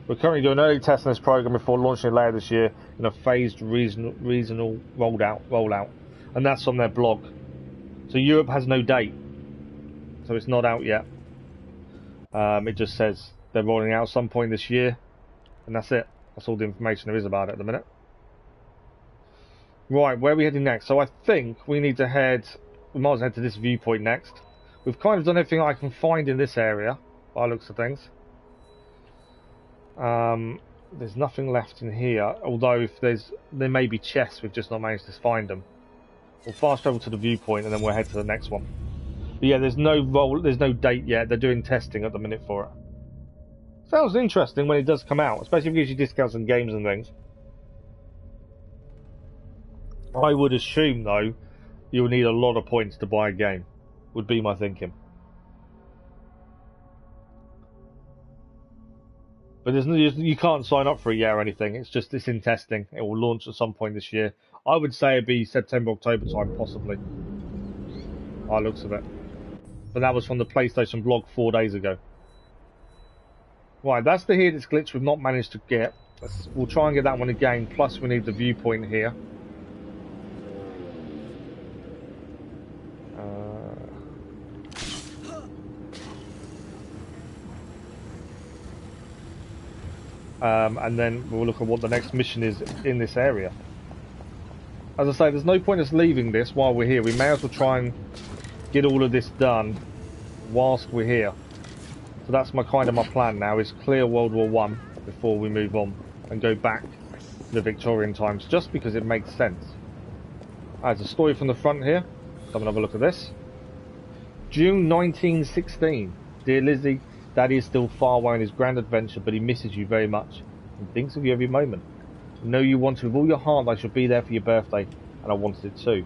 We're currently doing early tests on this program before launching it later this year in a phased, regional rollout, and that's on their blog. So Europe has no date, so it's not out yet. It just says they're rolling out some point this year, and that's it. That's all the information there is about it at the minute. Right, where are we heading next? So I think we need to head. We might as well head to this viewpoint next. We've kind of done everything I can find in this area, by the looks of things. There's nothing left in here, although there may be chests, we've just not managed to find them. We'll fast travel to the viewpoint and then we'll head to the next one. But yeah, there's no date yet. They're doing testing at the minute for it. Sounds interesting when it does come out, especially if it gives you discounts on games and things. I would assume though, you'll need a lot of points to buy a game. Would be my thinking. But you can't sign up for it yet or anything. It's in testing. It will launch at some point this year. I would say it'd be September, October time, possibly. By the looks of it. But that was from the PlayStation blog 4 days ago. Right, that's the Hades glitch we've not managed to get. We'll try and get that one again. Plus, we need the viewpoint here. And then we'll look at what the next mission is in this area. As I say, there's no point us leaving this while we're here. We may as well try and get all of this done whilst we're here. So that's my plan now, is clear World War I before we move on and go back to the Victorian times, just because it makes sense. There's a story from the front here. Come and have a look at this. June 1916. Dear Lizzie, Daddy is still far away on his grand adventure, but he misses you very much and thinks of you every moment. I know you wanted with all your heart I should be there for your birthday, and I wanted it too.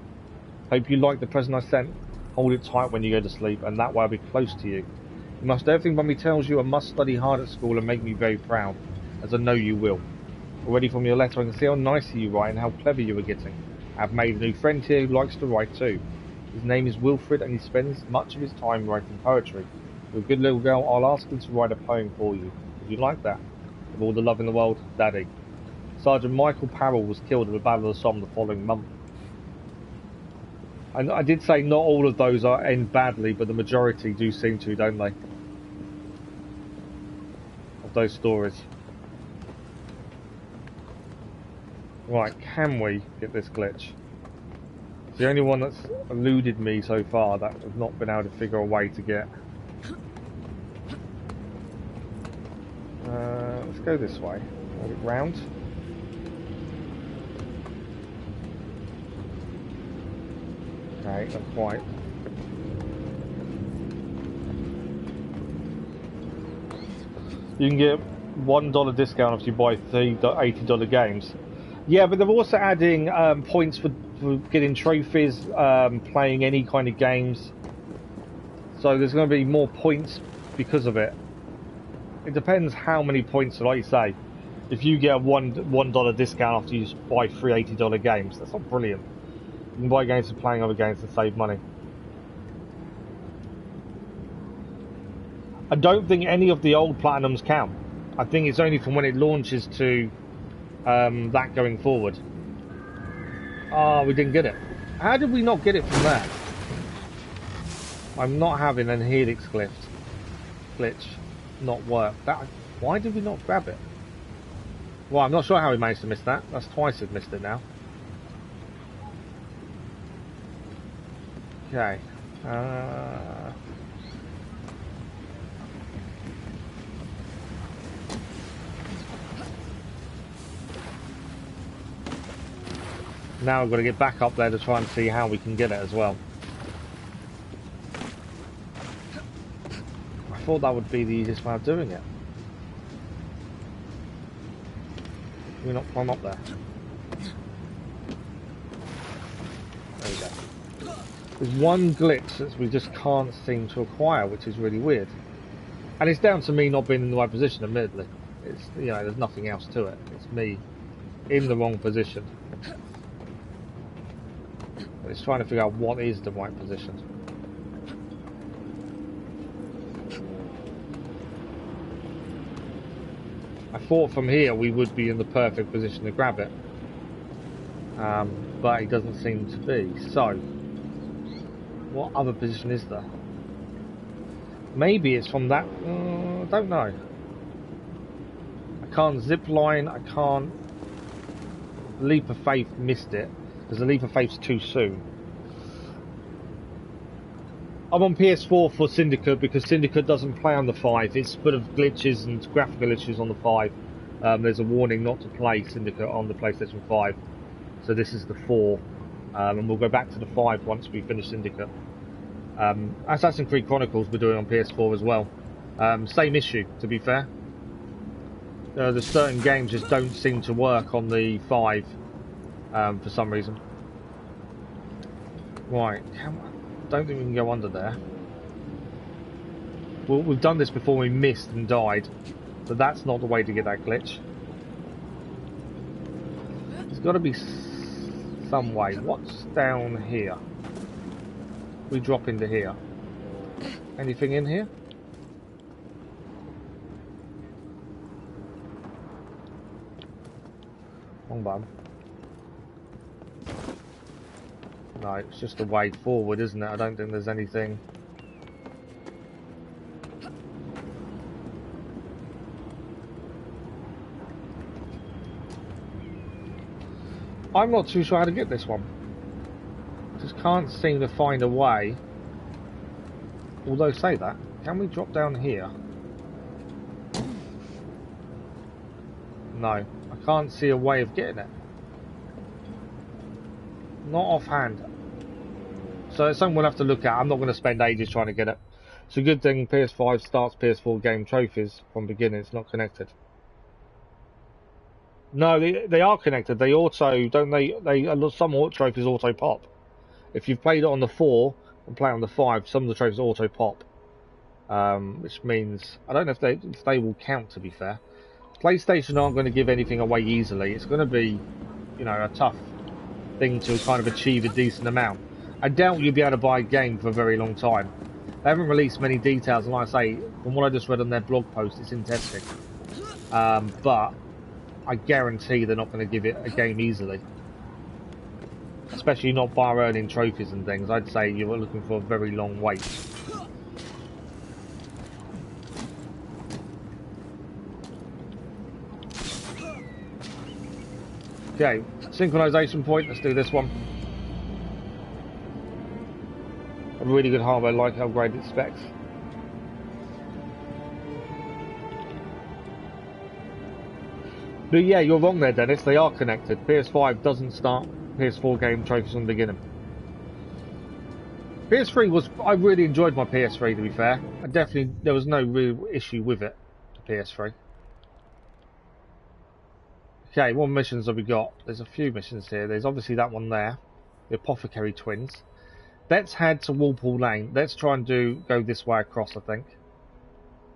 Hope you like the present I sent. Hold it tight when you go to sleep, and that way I'll be close to you. You must do everything Mummy tells you, and must study hard at school and make me very proud, as I know you will. Already from your letter I can see how nicely you write and how clever you are getting. I have made a new friend here who likes to write too. His name is Wilfred, and he spends much of his time writing poetry. You're a good little girl. I'll ask him to write a poem for you. Would you like that? With all the love in the world, Daddy. Sergeant Michael Parrell was killed at the Battle of the Somme the following month. And I did say not all of those end badly, but the majority do seem to, don't they? Of those stories. Right, can we get this glitch? It's the only one that's eluded me so far that I've not been able to figure a way to get. Let's go this way. Hold it round. Okay, not quite. You can get $1 discount if you buy $80 games. Yeah, but they're also adding points for getting trophies, playing any kind of games. So there's going to be more points because of it. It depends how many points, like you say. If you get a $1 discount after you buy three $80 games, that's not brilliant. You can buy games for playing other games to save money. I don't think any of the old Platinums count. I think it's only from when it launches to that going forward. Oh, we didn't get it. How did we not get it from that? I'm not having an helix glitch not work. Why did we not grab it? Well, I'm not sure how we managed to miss that. That's twice we've missed it now. Okay. Now I've got to get back up there to try and see how we can get it as well. I thought that would be the easiest way of doing it. Can we not climb up there? There we go. There's one glitch that we just can't seem to acquire, which is really weird. And it's down to me not being in the right position, admittedly. It's, you know, there's nothing else to it. It's me in the wrong position. But it's trying to figure out what is the right position. I thought from here we would be in the perfect position to grab it. But it doesn't seem to be. So, what other position is there? Maybe it's from that... I don't know. I can't zip line, I can't... Leap of Faith missed it, because the Leap of Faith's too soon. I'm on PS4 for Syndicate, because Syndicate doesn't play on the 5. It's full of glitches and graphical issues on the 5. There's a warning not to play Syndicate on the PlayStation 5. So this is the 4. And we'll go back to the 5 once we finish Syndicate. Assassin's Creed Chronicles we're doing on PS4 as well. Same issue, to be fair. There's certain games just don't seem to work on the 5 for some reason. Right, don't think we can go under there. Well, we've done this before, we missed and died. So that's not the way to get that glitch. There's got to be some way. What's down here? We drop into here. Anything in here? Wrong button. No, it's just a way forward, isn't it? I don't think there's anything. I'm not too sure how to get this one. Just can't seem to find a way. Although, say that, can we drop down here? No, I can't see a way of getting it. Not offhand. So it's something we'll have to look at. I'm not going to spend ages trying to get it. It's a good thing PS5 starts PS4 game trophies from beginning. It's not connected. No, they are connected. They auto, don't they? Some trophies auto pop. If you've played it on the 4 and play on the 5, some of the trophies auto pop. Which means, I don't know if they will count, to be fair. PlayStation aren't going to give anything away easily. It's going to be, you know, a tough thing to kind of achieve a decent amount. I doubt you'll be able to buy a game for a very long time. They haven't released many details, and like I say, from what I just read on their blog post, it's in testing. But I guarantee they're not going to give it a game easily. Especially not bar earning trophies and things. I'd say you're looking for a very long wait. Okay, synchronization point, let's do this one. A really good hardware, like how great it specs. But yeah, you're wrong there, Dennis, they are connected. PS5 doesn't start PS4 game trophies from the beginning. PS3 was, I really enjoyed my PS3, to be fair. There was no real issue with it, the PS3. Okay, what missions have we got? There's a few missions here. There's obviously that one there. The Apothecary Twins. Let's head to Walpole Lane. Let's try and go this way across, I think.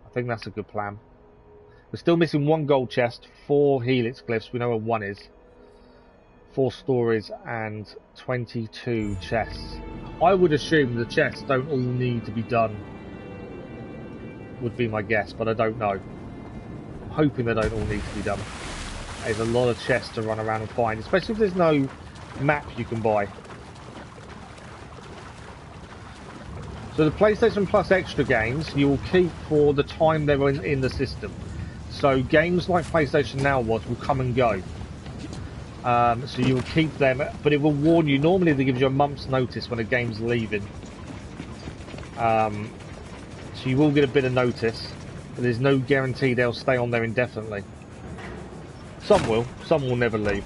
I think that's a good plan. We're still missing 1 gold chest, 4 helix glyphs. We know where 1 is. 4 stories and 22 chests. I would assume the chests don't all need to be done. Would be my guess, but I don't know. I'm hoping they don't all need to be done. There's a lot of chests to run around and find, especially if there's no map you can buy. So the PlayStation Plus extra games you will keep for the time they're in the system. So games like PlayStation Now will come and go. So you will keep them, but it will warn you. Normally they give you a month's notice when a game's leaving. So you will get a bit of notice, but there's no guarantee they'll stay on there indefinitely. Some will never leave.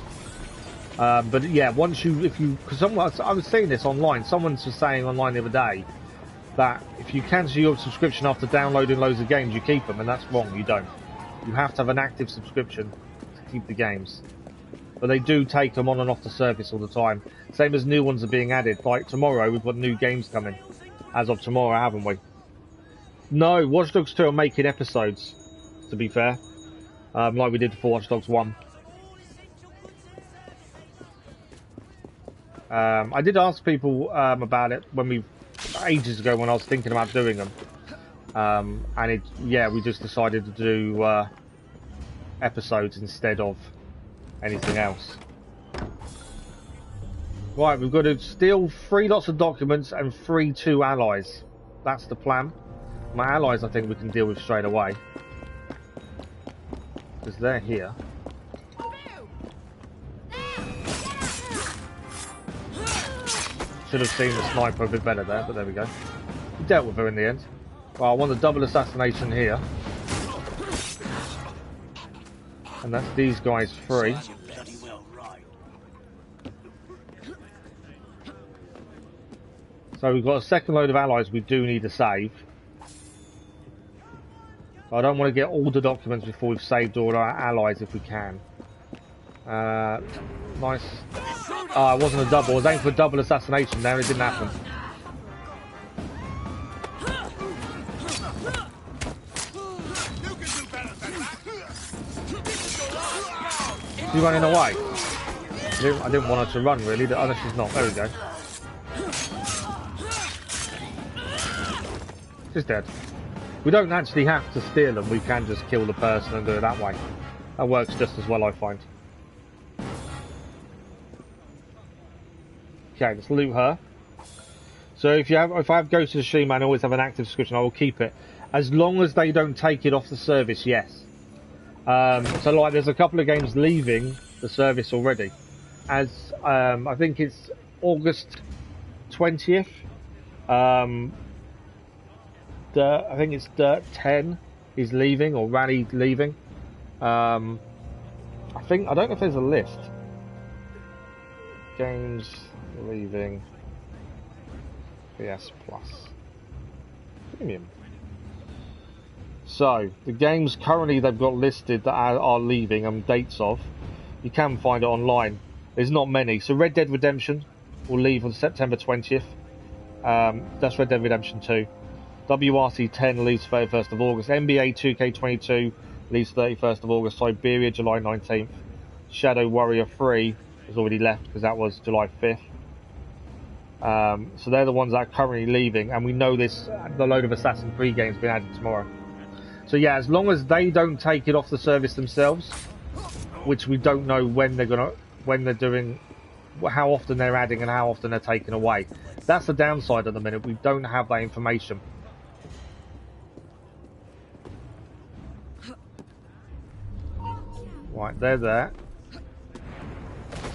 But yeah, because I was seeing this online. Someone was saying online the other day that if you cancel your subscription after downloading loads of games, you keep them, and that's wrong. You don't. You have to have an active subscription to keep the games. But they do take them on and off the service all the time. Same as new ones are being added. Like tomorrow, we've got new games coming. As of tomorrow, haven't we? No, Watch Dogs 2 are making episodes, to be fair. Like we did for Watch Dogs 1. I did ask people about it ages ago when I was thinking about doing them. And we just decided to do episodes instead of anything else. Right, we've got to steal 3 lots of documents and free 2 allies. That's the plan. My allies I think we can deal with straight away. Because they're here. Should have seen the sniper a bit better there, but there we go. We dealt with her in the end. Well, I want a double assassination here. And that's these guys free. So we've got a second load of allies we do need to save. So I don't want to get all the documents before we've saved all our allies if we can. Nice. Oh, it wasn't a double. I was aiming for a double assassination there and it didn't happen. She's running away. I didn't want her to run really. Oh no, she's not. There we go. She's dead. We don't actually have to steal them. We can just kill the person and do it that way. That works just as well, I find. Okay, let's loot her. So if I have Ghost of Tsushima and always have an active subscription, I will keep it. As long as they don't take it off the service, yes. So like there's a couple of games leaving the service already. As I think it's August 20th. I think it's Dirt 10 is leaving, or Rally leaving. I don't know if there's a list. Games leaving PS Plus Premium. So the games currently they've got listed that are leaving and dates of, you can find it online. There's not many. So Red Dead Redemption will leave on September 20th. That's Red Dead Redemption 2. WRC 10 leaves 31st of August. NBA 2K22 leaves 31st of August. Siberia July 19th. Shadow Warrior 3 has already left because that was July 5th. So they're the ones that are currently leaving, and we know the load of Assassin's Creed games being added tomorrow. So yeah, as long as they don't take it off the service themselves, which we don't know when they're doing, how often they're adding and how often they're taking away. That's the downside at the minute. We don't have that information. Right, they're there.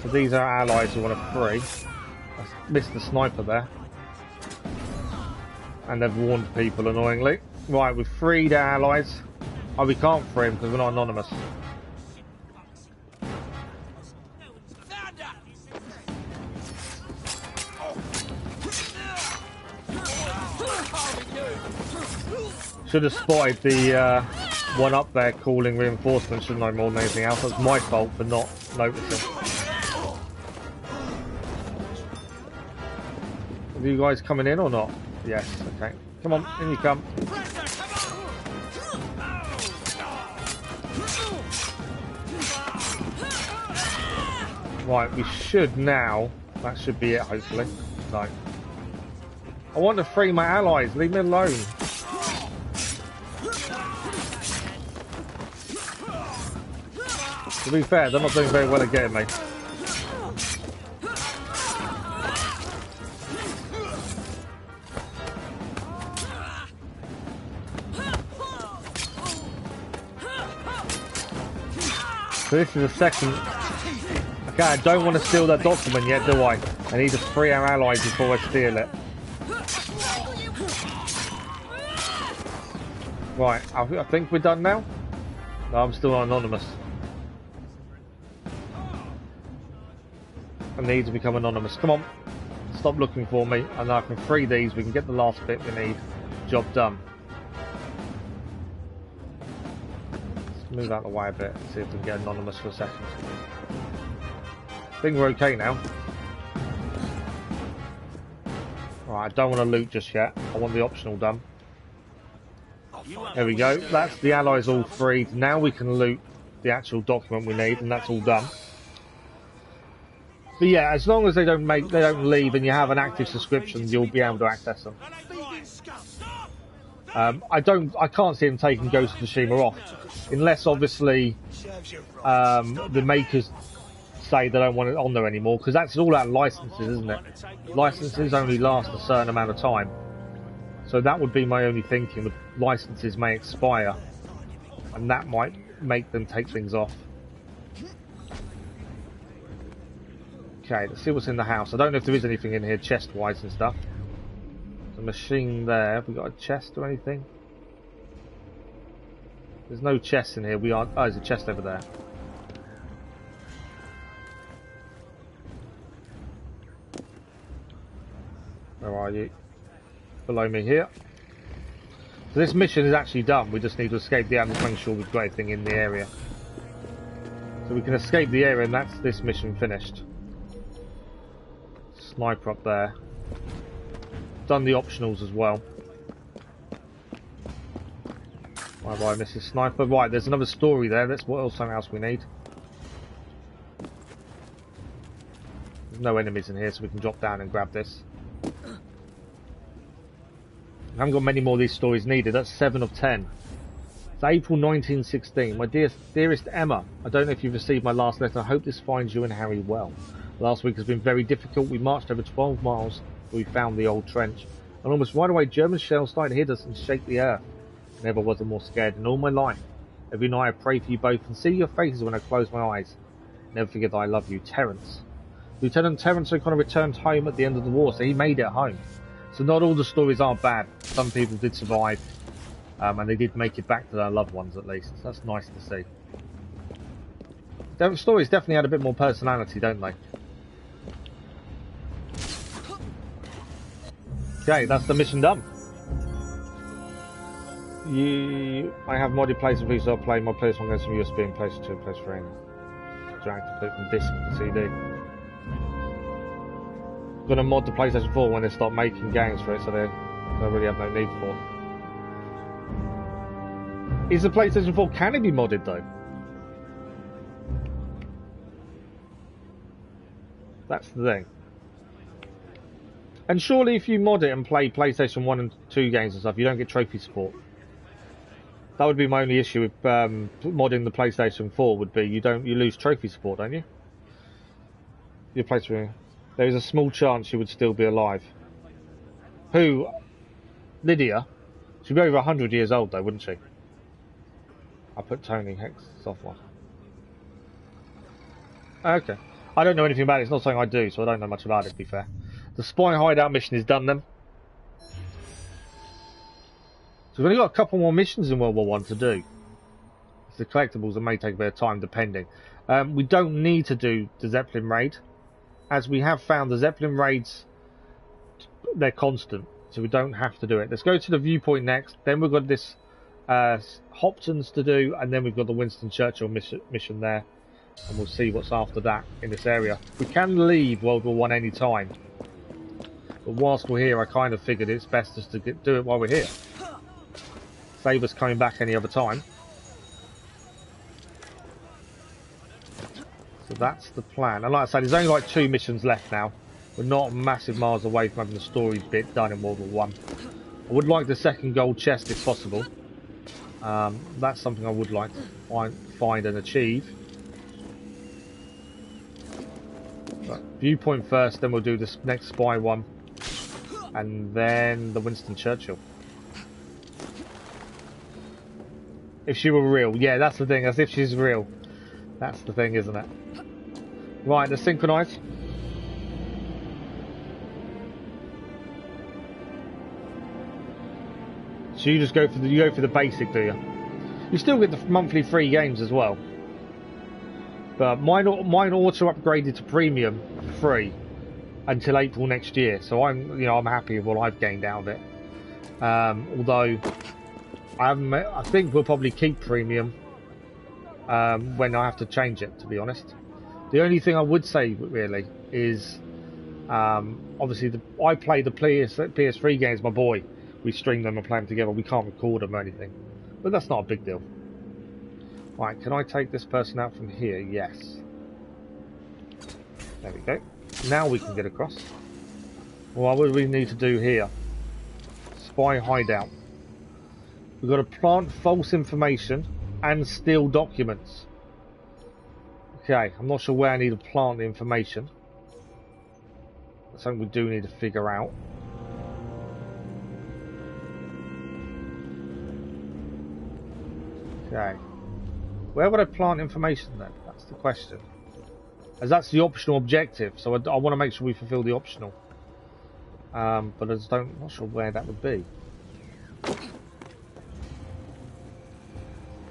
So these are allies who want to free. I missed the sniper there. And they've warned people annoyingly. Right, we've freed our allies. Oh, we can't free them because we're not anonymous. Should have spotted the one up there calling reinforcements, shouldn't I, more than anything else. That's my fault for not noticing. Are you guys coming in or not? Yes, okay. Come on, in you come. Right, we should now. That should be it, hopefully. No. I want to free my allies, leave me alone. To be fair, they're not doing very well at getting me. So this is the second... Okay, I don't want to steal that document yet, do I? I need to free our allies before I steal it. Right, I think we're done now. No, I'm still anonymous. I need to become anonymous. Come on. Stop looking for me. And I can free these. We can get the last bit we need. Job done. Let's move out of the way a bit. See if we can get anonymous for a second. I think we're okay now. Right, I don't want to loot just yet. I want the optional done. There we go. That's the allies all freed. Now we can loot the actual document we need, and that's all done. But yeah, as long as they don't leave, and you have an active subscription, you'll be able to access them. I can't see them taking Ghost of Tsushima off, unless obviously the makers say they don't want it on there anymore, because that's all out of licenses, isn't it? Licenses only last a certain amount of time. So that would be my only thinking. The licenses may expire, and that might make them take things off. Okay, let's see what's in the house. I don't know if there is anything in here chest-wise and stuff. There's a machine there. Have we got a chest or anything? There's no chest in here. Oh, there's a chest over there. Where are you? Below me here. So this mission is actually done. We just need to escape the island, make sure we've got everything in the area. So we can escape the area, and that's this mission finished. Sniper up there. Done the optionals as well. Bye bye, Mrs. Sniper. Right, there's another story there. That's something else we need. There's no enemies in here, so we can drop down and grab this. I haven't got many more of these stories needed. That's 7 of 10. It's April 1916. My dearest Emma, I don't know if you've received my last letter. I hope this finds you and Harry well. Last week has been very difficult. We marched over 12 miles till we found the old trench. And almost right away, German shells started to hit us and shake the earth. Never was I more scared in all my life. Every night I pray for you both and see your faces when I close my eyes. Never forget that I love you, Terence. Lieutenant Terence O'Connor returned home at the end of the war, so he made it home. So not all the stories are bad. Some people did survive, and they did make it back to their loved ones at least. So that's nice to see. The stories definitely had a bit more personality, don't they? Okay, that's the mission done. I have modded places for you, so I'll play my place one goes from USB and place 2 and place 3. Drag to put from disc to CD. I'm gonna mod the PlayStation 4 when they start making games for it, so they really have no need for. Is the PlayStation 4, can it be modded though? That's the thing. And surely if you mod it and play PlayStation 1 and 2 games and stuff, you don't get trophy support. That would be my only issue with modding the PlayStation 4, would be you lose trophy support, don't you? Your PlayStation. There is a small chance you would still be alive. Who? Lydia? She'd be over 100 years old though, wouldn't she? I put Tony Hex software. Okay. I don't know anything about it. It's not something I do, so I don't know much about it, to be fair. The spy hideout mission is done then. So we've only got a couple more missions in World War I to do. It's the collectibles that may take a bit of time, depending. We don't need to do the Zeppelin raid, as we have found the Zeppelin raids, they're constant, so we don't have to do it. Let's go to the viewpoint next. Then we've got this Hopton's to do, and then we've got the Winston Churchill mission there, and we'll see what's after that in this area. We can leave World War I any time, but whilst we're here, I kind of figured it's best just to do it while we're here. Save us coming back any other time. So that's the plan. And like I said, there's only like 2 missions left now. We're not massive miles away from having the story bit done in World War I. I would like the second gold chest if possible. That's something I would like to find and achieve. But viewpoint first, then we'll do this next spy one. And then the Winston Churchill. If she were real. Yeah, that's the thing. As if she's real. That's the thing, isn't it? Right, let's synchronise. So you just go for the basic, do you? You still get the monthly free games as well. But mine auto upgraded to premium free until April next year. So I'm happy with what I've gained out of it. Although I think we'll probably keep premium when I have to change it, to be honest. The only thing I would say really is obviously I play the PS3 games, my boy. We stream them and play them together. We can't record them or anything, but that's not a big deal. Right, can I take this person out from here? Yes. There we go. Now we can get across. What would we need to do here? Spy hideout. We've got to plant false information and steal documents. Okay, I'm not sure where I need to plant the information. That's something we do need to figure out. Okay. Where would I plant information then? That's the question. As that's the optional objective, so I want to make sure we fulfill the optional. But I'm not sure where that would be. Okay,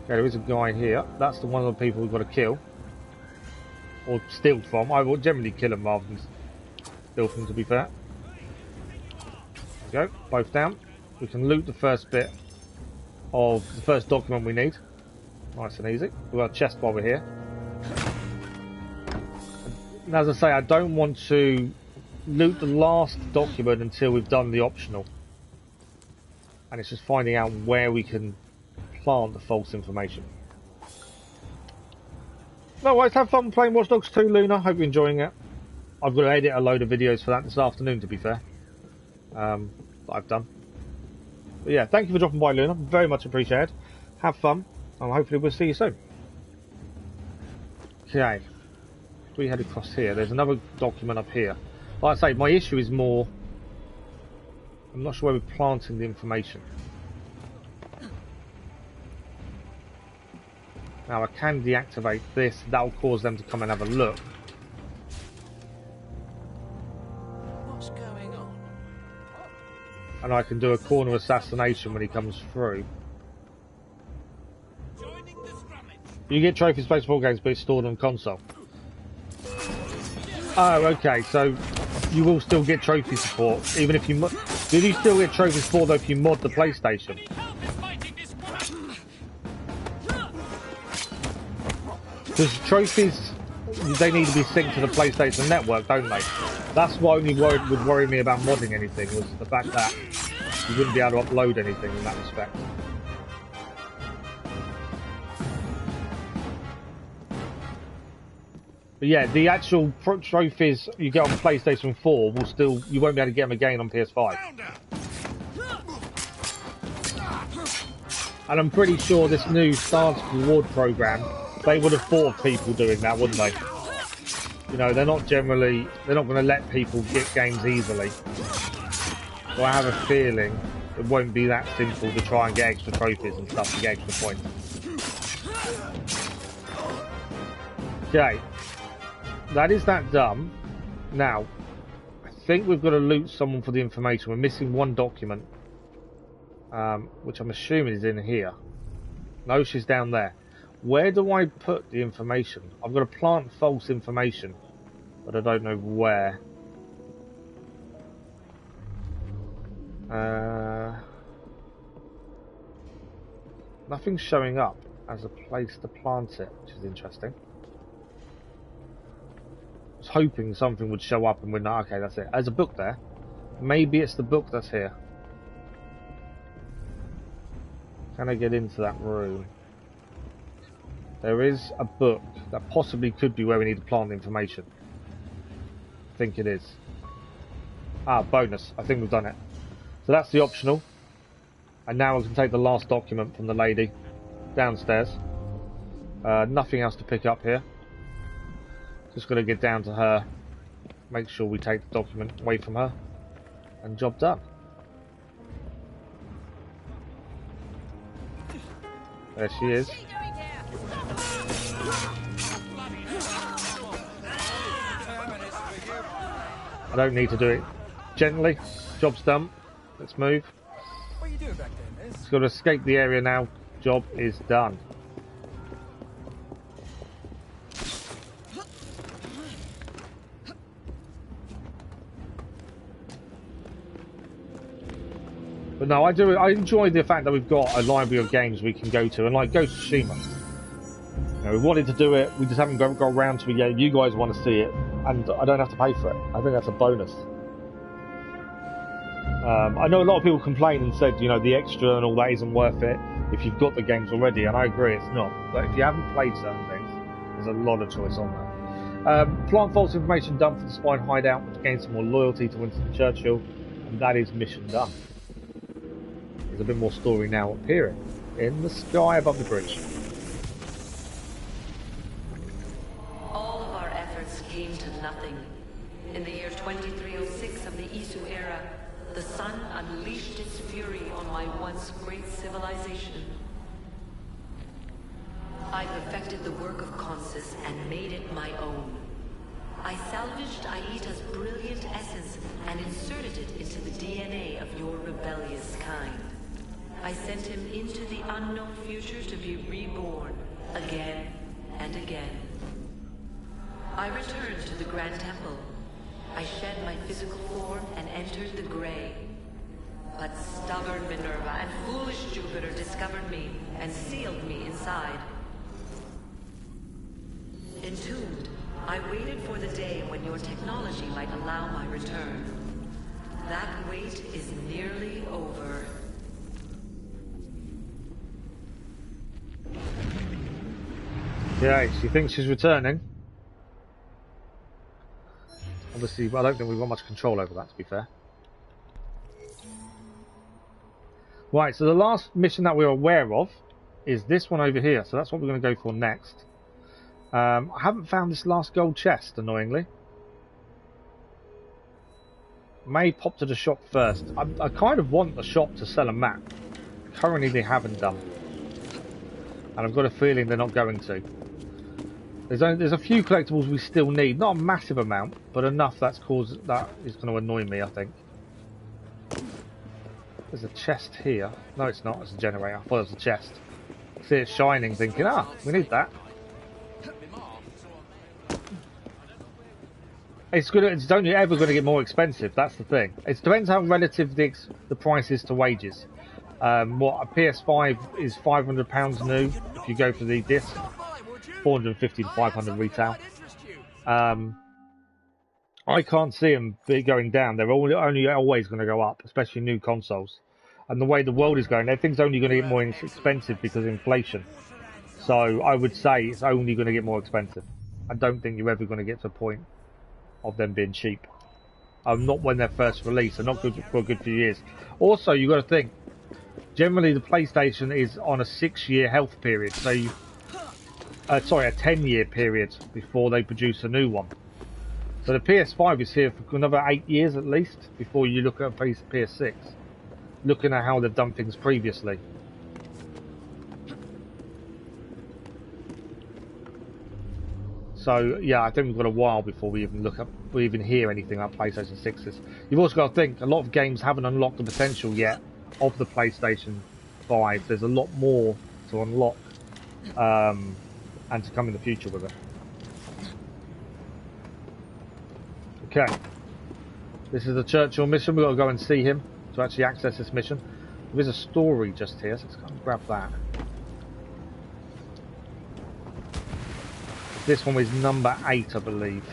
there is a guy here. That's the one of the people we've got to kill. Or steal from. I will generally kill him rather than steal from, to be fair. There we go, both down. We can loot the first bit of the first document we need. Nice and easy. We've got a chest while we're here. And as I say, I don't want to loot the last document until we've done the optional. And it's just finding out where we can plant the false information. No worries, have fun playing Watch Dogs 2, Luna. Hope you're enjoying it. I've got to edit a load of videos for that this afternoon, to be fair. That I've done. But yeah, thank you for dropping by, Luna. Very much appreciated. Have fun. And hopefully we'll see you soon. Okay. We head across here. There's another document up here. Like I say, my issue is more... I'm not sure where we're planting the information. Now I can deactivate this. That will cause them to come and have a look. What's going on? And I can do a corner assassination when he comes through. You get trophies baseball games, but it's stored on console. Oh, okay. So you will still get trophy support, even if you mod. Did you still get trophy support though if you mod the PlayStation? Because trophies, they need to be synced to the PlayStation Network, don't they? That's what only would worry me about modding anything, was the fact that you wouldn't be able to upload anything in that respect. But yeah, the actual trophies you get on PlayStation 4 will still, you won't be able to get them again on PS5. And I'm pretty sure this new Stars reward program, they would have thought of people doing that, wouldn't they? You know, they're not going to let people get games easily. So I have a feeling it won't be that simple to try and get extra trophies and stuff to get extra points. Okay. That is that done. Now, I think we've got to loot someone for the information. We're missing one document, which I'm assuming is in here. No, she's down there. Where do I put the information? I've got to plant false information, but I don't know where. Nothing's showing up as a place to plant it, which is interesting. I was hoping something would show up and we're not. Okay, that's it. There's a book there. Maybe it's the book that's here. Can I get into that room? There is a book that possibly could be where we need to plant the information. I think it is. Ah, bonus. I think we've done it. So that's the optional. And now I can take the last document from the lady downstairs. Nothing else to pick up here. Just got to get down to her, make sure we take the document away from her, and job done. There she is. don't need to do it gently. Job's done. Let's move. What are you doing back there, miss? Just got to escape the area now. Job is done. But no, I enjoy the fact that we've got a library of games we can go to, and like Ghost of Tsushima. You know, we wanted to do it, we just haven't got around to it yet. You guys want to see it, and I don't have to pay for it. I think that's a bonus. I know a lot of people complain and said, you know, the extra and all that isn't worth it if you've got the games already, and I agree it's not. But if you haven't played certain things, there's a lot of choice on that. Plant false information done for the spine hideout, which gains some more loyalty to Winston Churchill, and that is mission done. There's a bit more story now appearing in the sky above the bridge. All of our efforts came to nothing. In the year 2306 of the Isu era, the sun unleashed its fury on my once great civilization. I perfected the work of Consus and made it my own. I salvaged Aita's brilliant essence and inserted it into the DNA of your rebellious kind. I sent him into the unknown future to be reborn, again and again. I returned to the Grand Temple. I shed my physical form and entered the Grey. But stubborn Minerva and foolish Jupiter discovered me and sealed me inside. Entombed, I waited for the day when your technology might allow my return. That wait is nearly over. Yeah, she thinks she's returning. Obviously, I don't think we've got much control over that, to be fair. Right, so the last mission that we're aware of is this one over here. So that's what we're going to go for next. I haven't found this last gold chest, annoyingly. May pop to the shop first. I kind of want the shop to sell a map. Currently, they haven't done. And I've got a feeling they're not going to. There's a few collectibles we still need, not a massive amount, but enough that is going to annoy me, I think. There's a chest here. No, it's not. It's a generator. I thought it was a chest. See it shining, thinking, we need that. It's only ever going to get more expensive. That's the thing. It depends how relative the price is to wages. What a PS5 is £500 new if you go for the disc. 450 to 500 retail. I can't see them going down. They're only always going to go up, especially new consoles. And the way the world is going, everything's only going to get more expensive because of inflation. So I would say it's only going to get more expensive. I don't think you're ever going to get to a point of them being cheap. Not when they're first released, and not good for a good few years. Also, you've got to think, generally the PlayStation is on a 6-year health period. So a 10-year period before they produce a new one. So the PS5 is here for another 8 years at least before you look at PS6, looking at how they've done things previously. So yeah, I think we've got a while before we even hear anything about PlayStation 6s. You've also got to think a lot of games haven't unlocked the potential yet of the PlayStation 5. There's a lot more to unlock. And to come in the future with it. Okay. This is the Churchill mission. We've got to go and see him to actually access this mission. There is a story just here, so let's go and grab that. This one is number 8, I believe.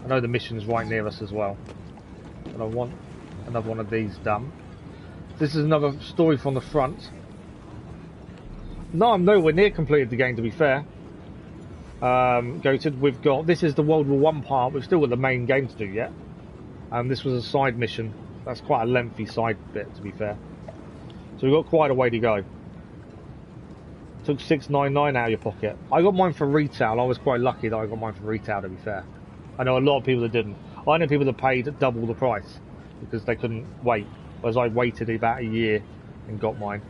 I know the mission is right near us as well. But I want another one of these done. This is another story from the front. No, I'm nowhere near completed the game, to be fair. We've got, this is the World War I part. We've still got the main game to do yet. This was a side mission. That's quite a lengthy side bit, to be fair. So we've got quite a way to go. Took $6.99 out of your pocket. I got mine for retail. I was quite lucky that I got mine for retail, to be fair. I know a lot of people that didn't. I know people that paid double the price because they couldn't wait. Whereas I waited about a year and got mine.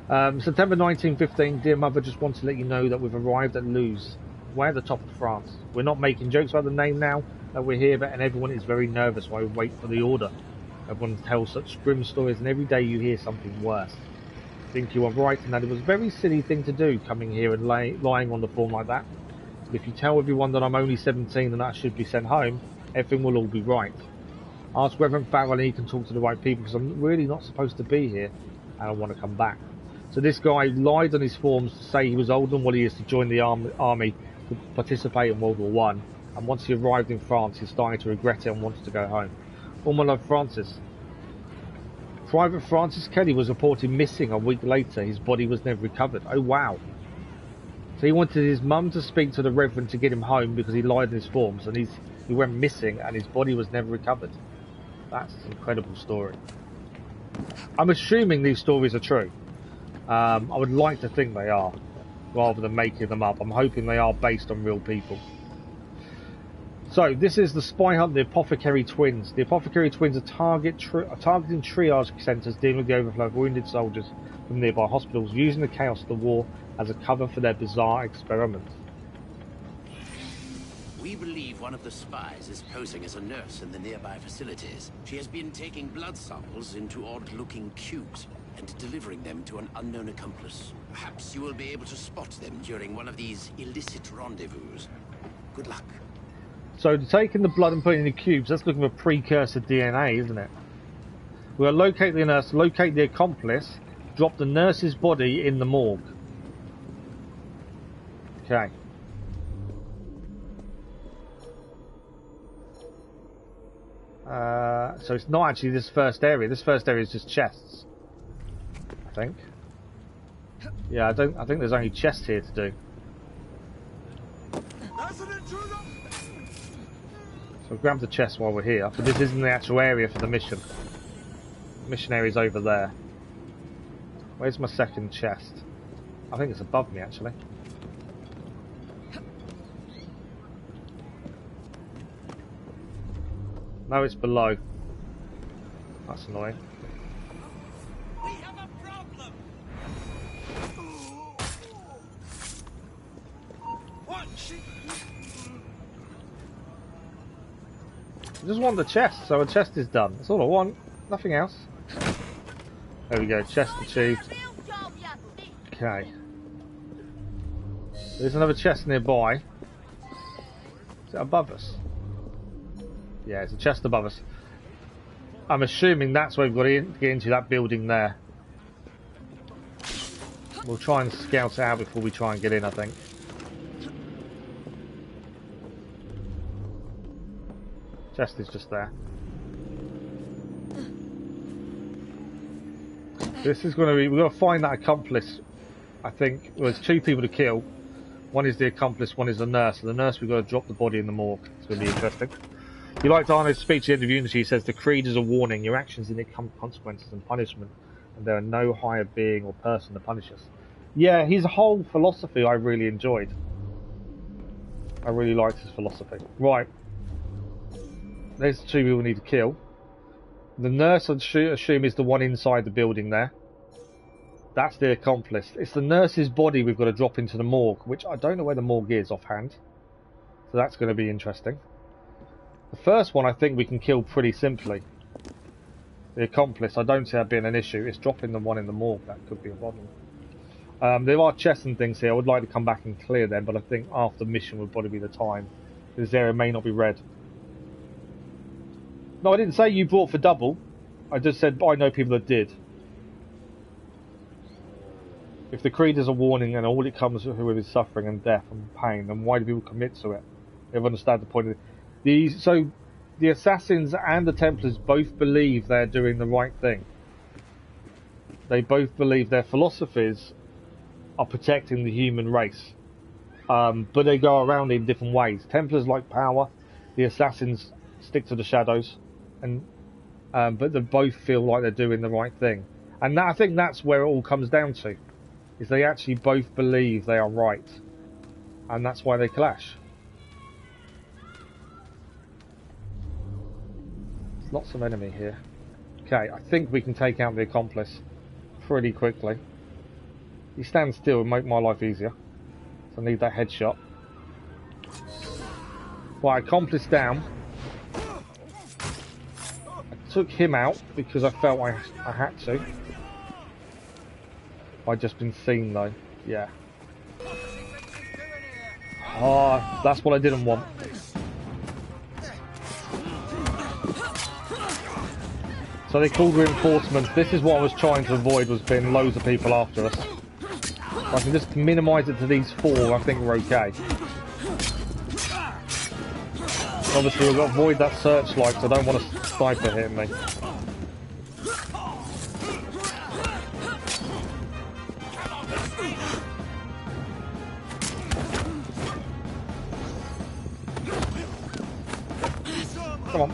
September 1915, dear mother, just want to let you know that we've arrived at Luz, way at the top of France. We're not making jokes about the name now. that we're here, and everyone is very nervous while we wait for the order. Everyone tells such grim stories, and every day you hear something worse. I think you are right in that it was a very silly thing to do, coming here and lying on the floor like that. But if you tell everyone that I'm only 17 and that I should be sent home, everything will all be right. Ask Reverend Farrell and he can talk to the right people, because I'm really not supposed to be here, and I want to come back. So this guy lied on his forms to say he was older than what he is to join the army to participate in World War One. And once he arrived in France, he's starting to regret it and wants to go home. All my love, Francis. Private Francis Kelly was reported missing a week later. His body was never recovered. Oh, wow. So he wanted his mum to speak to the Reverend to get him home because he lied in his forms, and he went missing and his body was never recovered. That's an incredible story. I'm assuming these stories are true. I would like to think they are, rather than making them up. I'm hoping they are based on real people. So, this is the spy hunt, the Apothecary Twins. The Apothecary Twins are targeting triage centres dealing with the overflow of wounded soldiers from nearby hospitals, using the chaos of the war as a cover for their bizarre experiments. We believe one of the spies is posing as a nurse in the nearby facilities. She has been taking blood samples into odd-looking cubes and delivering them to an unknown accomplice. Perhaps you will be able to spot them during one of these illicit rendezvous. Good luck. So, taking the blood and putting it in the cubes, that's looking for precursor DNA, isn't it? We'll locate the nurse, locate the accomplice, drop the nurse's body in the morgue. Okay. So it's not actually this first area. This first area is just chests, I think. Yeah, I think there's only chests here to do. So grab the chest while we're here, but this isn't the actual area for the mission. The mission area's over there. Where's my second chest? I think it's above me, actually. No, it's below. That's annoying. We have a problem. What? I just want the chest, so a chest is done. That's all I want. Nothing else. There we go. Chest achieved. Okay. There's another chest nearby. Is it above us? Yeah, it's a chest above us. I'm assuming that's where we've got to get into that building there. We'll try and scout it out before we try and get in, I think. Chest is just there. This is going to be... We've got to find that accomplice, I think. Well, there's two people to kill. One is the accomplice, one is the nurse. And the nurse, we've got to drop the body in the morgue. It's going to be interesting. You liked Arnold's speech at the interview, and she says, the creed is a warning. Your actions in it come with consequences and punishment, and there are no higher being or person to punish us. Yeah, his whole philosophy I really enjoyed. I really liked his philosophy. Right. There's the two people we need to kill. The nurse, I assume, is the one inside the building there. That's the accomplice. It's the nurse's body we've got to drop into the morgue, which I don't know where the morgue is offhand. So that's going to be interesting. The first one I think we can kill pretty simply. The accomplice, I don't see that being an issue. It's dropping the one in the morgue that could be a problem. There are chests and things here. I would like to come back and clear them, but I think after mission would probably be the time. This area may not be red. No, I didn't say you brought for double. I just said I know people that did. If the creed is a warning and all it comes with is suffering and death and pain, then why do people commit to it? They understand the point of it. So the assassins and the Templars both believe they're doing the right thing. They both believe their philosophies are protecting the human race. But they go around it in different ways. Templars like power, the assassins stick to the shadows, and but they both feel like they're doing the right thing. And that, I think that's where it all comes down to, is they actually both believe they are right. And that's why they clash. There's lots of enemy here. Okay, I think we can take out the accomplice pretty quickly. He stands still and make my life easier. So I need that headshot. Right, accomplice down. took him out because I felt I had to. I'd just been seen though, yeah. Oh, that's what I didn't want. So they called reinforcements. This is what I was trying to avoid, was being loads of people after us. If I can just minimise it to these 4, I think we're okay. Obviously we've got to avoid that searchlight, so I don't want a sniper hitting me. Come on.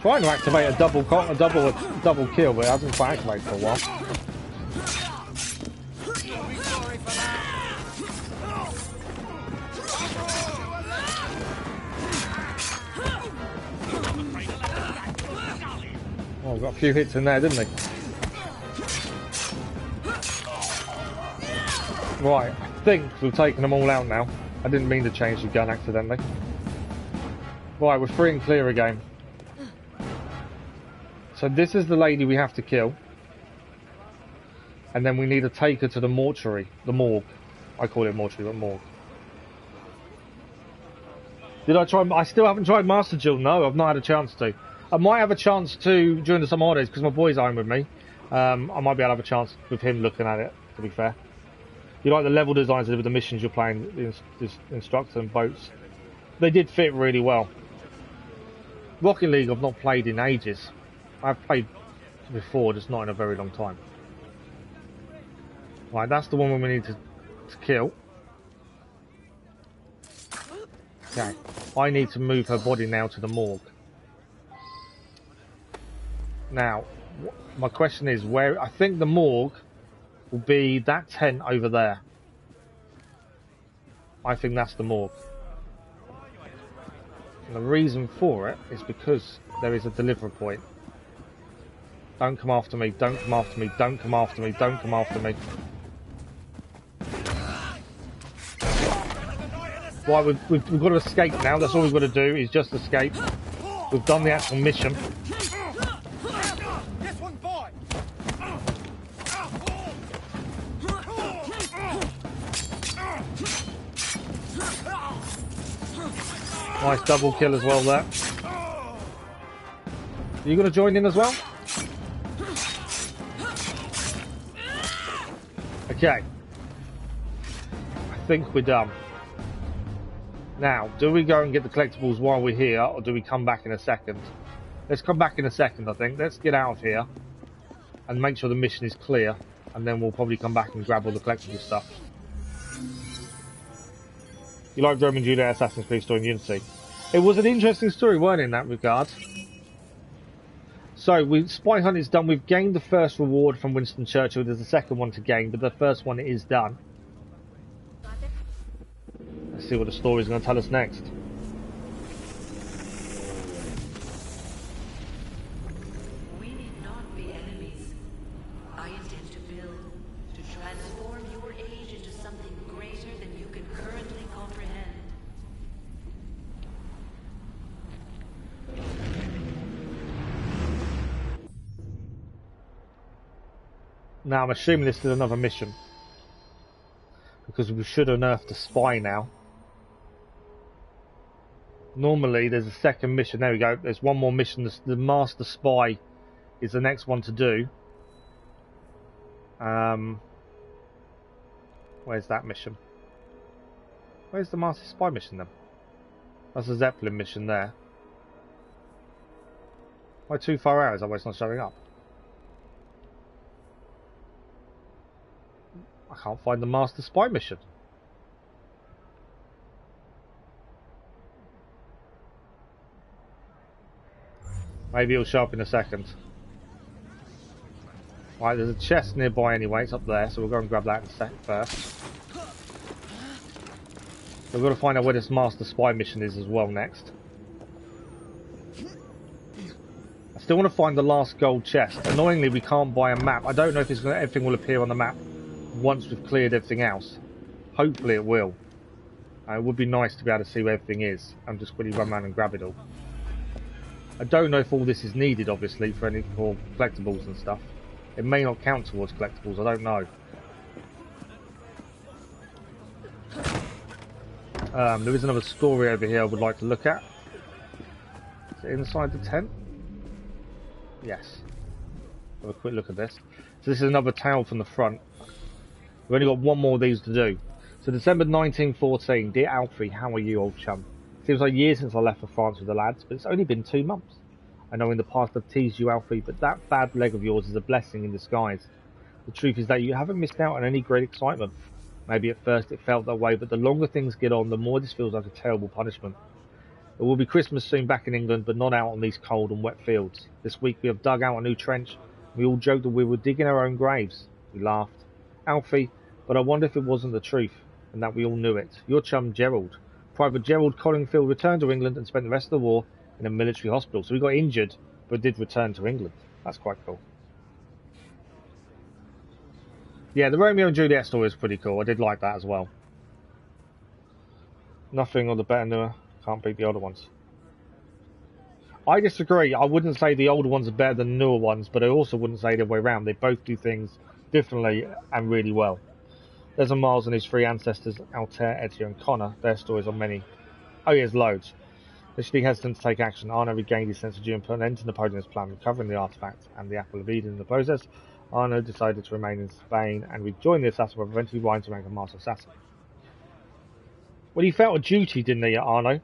Trying to activate a double kill, but it hasn't quite activated for a while. Oh, got a few hits in there, didn't we? Right, I think we've taken them all out now. I didn't mean to change the gun accidentally. Right, we're free and clear again. So this is the lady we have to kill. And then we need to take her to the mortuary, the morgue. I call it mortuary, but morgue. Did I try? I still haven't tried Master Jill. No, I've not had a chance to. I might have a chance to during the summer holidays because my boy's home with me. I might be able to have a chance with him looking at it, to be fair. You like the level designs with the missions you're playing, the instructor and boats. They did fit really well. Rocket League I've not played in ages. I've played before, just not in a very long time. Right, that's the one we need to kill. Okay, I need to move her body now to the morgue. Now, my question is where... I think the morgue will be that tent over there. I think that's the morgue. And the reason for it is because there is a delivery point. Don't come after me, don't come after me, don't come after me, don't come after me. Right, we've got to escape now. That's all we've got to do is just escape. We've done the actual mission. Nice double kill as well there. Are you going to join in as well? Okay. I think we're done. Now, do we go and get the collectibles while we're here, or do we come back in a second? Let's come back in a second, I think. Let's get out of here and make sure the mission is clear, and then we'll probably come back and grab all the collectible stuff. You like Romeo and Juliet Assassin's Creed story in Unity? It was an interesting story, weren't it, in that regard? So, Spy Hunt is done. We've gained the first reward from Winston Churchill. There's a second one to gain, but the first one is done. Let's see what the story is going to tell us next. We need not be enemies. I intend to build, to transform your age into something greater than you can currently comprehend. Now, I'm assuming this is another mission. Because we should unearth the spy now. Normally, there's a second mission. There we go. There's one more mission. The Master Spy is the next one to do. Where's that mission? Where's the Master Spy mission then? That's a Zeppelin mission there. Why too far out? Is that why it's not showing up? I can't find the Master Spy mission. Maybe it'll show up in a second. Right, there's a chest nearby anyway, it's up there, so we'll go and grab that in a sec first. So we've got to find out where this Master Spy mission is as well next. I still want to find the last gold chest. Annoyingly, we can't buy a map. I don't know if everything will appear on the map once we've cleared everything else. Hopefully it will. It would be nice to be able to see where everything is and just quickly run around and grab it all. I don't know if all this is needed, obviously, for collectibles and stuff. It may not count towards collectibles, I don't know. There is another story over here I would like to look at. Is it inside the tent? Yes. Have a quick look at this. So this is another tale from the front. We've only got one more of these to do. So December 1914. Dear Alfie, how are you, old chum? Seems like years since I left for France with the lads, but it's only been 2 months. I know in the past I've teased you, Alfie, but that bad leg of yours is a blessing in disguise. The truth is that you haven't missed out on any great excitement. Maybe at first it felt that way, but the longer things get on, the more this feels like a terrible punishment. It will be Christmas soon back in England, but not out on these cold and wet fields. This week we have dug out a new trench. We all joked that we were digging our own graves. We laughed. Alfie, but I wonder if it wasn't the truth, and that we all knew it. Your chum Gerald. Private Gerald Collingfield returned to England and spent the rest of the war in a military hospital. So he got injured, but did return to England. That's quite cool. Yeah, the Romeo and Juliet story is pretty cool. I did like that as well. Nothing on the better newer. Can't beat the older ones. I disagree. I wouldn't say the older ones are better than the newer ones, but I also wouldn't say the other way around. They both do things differently and really well. There's a Miles and his 3 ancestors, Altair, Ezio and Connor. Their stories are many. Oh, yeah, there's loads. Initially hesitant to take action, Arno regained his sense of duty and put an end to Napoleon's plan, recovering the artifact and the Apple of Eden in the process. Arno decided to remain in Spain and rejoin the assassin, but eventually rise to rank of master assassin. Well, he felt a duty, didn't he, Arno?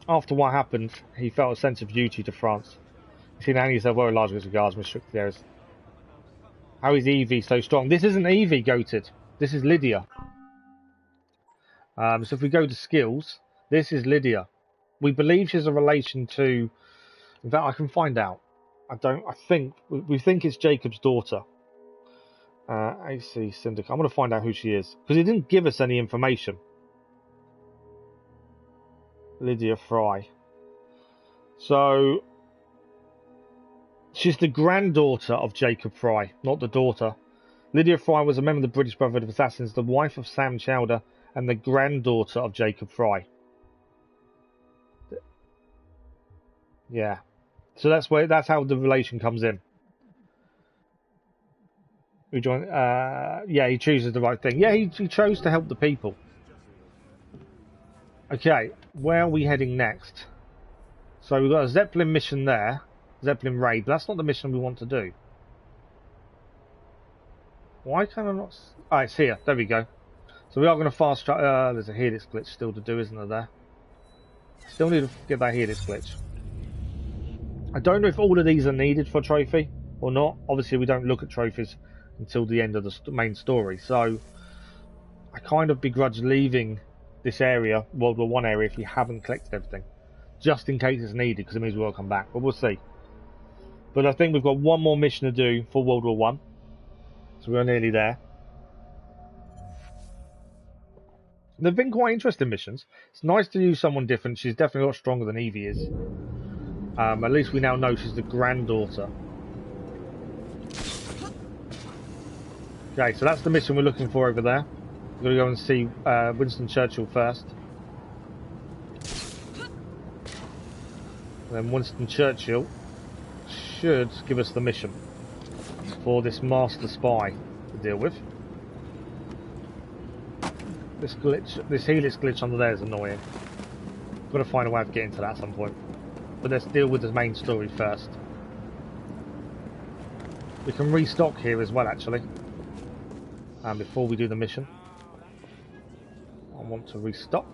After what happened, he felt a sense of duty to France. You see, now he's well large with regards to restricted areas. How is Evie so strong? This isn't Evie, goated. This is Lydia. So if we go to skills, this is Lydia. We believe she's a relation to... In fact, I can find out. We think it's Jacob's daughter. AC Syndicate. I'm going to find out who she is. Because he didn't give us any information. Lydia Frye. So... she's the granddaughter of Jacob Frye, not the daughter. Lydia Frye was a member of the British Brotherhood of Assassins, the wife of Sam Chowder, and the granddaughter of Jacob Frye. Yeah. So that's how the relation comes in. We join. Yeah, he chooses the right thing. Yeah, he chose to help the people. Okay, where are we heading next? So we've got a Zeppelin mission there. Zeppelin raid, but that's not the mission we want to do. Why can I not... Ah, it's here. There we go. So we are going to fast track... there's a helix glitch still to do, isn't there, there? Still need to get that helix glitch. I don't know if all of these are needed for a trophy or not. Obviously, we don't look at trophies until the end of the main story. So, I kind of begrudge leaving this area, World War I area, if you haven't collected everything. Just in case it's needed, because it means we'll come back. But we'll see. But I think we've got one more mission to do for World War I. So we're nearly there. They've been quite interesting missions. It's nice to use someone different. She's definitely a lot stronger than Evie is. At least we now know she's the granddaughter. Okay, so that's the mission we're looking for over there. We're going to go and see Winston Churchill first. And then Winston Churchill should give us the mission for this master spy to deal with. This glitch, this helix glitch under there is annoying. Got to find a way of getting to that at some point. But let's deal with the main story first. We can restock here as well, actually. And before we do the mission, I want to restock.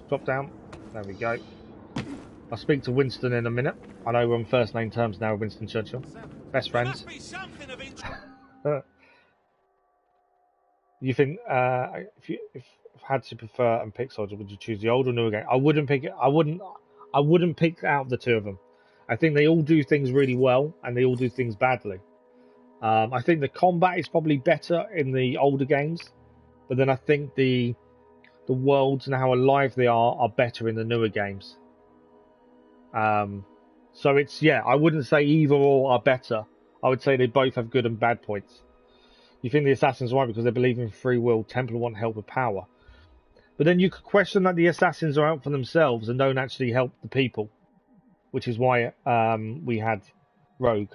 Drop down. There we go. I'll speak to Winston in a minute. I know we're on first name terms now with Winston Churchill. Best friends. You think if had to prefer and pick soldier, would you choose the old or new game? I wouldn't pick it. I wouldn't pick out the two of them. I think they all do things really well and they all do things badly. I think the combat is probably better in the older games, but then I think the worlds and how alive they are better in the newer games. So it's, yeah, I wouldn't say either or are better. I would say they both have good and bad points. You think the assassins are right because they believe in free will, Templar want help with power. But then you could question that the assassins are out for themselves and don't actually help the people. which is why we had Rogue.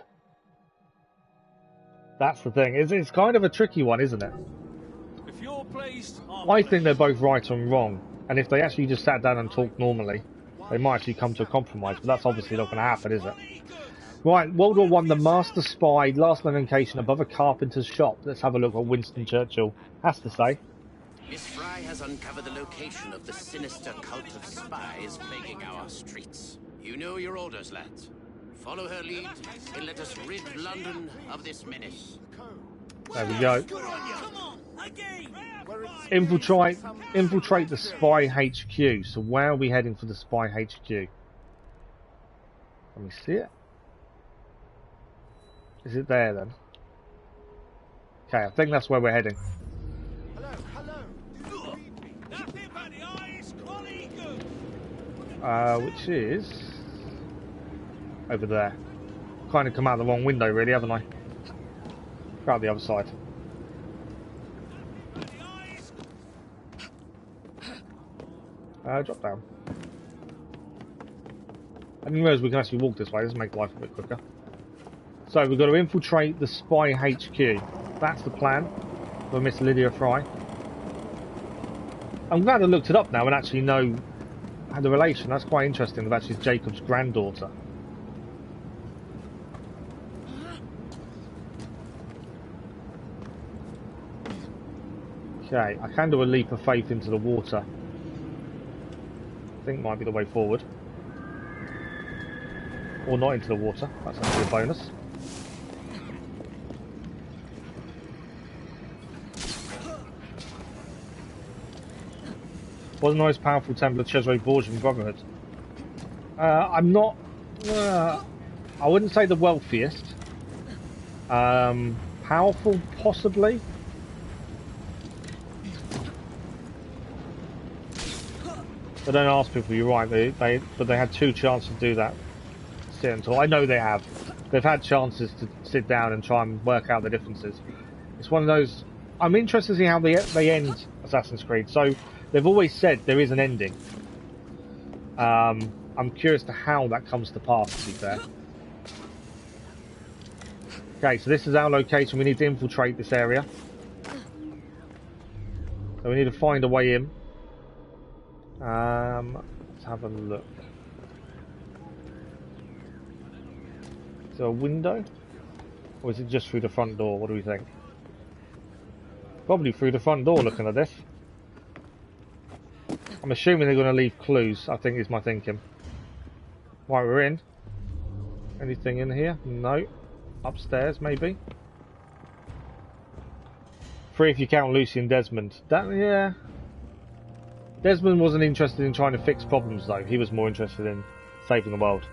That's the thing. It's kind of a tricky one, isn't it? If you're pleased, I think they're both right and wrong, and if they actually just sat down and talked normally, they might actually come to a compromise, but that's obviously not going to happen, is it? Right, World War I, the Master Spy, last known location above a carpenter's shop. Let's have a look what Winston Churchill has to say. Miss Frye has uncovered the location of the sinister cult of spies plaguing our streets. You know your orders, lads. Follow her lead, and let us rid London of this menace. There we go. Infiltrate the spy HQ. So where are we heading for the spy HQ? Let me see it. Is it there then? Okay, I think that's where we're heading. Which is over there. Kind of come out the wrong window, really, haven't I? Go out the other side. Drop down. I didn't realise we can actually walk this way. This makes life a bit quicker. So we've got to infiltrate the spy HQ. That's the plan for Miss Lydia Frye. I'm glad I looked it up now and actually know the relation. That's quite interesting. That she's Jacob's granddaughter. Okay, I can do a leap of faith into the water. I think might be the way forward. Or not into the water. That's actually a bonus. Wasn't the most powerful temple of Cesare Borgian Brotherhood. I'm not... I wouldn't say the wealthiest. Powerful, possibly. But don't ask people, you're right, but they had 2 chances to do that. Sit until I know they have. They've had chances to sit down and try and work out the differences. It's one of those... I'm interested to see how they end Assassin's Creed. So, they've always said there is an ending. I'm curious to how that comes to pass, to be fair. Okay, so this is our location. We need to infiltrate this area. So we need to find a way in. Let's have a look. Is there a window? Or is it just through the front door? What do we think? Probably through the front door, looking at this. I'm assuming they're going to leave clues, I think is my thinking. Right, we're in. Anything in here? No. Upstairs, maybe. 3 if you count Lucy and Desmond. Yeah. Desmond wasn't interested in trying to fix problems, though. He was more interested in saving the world.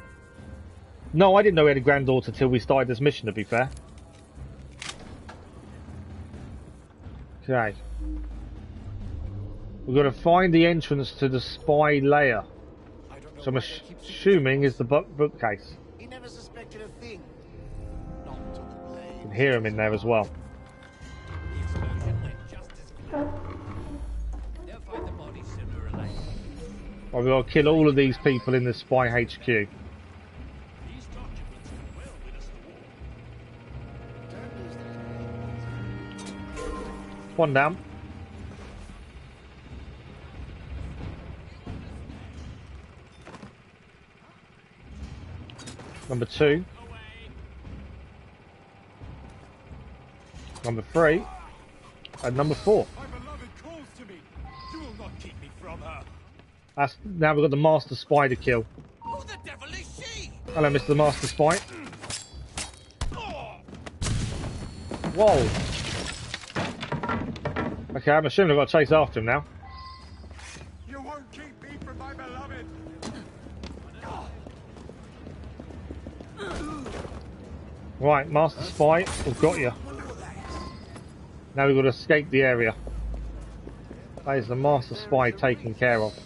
No, I didn't know we had a granddaughter till we started this mission, to be fair. Okay. We've got to find the entrance to the spy lair. So I'm assuming is the bookcase. He never suspected a thing. You can hear him in there as well. Right, we've got to kill all of these people in the spy HQ. One down. Number 2. Number 3. And number 4. That's, now we've got the Master Spy to kill. Who the devil is she? Hello, Mr. Master Spy. Whoa. Okay, I'm assuming I've got to chase after him now. You won't keep me from my beloved. Right, Master Spy, we've got you. Now we've got to escape the area. That is the Master Spy taken care of.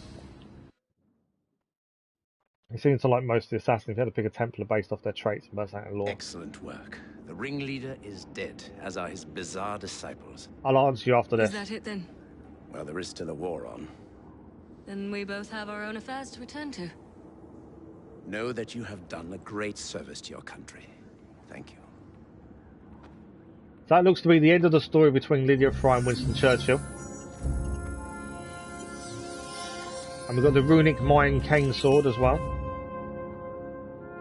It seems to like most of the assassins, they had to pick a Templar based off their traits and mercenary law. Excellent work. The ringleader is dead, as are his bizarre disciples. I'll answer you after this. Is that it then? Well, there is still a war on. Then we both have our own affairs to attend to. Know that you have done a great service to your country. Thank you. That looks to be the end of the story between Lydia Frye and Winston Churchill. And we've got the runic Mayan cane sword as well.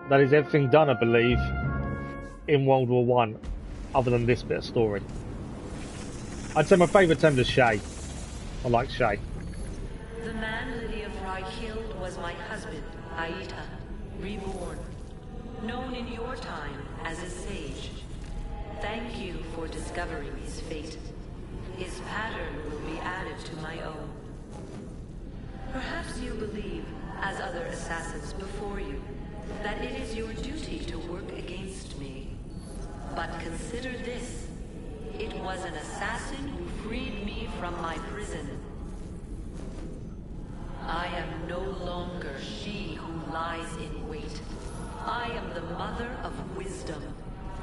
That is everything done, I believe, in World War One, other than this bit of story. I'd say my favourite temple is Shay. I like Shay. The man Lydia Frye killed was my husband, Aita, reborn. Known in your time as a sage. Thank you for discovering his fate. His pattern will be added to my own. Perhaps you believe, as other assassins before you, that it is your duty to work against me. But consider this. It was an assassin who freed me from my prison. I am no longer she who lies in wait. I am the mother of wisdom.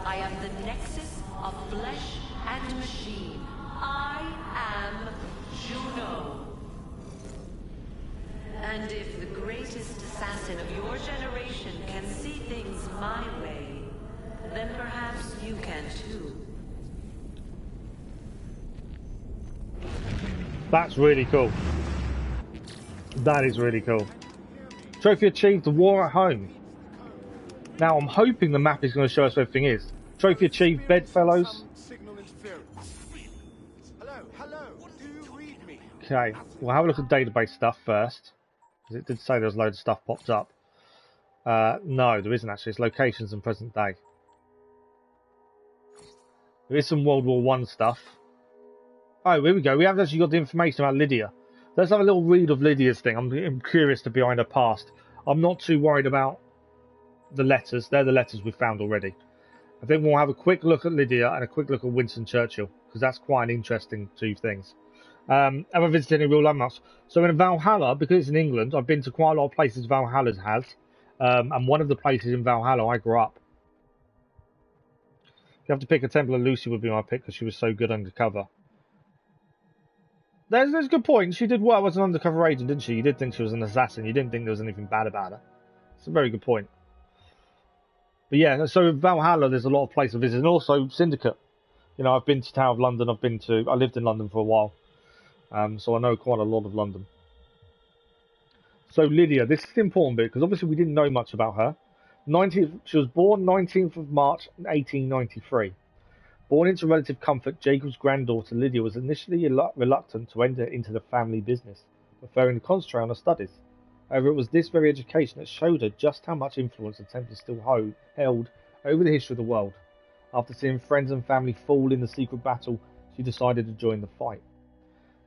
I am the nexus of flesh and machine. I am Juno. And if the greatest assassin of your generation can see things my way, then perhaps you can too. That's really cool. That is really cool. Trophy achieved, the war at home. Now I'm hoping the map is going to show us where everything is. Trophy achieved, Bedfellows. Okay, we'll have a look at database stuff first. Because it did say there was loads of stuff popped up. No, there isn't actually. It's locations and present day. There is some World War One stuff. Oh, here we go. We have actually got the information about Lydia. Let's have a little read of Lydia's thing. I'm curious to behind her past. I'm not too worried about the letters. They're the letters we've found already. I think we'll have a quick look at Lydia and a quick look at Winston Churchill, because that's quite an interesting two things. Have I visited any real landmarks? So in Valhalla, because it's in England, I've been to quite a lot of places Valhalla has. And one of the places in Valhalla I grew up. If you have to pick a temple, Lucy would be my pick because she was so good undercover. There's a good point. She did well as an undercover agent, didn't she? You did think she was an assassin. You didn't think there was anything bad about her. It's a very good point. But yeah, so Valhalla, there's a lot of places to visit. And also Syndicate. You know, I've been to Tower of London. I lived in London for a while. So I know quite a lot of London. So Lydia, this is the important bit, because obviously we didn't know much about her. She was born 19th of March 1893. Born into relative comfort, Jacob's granddaughter Lydia was initially reluctant to enter into the family business, preferring to concentrate on her studies. However, it was this very education that showed her just how much influence the Templars still held over the history of the world. After seeing friends and family fall in the secret battle, she decided to join the fight.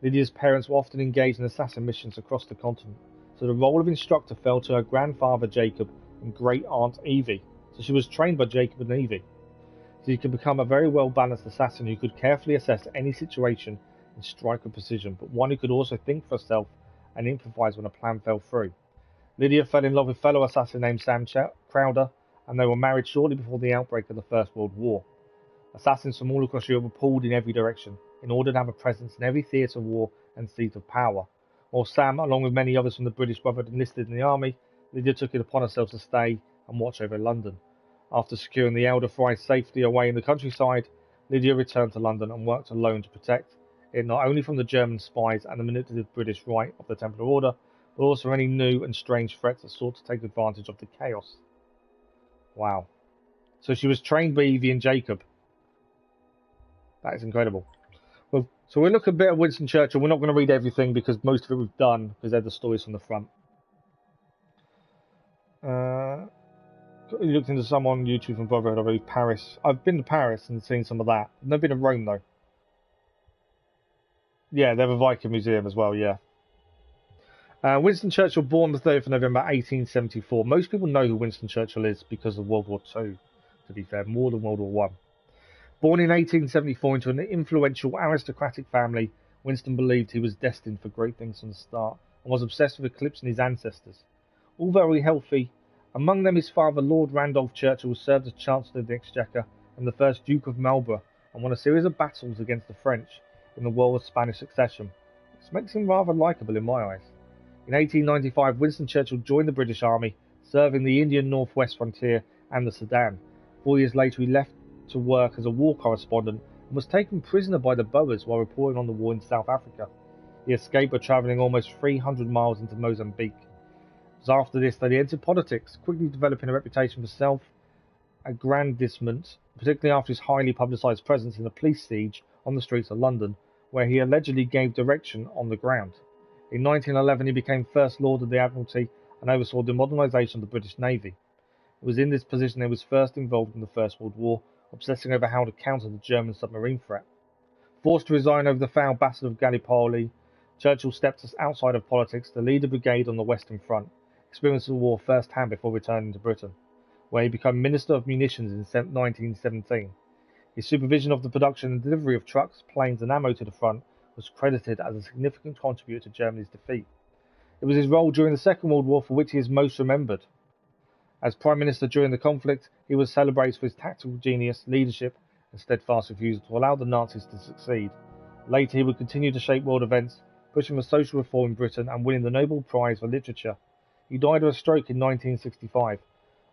Lydia's parents were often engaged in assassin missions across the continent, so the role of instructor fell to her grandfather Jacob and great-aunt Evie, so she was trained by Jacob and Evie. So she could become a very well-balanced assassin who could carefully assess any situation and strike with precision, but one who could also think for herself and improvise when a plan fell through. Lydia fell in love with fellow assassin named Sam Crowder, and they were married shortly before the outbreak of the First World War. Assassins from all across Europe were pulled in every direction, in order to have a presence in every theatre of war and seat of power. While Sam, along with many others from the British Brotherhood, enlisted in the army, Lydia took it upon herself to stay and watch over London. After securing the elder Frye safely away in the countryside, Lydia returned to London and worked alone to protect it not only from the German spies and the manipulative British right of the Templar Order, but also any new and strange threats that sought to take advantage of the chaos. Wow. So she was trained by Evie and Jacob. That is incredible. Well, so we'll look a bit at Winston Churchill. We're not going to read everything because most of it we've done, because they're the stories from the front. You looked into some on YouTube from Brotherhood of Paris. I've been to Paris and seen some of that. I've never been to Rome though. Yeah, they have a Viking museum as well, yeah. Winston Churchill, born the 30th of November 1874. Most people know who Winston Churchill is because of World War II, to be fair, more than World War One. Born in 1874 into an influential aristocratic family, Winston believed he was destined for great things from the start and was obsessed with eclipsing his ancestors. All very healthy, among them his father Lord Randolph Churchill served as Chancellor of the Exchequer and the first Duke of Marlborough and won a series of battles against the French in the War of Spanish Succession. This makes him rather likeable in my eyes. In 1895, Winston Churchill joined the British Army, serving the Indian Northwest frontier and the Sudan. 4 years later, he left to work as a war correspondent and was taken prisoner by the Boers while reporting on the war in South Africa. He escaped by travelling almost 300 miles into Mozambique. It was after this that he entered politics, quickly developing a reputation for self-aggrandisement, particularly after his highly publicised presence in a police siege on the streets of London, where he allegedly gave direction on the ground. In 1911, he became First Lord of the Admiralty and oversaw the modernisation of the British Navy. It was in this position he was first involved in the First World War, obsessing over how to counter the German submarine threat. Forced to resign over the failed Battle of Gallipoli, Churchill stepped outside of politics to lead a brigade on the Western Front, experiencing the war firsthand before returning to Britain, where he became Minister of Munitions in 1917. His supervision of the production and delivery of trucks, planes and ammo to the front was credited as a significant contributor to Germany's defeat. It was his role during the Second World War for which he is most remembered. As Prime Minister during the conflict, he was celebrated for his tactical genius, leadership and steadfast refusal to allow the Nazis to succeed. Later he would continue to shape world events, pushing for social reform in Britain and winning the Nobel Prize for Literature. He died of a stroke in 1965,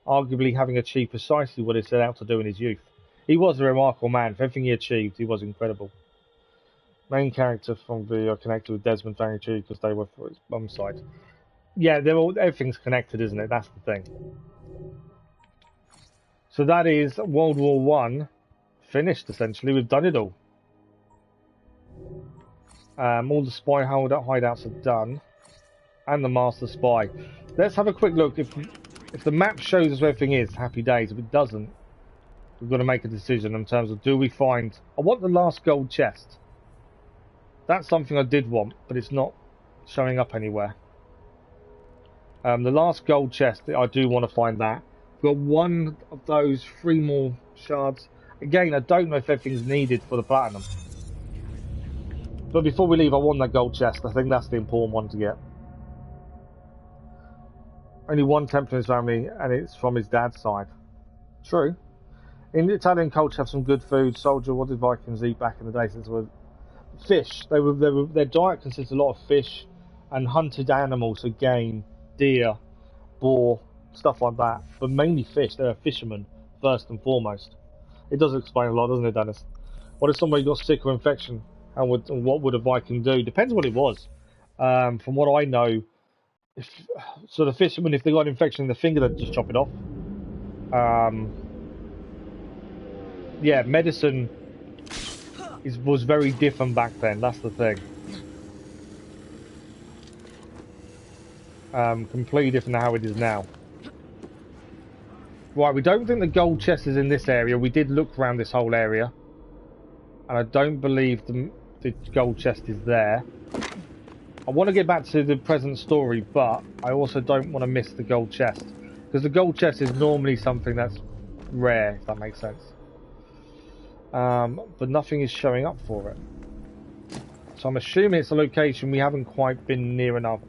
arguably having achieved precisely what he set out to do in his youth. He was a remarkable man. For everything he achieved, he was incredible. Main character from the connected with Desmond Vanity because they were for his mum's side. Yeah, everything's connected, isn't it? That's the thing. So that is World War One finished, essentially. We've done it all. All the spy hideouts are done. And the Master Spy. Let's have a quick look. If the map shows us where everything is, happy days. If it doesn't, we've got to make a decision in terms of do we find... I want the last gold chest. That's something I did want, but it's not showing up anywhere. The last gold chest, I do want to find that. We've got one of those, 3 more shards. Again, I don't know if everything's needed for the platinum. But before we leave, I want that gold chest. I think that's the important one to get. Only one Templar in his family, and it's from his dad's side. True. In Italian culture, have some good food. Soldier, what did Vikings eat back in the day? Since we fish. Their diet consists of a lot of fish and hunted animals, so game, deer, boar, stuff like that. But mainly fish. They're a fisherman first and foremost. It does explain a lot, doesn't it, Dennis? What if somebody got sick or infection? And what would a Viking do? Depends what it was. From what I know, so the fishermen, if they got an infection in the finger, they'd just chop it off. Yeah, medicine was very different back then. That's the thing. Completely different to how it is now. Right, we don't think the gold chest is in this area. We did look around this whole area, and I don't believe the gold chest is there. I want to get back to the present story, but I also don't want to miss the gold chest, because the gold chest is normally something that's rare, if that makes sense. But nothing is showing up for it. So I'm assuming it's a location we haven't quite been near enough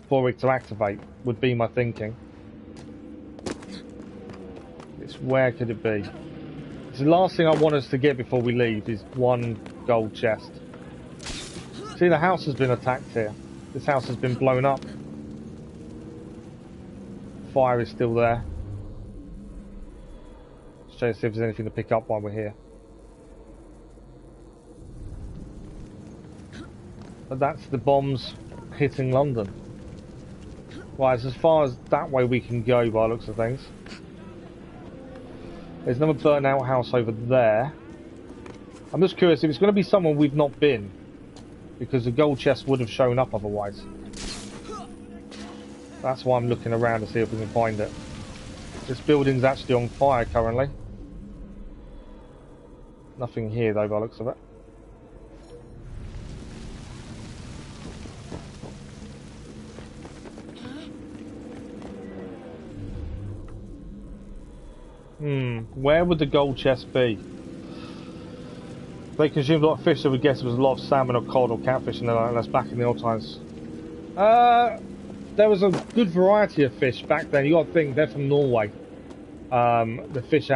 for it to activate, would be my thinking. Where could it be? It's the last thing I want us to get before we leave is one gold chest. See, the house has been attacked here. This house has been blown up. Fire is still there. Let's try to see if there's anything to pick up while we're here. But that's the bombs hitting London. Right, it's as far as that way we can go by the looks of things. There's another burnt out house over there. I'm just curious if it's going to be somewhere we've not been, because the gold chest would have shown up otherwise. That's why I'm looking around to see if we can find it. This building's actually on fire currently. Nothing here though by the looks of it. Where would the gold chest be? They consumed a lot of fish, so we guess it was a lot of salmon or cod or catfish, and that's back in the old times. There was a good variety of fish back then. You got to think they're from Norway. The fish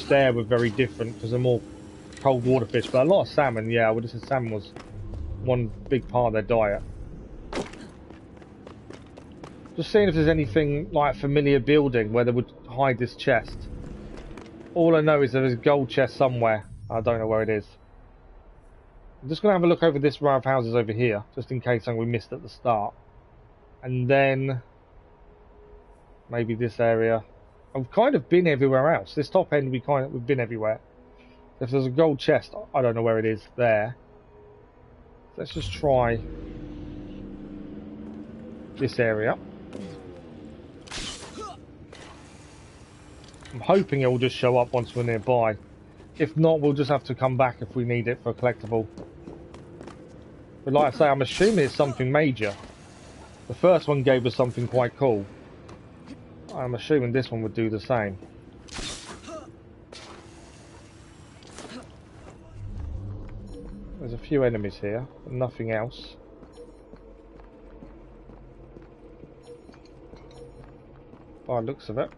there were very different because they're more cold water fish, but a lot of salmon. Yeah, I would have said salmon was one big part of their diet. Just seeing if there's anything like a familiar building where they would hide this chest. All I know is there is a gold chest somewhere. I don't know where it is. I'm just going to have a look over this row of houses over here, just in case something we missed at the start. And then maybe this area. I've kind of been everywhere else. This top end we've been everywhere. If there's a gold chest, I don't know where it is there. Let's just try this area. I'm hoping it will just show up once we're nearby. If not, we'll just have to come back if we need it for a collectible. But like I say, I'm assuming it's something major. The first one gave us something quite cool. I'm assuming this one would do the same. There's a few enemies here, but nothing else. By the looks of it.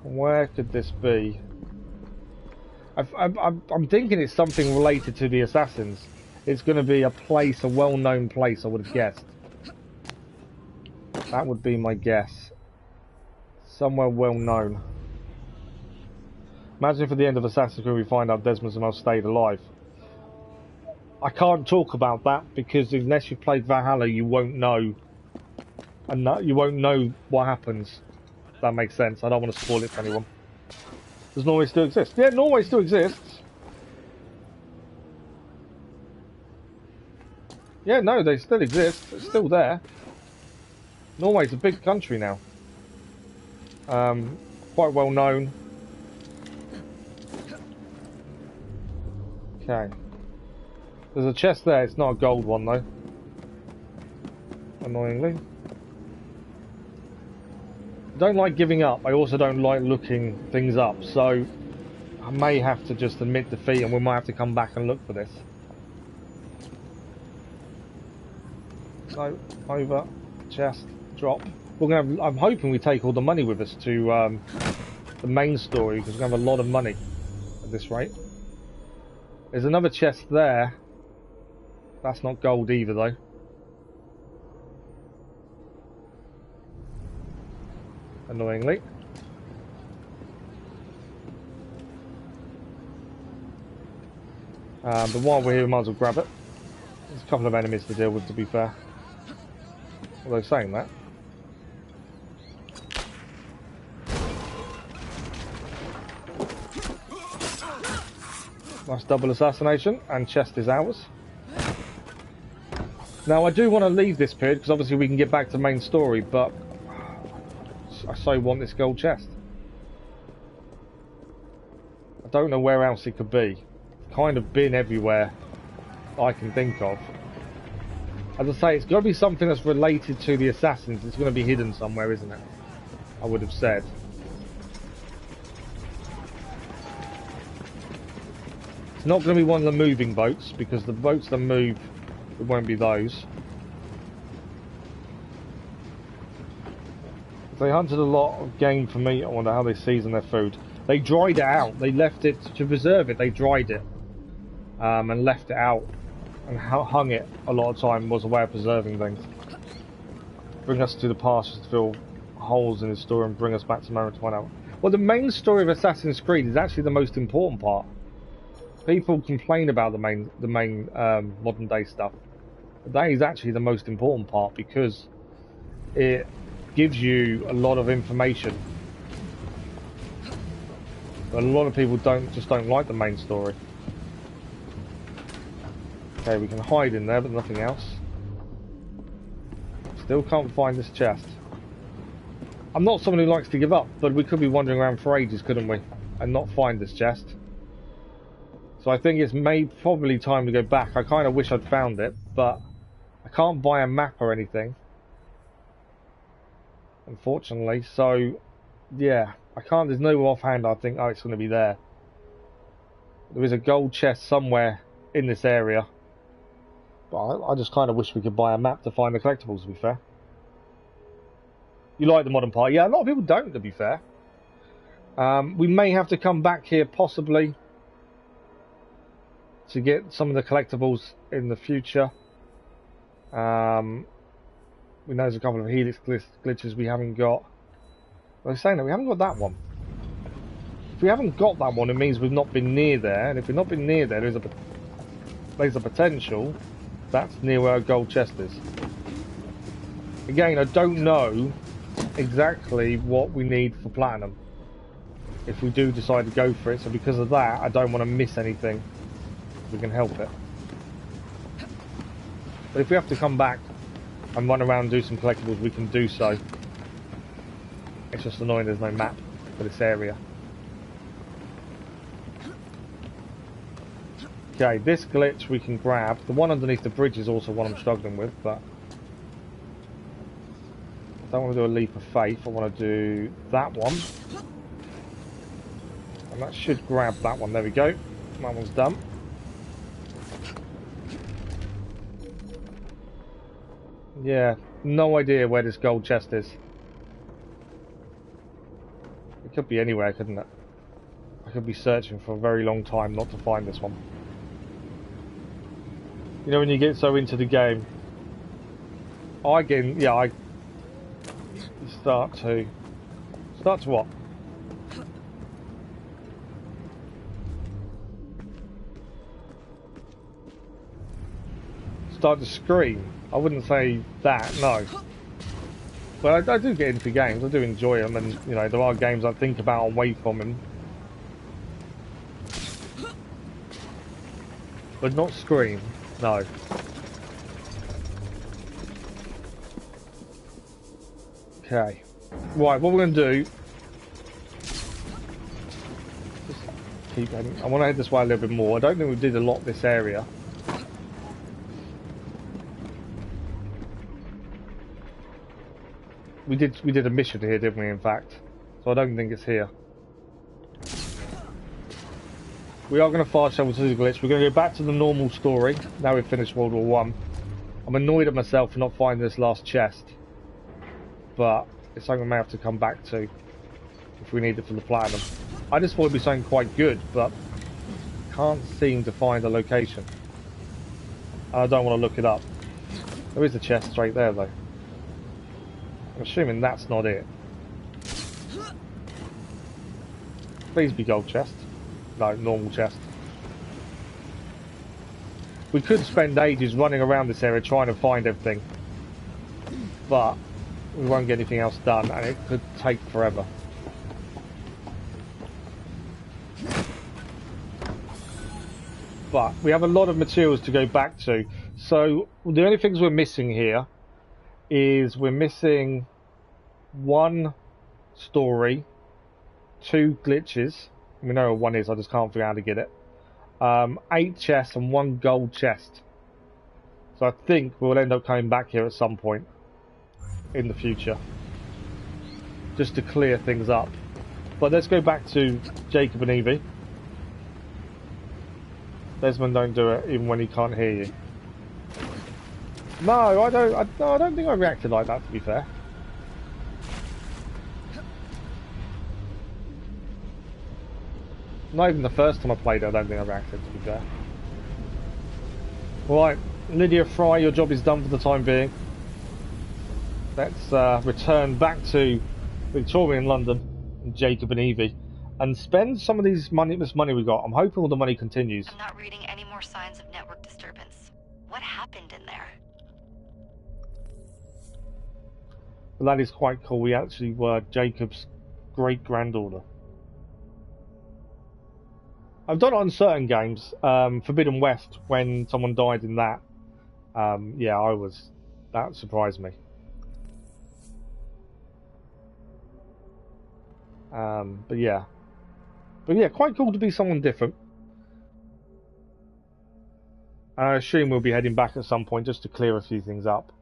Where could this be? I'm thinking it's something related to the assassins. It's going to be a place, a well-known place, I would have guessed. That would be my guess. Somewhere well-known. Imagine if at the end of Assassin's Creed we find out Desmond somehow stayed alive. I can't talk about that because unless you've played Valhalla, you won't know. And you won't know what happens. If that makes sense. I don't want to spoil it for anyone. Does Norway still exist? Yeah, Norway still exists. Yeah, no, they still exist. It's still there. Norway's a big country now. Quite well known. Okay. There's a chest there. It's not a gold one though. Annoyingly. I don't like giving up. I also don't like looking things up. So I may have to just admit defeat and we might have to come back and look for this. So, over, chest, drop. We're gonna have, I'm hoping we take all the money with us to the main story because we're gonna have a lot of money at this rate. There's another chest there. That's not gold either though. Annoyingly. But while we're here, we might as well grab it. There's a couple of enemies to deal with, to be fair. Although saying that. Nice double assassination, and chest is ours. Now I do want to leave this period, because obviously we can get back to main story, but I so want this gold chest. I don't know where else it could be. It's kind of been everywhere I can think of. As I say, it's got to be something that's related to the assassins. It's going to be hidden somewhere, isn't it? I would have said. It's not going to be one of the moving boats, because the boats that move, it won't be those. They hunted a lot of game for meat. I wonder how they season their food. They dried it out. They left it to preserve it. They dried it and left it out and hung it a lot of time. Was a way of preserving things. Bring us to the past to fill holes in the story and bring us back to moment to find out. Well, the main story of Assassin's Creed is actually the most important part. People complain about the main modern day stuff, but that is actually the most important part because it gives you a lot of information. But a lot of people just don't like the main story. Okay, we can hide in there, but nothing else. Still can't find this chest. I'm not someone who likes to give up, but we could be wandering around for ages, couldn't we? And not find this chest. So I think it's probably time to go back. I kind of wish I'd found it, but I can't buy a map or anything. Unfortunately, so yeah, I can't, there's no offhand I think, oh, it's going to be there. There is a gold chest somewhere in this area. But I just kind of wish we could buy a map to find the collectibles, to be fair. You like the modern part? Yeah, a lot of people don't, to be fair. We may have to come back here, possibly. to get some of the collectibles in the future. We know there's a couple of helix glitches we haven't got. I was saying that we haven't got that one. If we haven't got that one, it means we've not been near there, and if we've not been near there, there's a potential that's near where our gold chest is. Again, I don't know exactly what we need for platinum if we do decide to go for it, so because of that, I don't want to miss anything if we can help it. But if we have to come back and run around and do some collectibles, we can do so. It's just annoying there's no map for this area. Okay, this glitch we can grab. The one underneath the bridge is also one I'm struggling with, but I don't want to do a leap of faith. I want to do that one. And that should grab that one. There we go. That one's done. Yeah, no idea where this gold chest is. It could be anywhere, couldn't it? I could be searching for a very long time not to find this one. You know when you get so into the game, I start to what? Start to scream. I wouldn't say that, no. But I do get into games, I do enjoy them, and you know, there are games I think about away from them. But not scream, no. Okay. Right, what we're going to do... Just keep heading. I want to head this way a little bit more. I don't think we did a lot this area. We did a mission here, didn't we, in fact? So I don't think it's here. We are going to fast travel to the glitch. We're going to go back to the normal story. Now we've finished World War I. I'm annoyed at myself for not finding this last chest. But it's something we may have to come back to if we need it for the platinum. I just thought it'd be something quite good, but can't seem to find a location. I don't want to look it up. There is a chest straight there, though. I'm assuming that's not it. Please be gold chest. No, normal chest. We could spend ages running around this area trying to find everything, but we won't get anything else done, and it could take forever. But we have a lot of materials to go back to, so the only things we're missing here is we're missing one story, 2 glitches. We know what one is, I just can't figure out how to get it. 8 chests and 1 gold chest. So I think we'll end up coming back here at some point in the future, just to clear things up. But let's go back to Jacob and Evie. Desmond, don't do it, even when he can't hear you. No, I don't think I reacted like that, to be fair. Not even the first time I played it, I don't think I reacted, to be fair. Right, Lydia Frye, your job is done for the time being. Let's return back to Victorian London, Jacob and Evie, and spend some of this money we got. I'm hoping all the money continues. I'm not reading any more signs of network disturbance. What happened in there? Well, that is quite cool. We actually were Jacob's great-granddaughter. I've done it on certain games. Forbidden West, when someone died in that. Yeah, that surprised me. But yeah, quite cool to be someone different. I assume we'll be heading back at some point just to clear a few things up,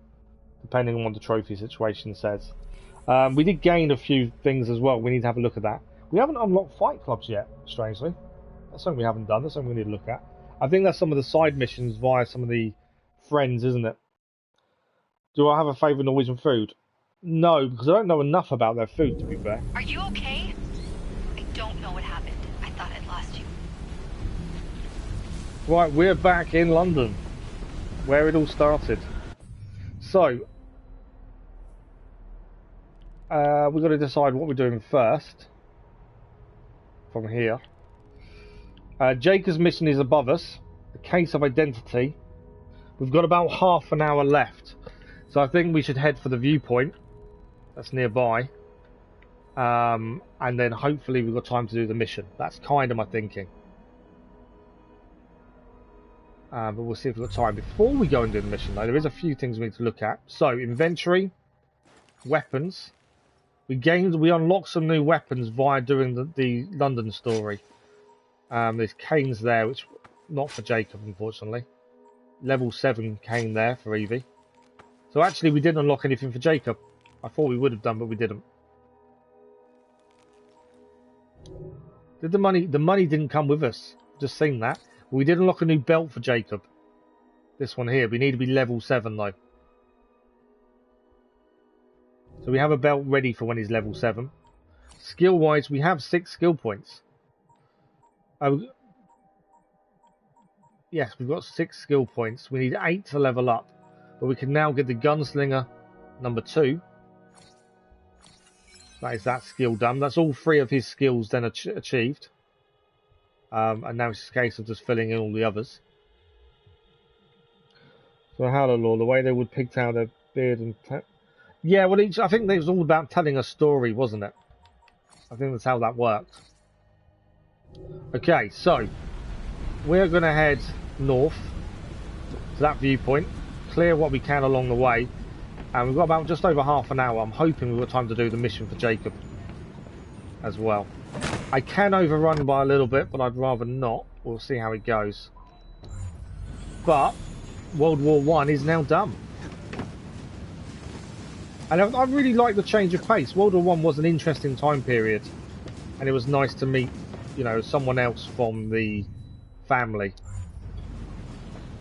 depending on what the trophy situation says. We did gain a few things as well. We need to have a look at that. We haven't unlocked fight clubs yet, strangely. That's something we haven't done. That's something we need to look at. I think that's some of the side missions via some of the friends, isn't it? Do I have a favourite Norwegian food? No, because I don't know enough about their food, to be fair. Are you okay? I don't know what happened. I thought I'd lost you. Right, we're back in London, where it all started. So, we've got to decide what we're doing first. From here. Jacob's mission is above us. A case of identity. We've got about half an hour left. So I think we should head for the viewpoint. That's nearby. And then hopefully we've got time to do the mission. That's kind of my thinking. But we'll see if we've got time. Before we go and do the mission though, there is a few things we need to look at. So, inventory, weapons. We unlocked some new weapons via doing the London story. There's canes there, which not for Jacob, unfortunately. Level 7 cane there for Evie. So actually we didn't unlock anything for Jacob. I thought we would have done, but we didn't. The money didn't come with us. Just seen that. We did unlock a new belt for Jacob. This one here. We need to be level 7 though. So we have a belt ready for when he's level 7. Skill wise, we have 6 skill points. Yes, we've got 6 skill points. We need 8 to level up. But we can now get the gunslinger number 2. That is that skill done. That's all 3 of his skills then achieved. And now it's a case of just filling in all the others. So Valhalla law, the way they would pick out their beard and... Yeah, well, I think it was all about telling a story, wasn't it? I think that's how that worked. Okay, so we're going to head north to that viewpoint, clear what we can along the way, and we've got about just over half an hour. I'm hoping we've got time to do the mission for Jacob as well. I can overrun by a little bit, but I'd rather not. We'll see how it goes. But World War I is now done. And I really like the change of pace. World War I was an interesting time period. And it was nice to meet, you know, someone else from the family.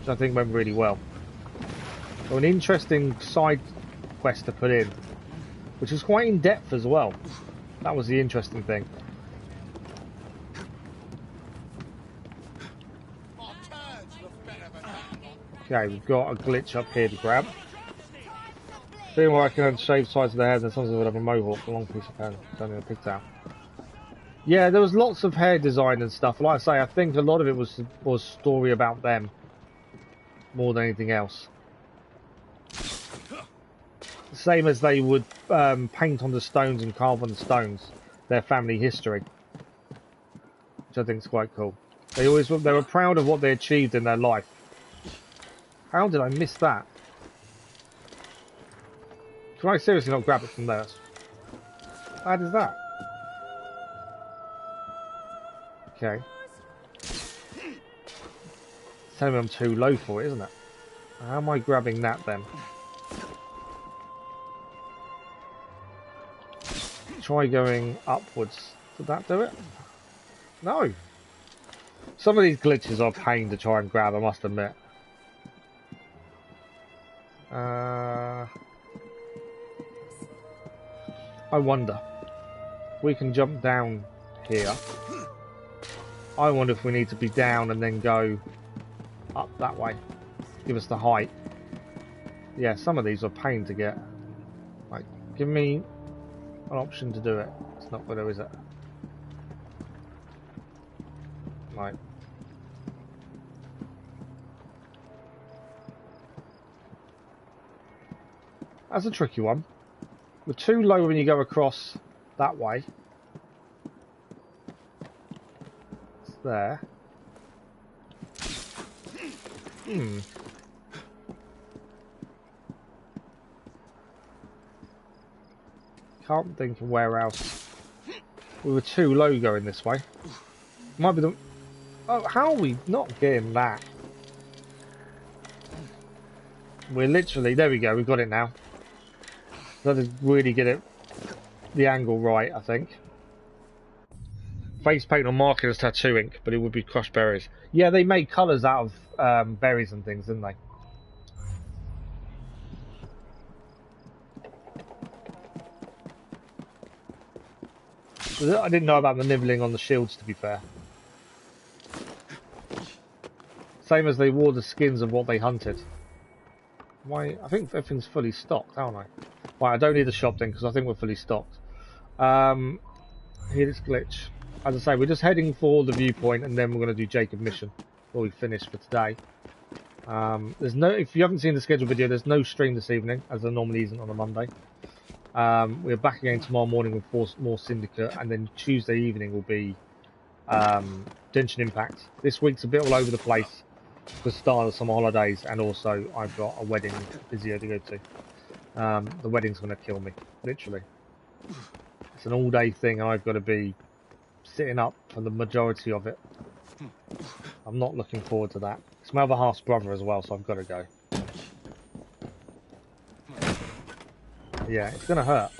Which I think went really well. So an interesting side quest to put in. Which was quite in-depth as well. That was the interesting thing. Okay, we've got a glitch up here to grab. Being where I can shave sides of their heads and some of them would have a mohawk, a long piece of hair, done in a pigtail. Yeah, there was lots of hair design and stuff. Like I say, I think a lot of it was story about them more than anything else. Same as they would paint on the stones and carve on the stones their family history, which I think is quite cool. They were proud of what they achieved in their life. How did I miss that? Can I seriously not grab it from there? How does that? Okay. It's telling me I'm too low for it, isn't it? How am I grabbing that then? Try going upwards. Did that do it? No. Some of these glitches are a pain to try and grab, I must admit. I wonder. We can jump down here. I wonder if we need to be down and then go up that way. Give us the height. Yeah, some of these are a pain to get. Like, give me an option to do it. It's not good, is it? Right. That's a tricky one. We're too low when you go across that way. It's there. Can't think of where else. We were too low going this way. Might be the... Oh, how are we not getting that? We're literally... There we go, we've got it now. That'll really get it... the angle right, I think. Face paint or marking as tattoo ink, but it would be crushed berries. Yeah, they made colours out of berries and things, didn't they? I didn't know about the nibbling on the shields, to be fair. Same as they wore the skins of what they hunted. Why? I think everything's fully stocked, don't I? Right, I don't need the shop then because I think we're fully stocked. Helix glitch. As I say, we're just heading for the viewpoint and then we're going to do Jacob mission before we finish for today. There's no, if you haven't seen the scheduled video, there's no stream this evening as there normally isn't on a Monday. We're back again tomorrow morning with more Syndicate, and then Tuesday evening will be Genshin Impact. This week's a bit all over the place for the start of some holidays, and also I've got a wedding physio to go to. The wedding's going to kill me, literally. It's an all-day thing, and I've got to be sitting up for the majority of it. I'm not looking forward to that. It's my other half's brother as well, so I've got to go. Yeah, it's going to hurt.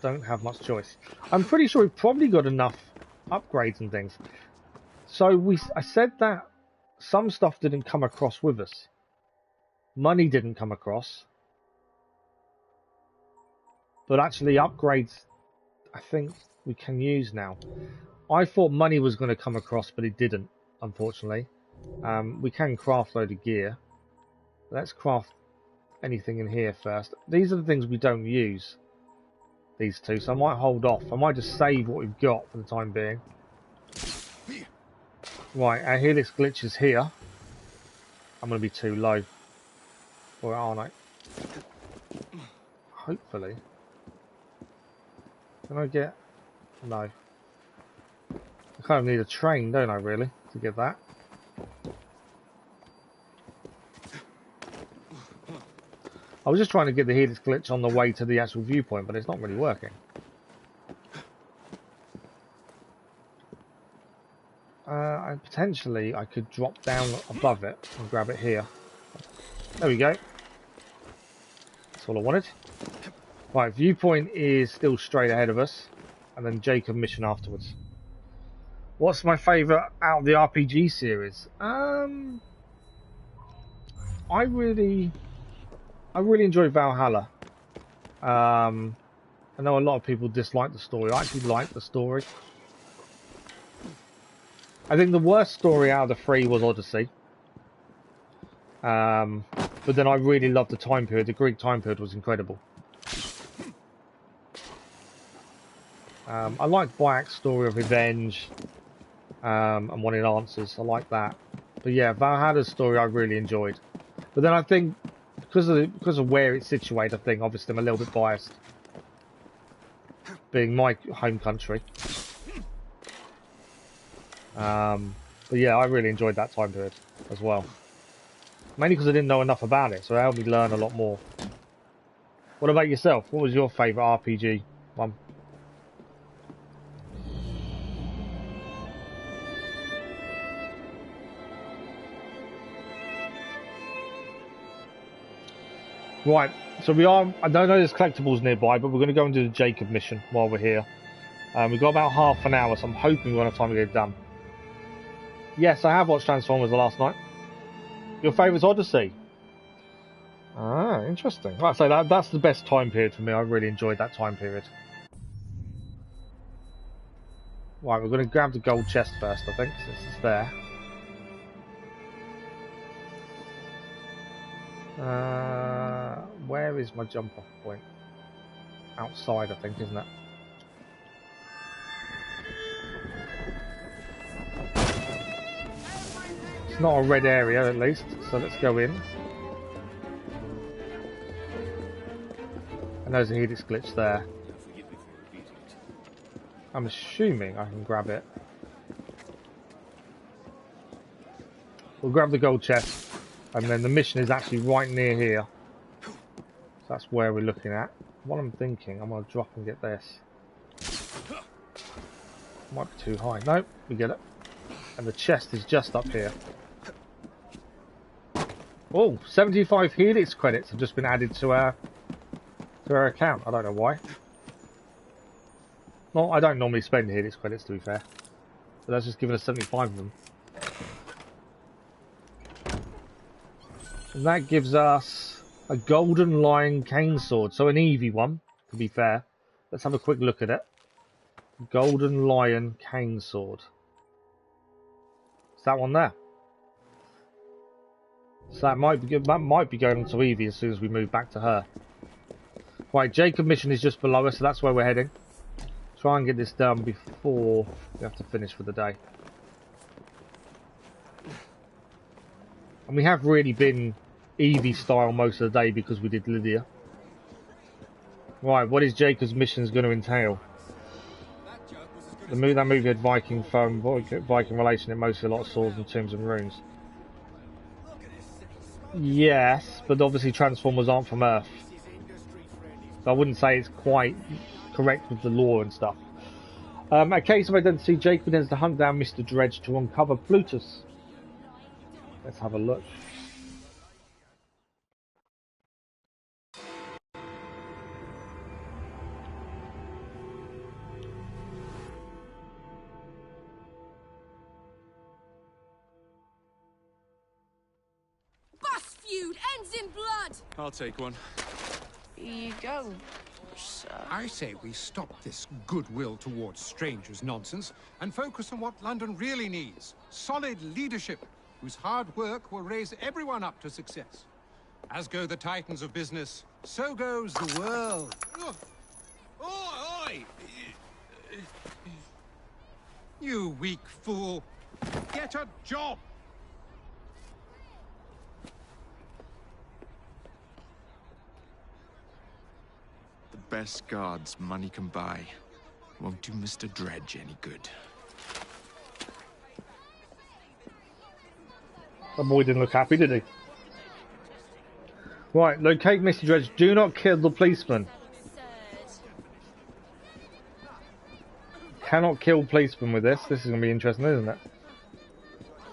Don't have much choice. I'm pretty sure we've probably got enough upgrades and things. So I said that some stuff didn't come across with us. Money didn't come across. But actually upgrades, I think we can use now. I thought money was going to come across, but it didn't, unfortunately. We can craft a load of gear. Let's craft anything in here first. These are the things we don't use. These two, so I might hold off. I might just save what we've got for the time being. Right, our helix glitch is here. I'm going to be too low. Or aren't I? Hopefully. Can I get... No. I kind of need a train, don't I, really, to get that? I was just trying to get the helix glitch on the way to the actual viewpoint, but it's not really working. And potentially I could drop down above it and grab it here. There we go. That's all I wanted. Right, viewpoint is still straight ahead of us, and then Jacob mission afterwards. What's my favourite out of the RPG series? I really enjoy Valhalla. I know a lot of people dislike the story. I actually like the story. I think the worst story out of the three was Odyssey. But then I really loved the time period. The Greek time period was incredible. I like Bayek's story of revenge and wanting answers. I like that. But yeah, Valhalla's story I really enjoyed. But then I think because of where it's situated, I think obviously I'm a little bit biased, being my home country. But yeah, I really enjoyed that time period as well. Mainly because I didn't know enough about it, so it helped me learn a lot more. What about yourself? What was your favourite RPG one? Right, so we are, I don't know there's collectibles nearby, but we're going to go and do the Jacob mission while we're here. We've got about half an hour, so I'm hoping we'll have time to get it done. Yes, I have watched Transformers last night. Your favourite's Odyssey? Ah, interesting. Right, so that's the best time period for me. I really enjoyed that time period. Right, we're going to grab the gold chest first, I think, since it's there. Where is my jump off point? Outside, I think, isn't it? It's not a red area, at least, so let's go in. And there's a helix glitch there. I'm assuming I can grab it. We'll grab the gold chest. And then the mission is actually right near here. So that's where we're looking at. What I'm thinking, I'm going to drop and get this. Might be too high. Nope, we get it. And the chest is just up here. Oh, 75 helix credits have just been added to our account. I don't know why. Well, I don't normally spend helix credits, to be fair. But that's just given us 75 of them. And that gives us a golden lion cane sword, so an Eevee one, to be fair. Let's have a quick look at it. Golden lion cane sword. It's that one there. So that might be going on to Evie as soon as we move back to her. Right, Jacob mission is just below us, so that's where we're heading. Try and get this done before we have to finish for the day. And we have really been Evie style most of the day because we did Lydia. Right, what is Jacob's missions going to entail? That movie had Viking relation, it mostly a lot of swords and tombs and runes. Yes, but obviously Transformers aren't from Earth. So I wouldn't say it's quite correct with the lore and stuff. A case of identity, Jacob begins to hunt down Mr. Dredge to uncover Plutus. Let's have a look. Bus feud ends in blood! I'll take one. Here you go, sir. I say we stop this goodwill towards strangers nonsense and focus on what London really needs. Solid leadership, whose hard work will raise everyone up to success. As go the titans of business, so goes the world. Oi! You weak fool. Get a job! The best guards money can buy won't do Mr. Dredge any good. That boy didn't look happy, did he? Right, locate Mr. Dredge. Do not kill the policeman. Cannot kill policemen with this. This is going to be interesting, isn't it?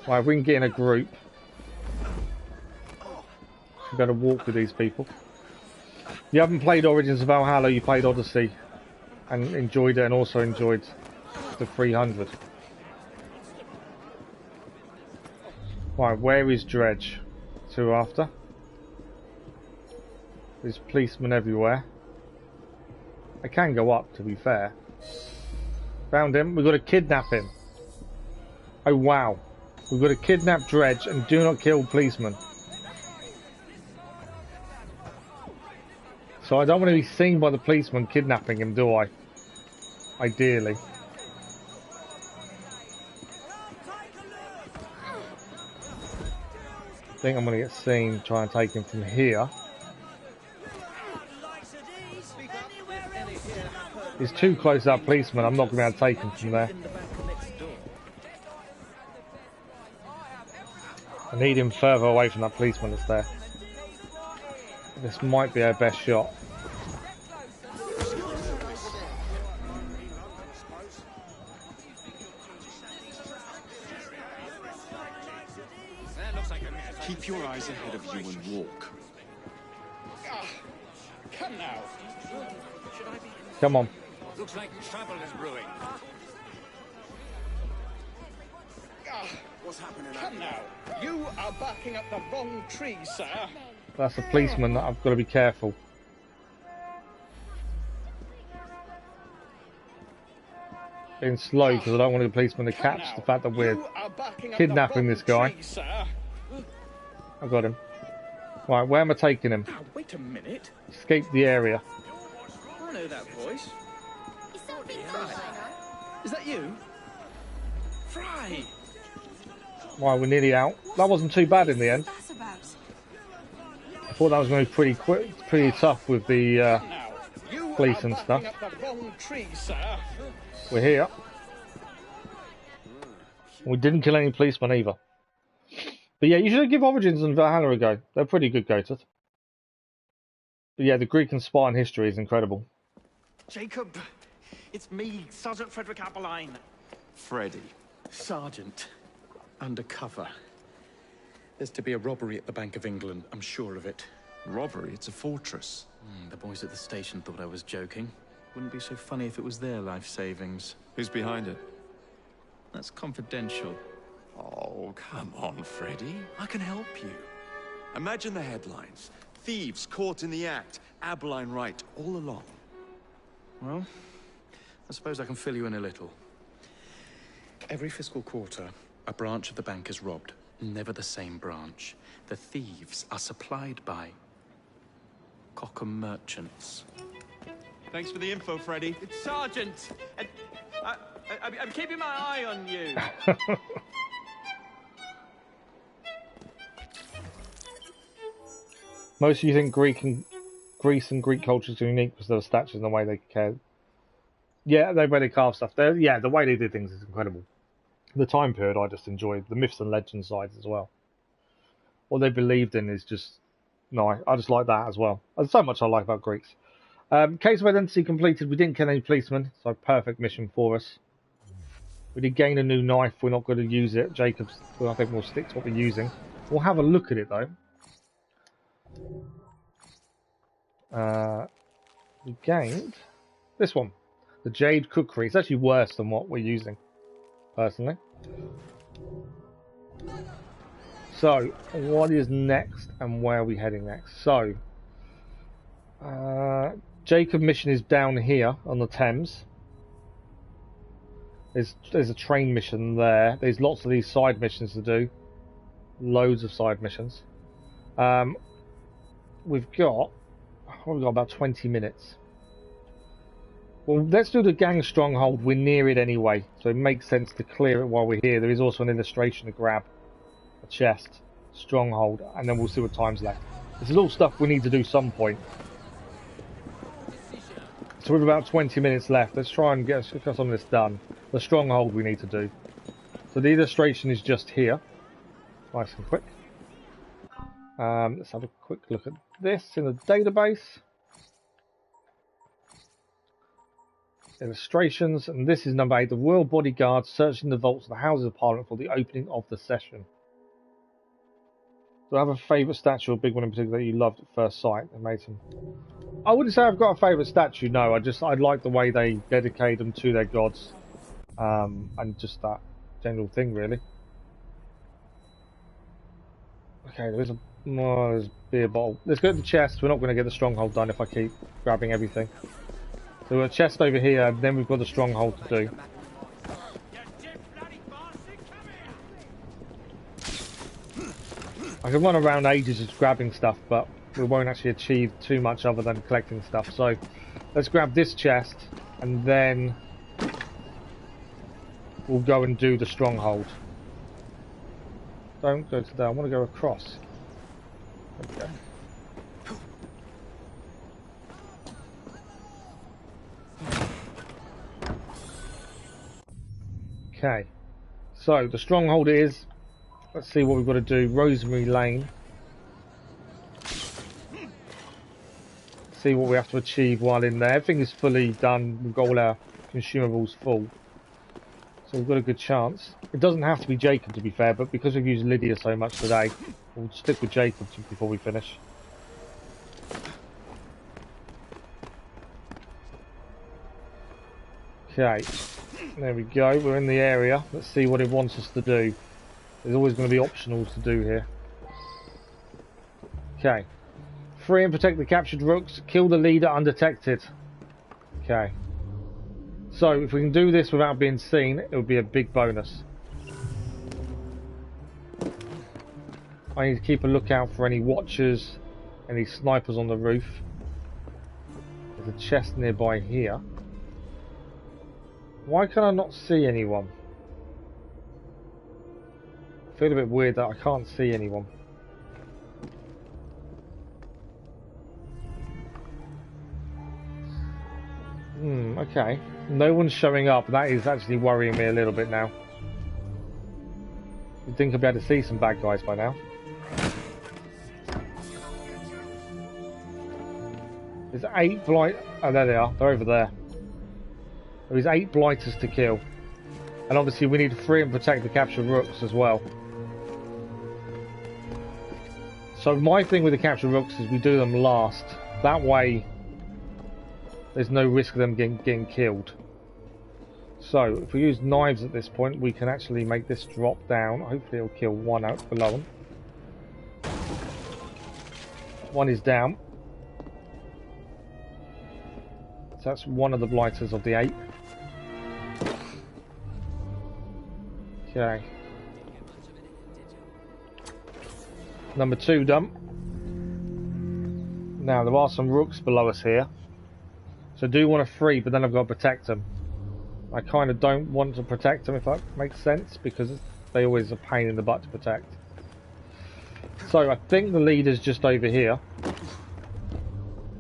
Right, if we can get in a group. We've got to walk with these people. You haven't played Origins of Valhalla, you played Odyssey. And enjoyed it, and also enjoyed the 300. Right, where is Dredge? Two after. There's policemen everywhere. I can go up, to be fair. Found him. We've got to kidnap him. Oh, wow. We've got to kidnap Dredge and do not kill policemen. So I don't want to be seen by the policeman kidnapping him, do I? Ideally. I think I'm going to get seen trying to take him from here. He's too close to that policeman, I'm not going to be able to take him from there. I need him further away from that policeman that's there. This might be our best shot. Keep your eyes ahead of you and walk. Come now. Come on. Looks like trouble is brewing. What's happening? Come now. You are barking up the wrong tree, sir. That's a policeman that I've got to be careful. Being slow because I don't want the policeman to catch the fact that we're kidnapping this guy. I've got him. Right, where am I taking him? Now, wait a minute. Escape the area. I know that voice. Is that you? Frye! Right, we're nearly out. That wasn't too bad in the end. I thought that was going to be pretty quick, pretty tough with the police and stuff. We're here. We didn't kill any policemen either. But yeah, you should give Origins and Valhalla a go. They're pretty good, Goated. But yeah, the Greek and Spartan history is incredible. Jacob, it's me, Sergeant Frederick Appeline. Freddy. Sergeant, undercover. There's to be a robbery at the Bank of England, I'm sure of it. Robbery? It's a fortress. The boys at the station thought I was joking. Wouldn't be so funny if it was their life savings. Who's behind it? That's confidential. Oh, come on, Freddy. I can help you. Imagine the headlines. Thieves caught in the act. Abeline right all along. Well, I suppose I can fill you in a little. Every fiscal quarter, a branch of the bank is robbed. Never the same branch. The thieves are supplied by Cockham merchants. Thanks for the info, Freddy. It's Sergeant, and I'm keeping my eye on you. Most of you think Greece and Greek cultures are unique because of the statues and the way they cared. Yeah, the way they carve stuff. Yeah, the way they did things is incredible. The time period I just enjoyed. The myths and legend sides as well. What they believed in is just... No, I just like that as well. There's so much I like about Greeks. Case of identity completed. We didn't kill any policemen, so perfect mission for us. We did gain a new knife. We're not going to use it. Jacob's, I think we'll stick to what we're using. We'll have a look at it though. We gained this one, the Jade Cookery. It's actually worse than what we're using, personally. So, what is next and where are we heading next? So, Jacob mission is down here on the Thames. There's a train mission there. There's lots of these side missions to do. Loads of side missions. We've got about 20 minutes. Well, let's do the gang stronghold. We're near it anyway, so it makes sense to clear it while we're here. There is also an illustration to grab. A chest, stronghold, and then we'll see what time's left. This is all stuff we need to do some point. So with about 20 minutes left, let's try and get some of this done. The stronghold we need to do. So the illustration is just here. Nice and quick. Let's have a quick look at this in the database. Illustrations, and this is number 8. The Royal Bodyguard searching the vaults of the Houses of Parliament for the opening of the session. Do I have a favourite statue, or big one in particular that you loved at first sight? They made some. I wouldn't say I've got a favourite statue. No, I like the way they dedicate them to their gods, and just that general thing, really. Okay, there's a beer bottle. Let's go to the chest. We're not going to get the stronghold done if I keep grabbing everything. So we've got a chest over here, and then we've got the stronghold to do. I can run around ages just grabbing stuff, but we won't actually achieve too much other than collecting stuff. So let's grab this chest, and then we'll go and do the stronghold. Don't go to there. I want to go across. Okay. Okay. So the stronghold is. Let's see what we've got to do. Rosemary Lane. See what we have to achieve while in there. Everything is fully done. We've got all our consumables full. So we've got a good chance. It doesn't have to be Jacob, to be fair, but because we've used Lydia so much today, we'll stick with Jacob before we finish. Okay. There we go. We're in the area. Let's see what it wants us to do. There's always going to be optionals to do here. Okay. Free and protect the captured rooks. Kill the leader undetected. Okay. So, if we can do this without being seen, it would be a big bonus. I need to keep a lookout for any watchers, any snipers on the roof. There's a chest nearby here. Why can I not see anyone? I feel a bit weird that I can't see anyone. Okay. No one's showing up. That is actually worrying me a little bit now. You'd think I'd be able to see some bad guys by now. There's 8 blight. Oh, there they are. They're over there. There's 8 blighters to kill. And obviously we need to free and protect the captured rooks as well. So my thing with the captured rooks is we do them last. That way there's no risk of them getting killed. So if we use knives at this point, we can actually make this drop down. Hopefully it'll kill one out below them. One is down. So that's one of the blighters of the 8. Okay. Number 2 done. Now, there are some rooks below us here. So I do want to free, but then I've got to protect them. I kind of don't want to protect them, if that makes sense, because they always a pain in the butt to protect. So I think the leader's just over here.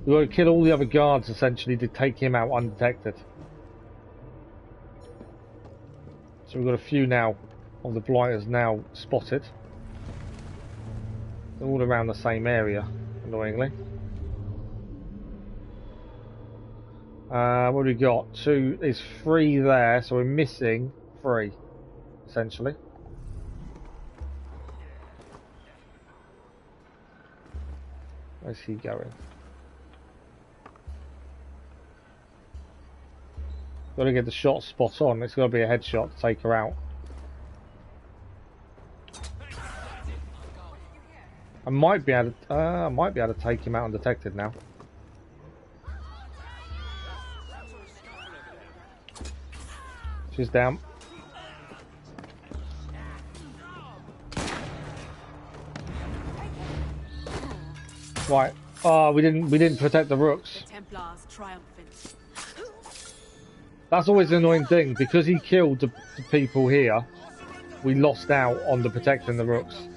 We've got to kill all the other guards, essentially, to take him out undetected. So we've got a few now of the blighters now spotted. They're all around the same area, annoyingly. What have we got? 2 is 3 there, so we're missing 3, essentially. Where's he going? Got to get the shot spot on. It's got to be a headshot to take her out. I might be able to take him out undetected now. She's down. Right. Oh, we didn't protect the rooks. The Templars triumphant. That's always an annoying thing, because he killed the people here. We lost out on the protecting the rooks.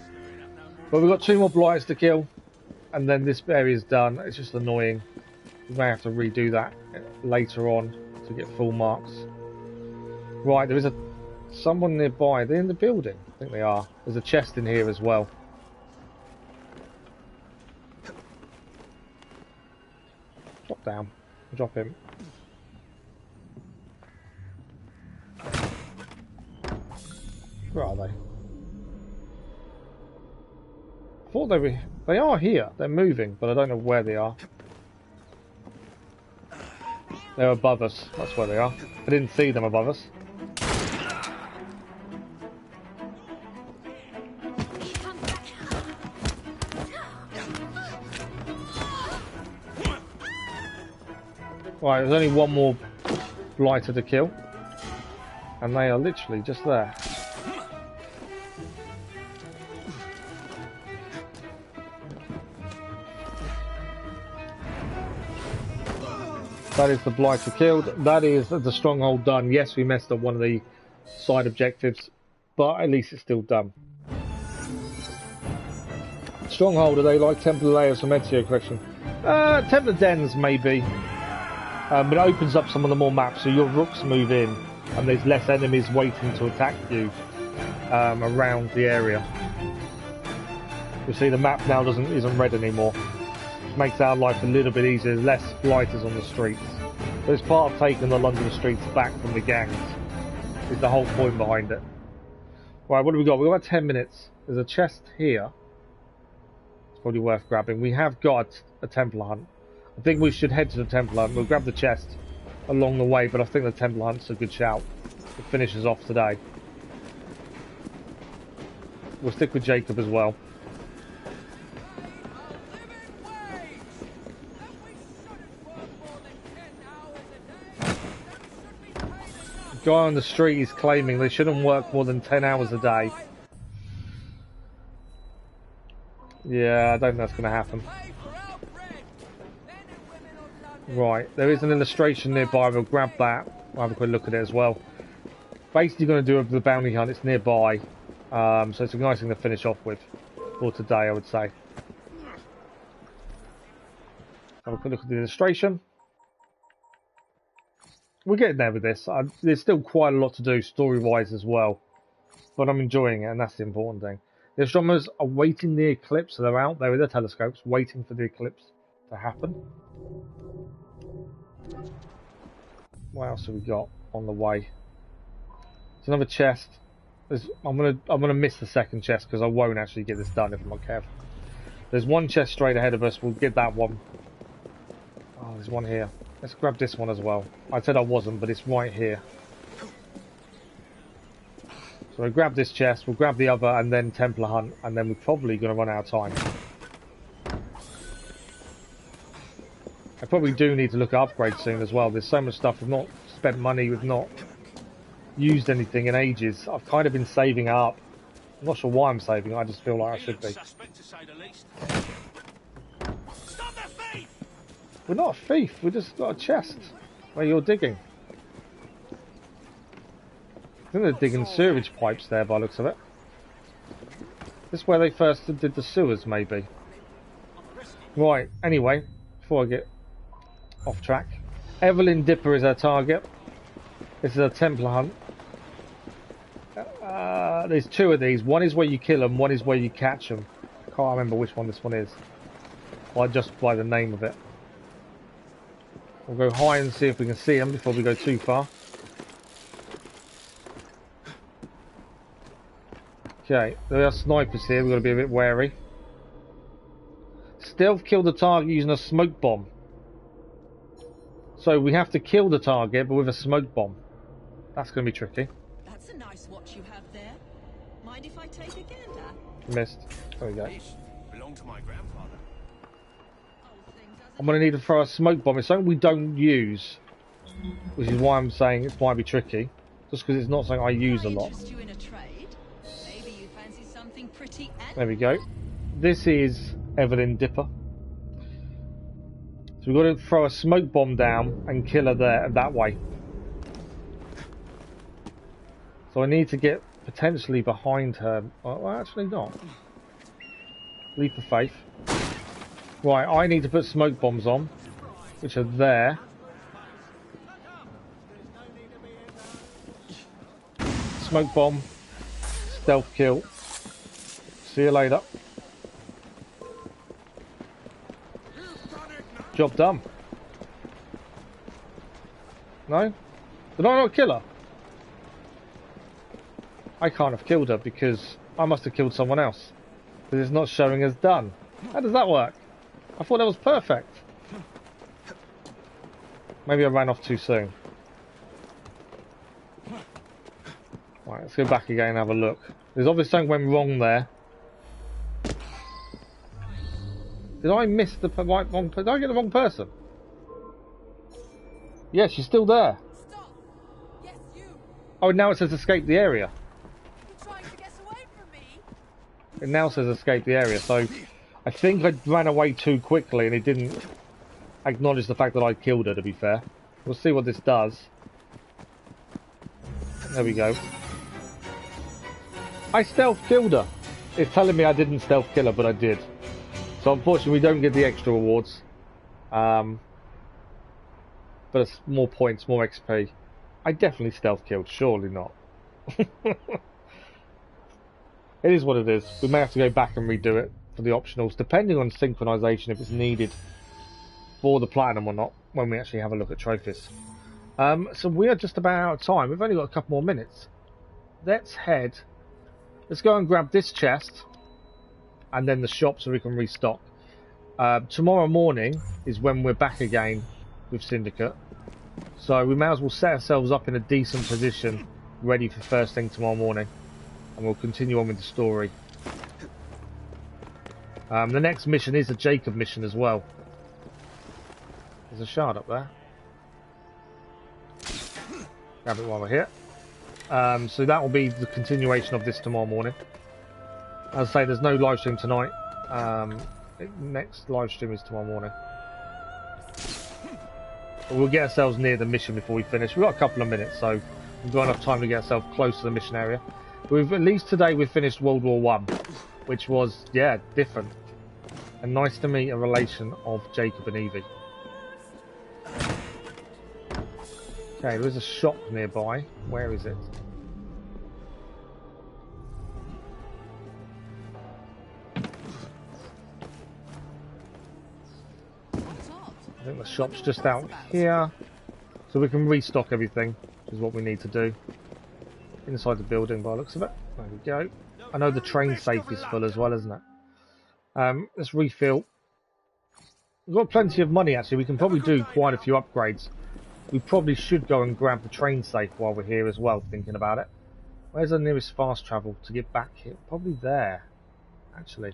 But we've got 2 more blighters to kill, and then this area's done. It's just annoying. We may have to redo that later on to get full marks. Right, there is someone nearby. Are they in the building? I think they are. There's a chest in here as well. Drop down. Drop him. Where are they? I thought they are here. They're moving, but I don't know where they are. They're above us. That's where they are. I didn't see them above us. Right, there's only 1 more blighter to kill, and they are literally just there. That is the blighter killed. That is the stronghold done. Yes, we messed up one of the side objectives, but at least it's still done. Stronghold, are they like Templar layers from Ezio question? Templar dens maybe. But it opens up some of the more maps, so your rooks move in, and there's less enemies waiting to attack you around the area. You see, the map now isn't red anymore, which makes our life a little bit easier. There's less blighters on the streets. So it's part of taking the London streets back from the gangs. Is the whole point behind it. Right, what do we got? We've got about 10 minutes. There's a chest here. It's probably worth grabbing. We have got a Templar hunt. I think we should head to the Templar Hunt. We'll grab the chest along the way, but I think the Templar Hunt's a good shout. It finishes off today. We'll stick with Jacob as well. The guy on the street is claiming they shouldn't work more than 10 hours a day. Yeah, I don't think that's going to happen. Right, there is an illustration nearby. We'll grab that. We'll have a quick look at it as well. Basically going to do the bounty hunt. It's nearby. So it's a nice thing to finish off with for today, I would say. Have a quick look at the illustration. We're getting there with this. There's still quite a lot to do story-wise as well. But I'm enjoying it, and that's the important thing. The astronomers are waiting the eclipse, so they're out there with their telescopes, waiting for the eclipse to happen. What else have we got on the way? There's another chest. I'm gonna miss the second chest because I won't actually get this done if I'm not careful. There's one chest straight ahead of us. We'll get that one. Oh, there's one here. Let's grab this one as well. I said I wasn't, but it's right here. So we'll grab this chest. We'll grab the other, and then Templar Hunt, and then we're probably gonna run out of time. I probably do need to look at upgrades soon as well. There's so much stuff. We've not spent money. We've not used anything in ages. I've kind of been saving up I'm not sure why I'm saving. I just feel like I should be. We're not a thief. We just got a chest where you're digging. I think they're digging sewage pipes there by the looks of it. This is where they first did the sewers, maybe. Right, anyway, before I get off track. Evelyn Dipper is our target. This is a Templar hunt. There's two of these. One is where you kill them, one is where you catch them. I can't remember which one this one is. Well, just by the name of it. We'll go high and see if we can see them before we go too far. Okay, there are snipers here, we've got to be a bit wary. Stealth kill the target using a smoke bomb. So we have to kill the target, but with a smoke bomb. That's going to be tricky. That's a nice watch you have there. Mind if I take a gander? Missed. There we go. Belonged to my grandfather. I'm going to need to throw a smoke bomb. It's something we don't use, which is why I'm saying it might be tricky. Just because it's not something I use a lot. Maybe you fancy something pretty. There we go. This is Evelyn Dipper. So we've got to throw a smoke bomb down and kill her there that way. So I need to get potentially behind her. Well, actually not. Leap of faith. Right, I need to put smoke bombs on, which are there. Smoke bomb. Stealth kill. See you later. Job done. No? Did I not kill her? I can't have killed her because I must have killed someone else. Because it's not showing as done. How does that work? I thought that was perfect. Maybe I ran off too soon. Right, let's go back again and have a look. There's obviously something went wrong there. Did I miss the wrong? Did I get the wrong person? Yeah, she's still there. Stop. Yes, you. Oh, now it says escape the area. You're trying to get away from me. It now says escape the area, so I think I ran away too quickly and it didn't acknowledge the fact that I killed her, to be fair. We'll see what this does. There we go. I stealth killed her. It's telling me I didn't stealth kill her, but I did. So unfortunately we don't get the extra rewards. But it's more points, more XP. I definitely stealth killed, surely not. It is what it is. We may have to go back and redo it for the optionals, depending on synchronization if it's needed for the platinum or not, when we actually have a look at trophies. So we are just about out of time. We've only got a couple more minutes. Let's go and grab this chest and then the shop so we can restock. Tomorrow morning is when we're back again with Syndicate. So we may as well set ourselves up in a decent position, ready for first thing tomorrow morning. And we'll continue on with the story. The next mission is a Jacob mission as well. There's a shard up there. Grab it while we're here. So that will be the continuation of this tomorrow morning. As I say, there's no live stream tonight. Next live stream is tomorrow morning. But we'll get ourselves near the mission before we finish. We've got a couple of minutes, so we've got enough time to get ourselves close to the mission area. But at least today we've finished World War I, which was, yeah, different. And nice to meet a relation of Jacob and Evie. Okay, there is a shop nearby. Where is it? I think the shop's just out here. So we can restock everything, which is what we need to do. Inside the building by the looks of it. There we go. I know the train safe is full as well, isn't it? Let's refill. We've got plenty of money actually. We can probably do quite a few upgrades. We probably should go and grab the train safe while we're here as well, thinking about it. Where's the nearest fast travel to get back here? Probably there, actually.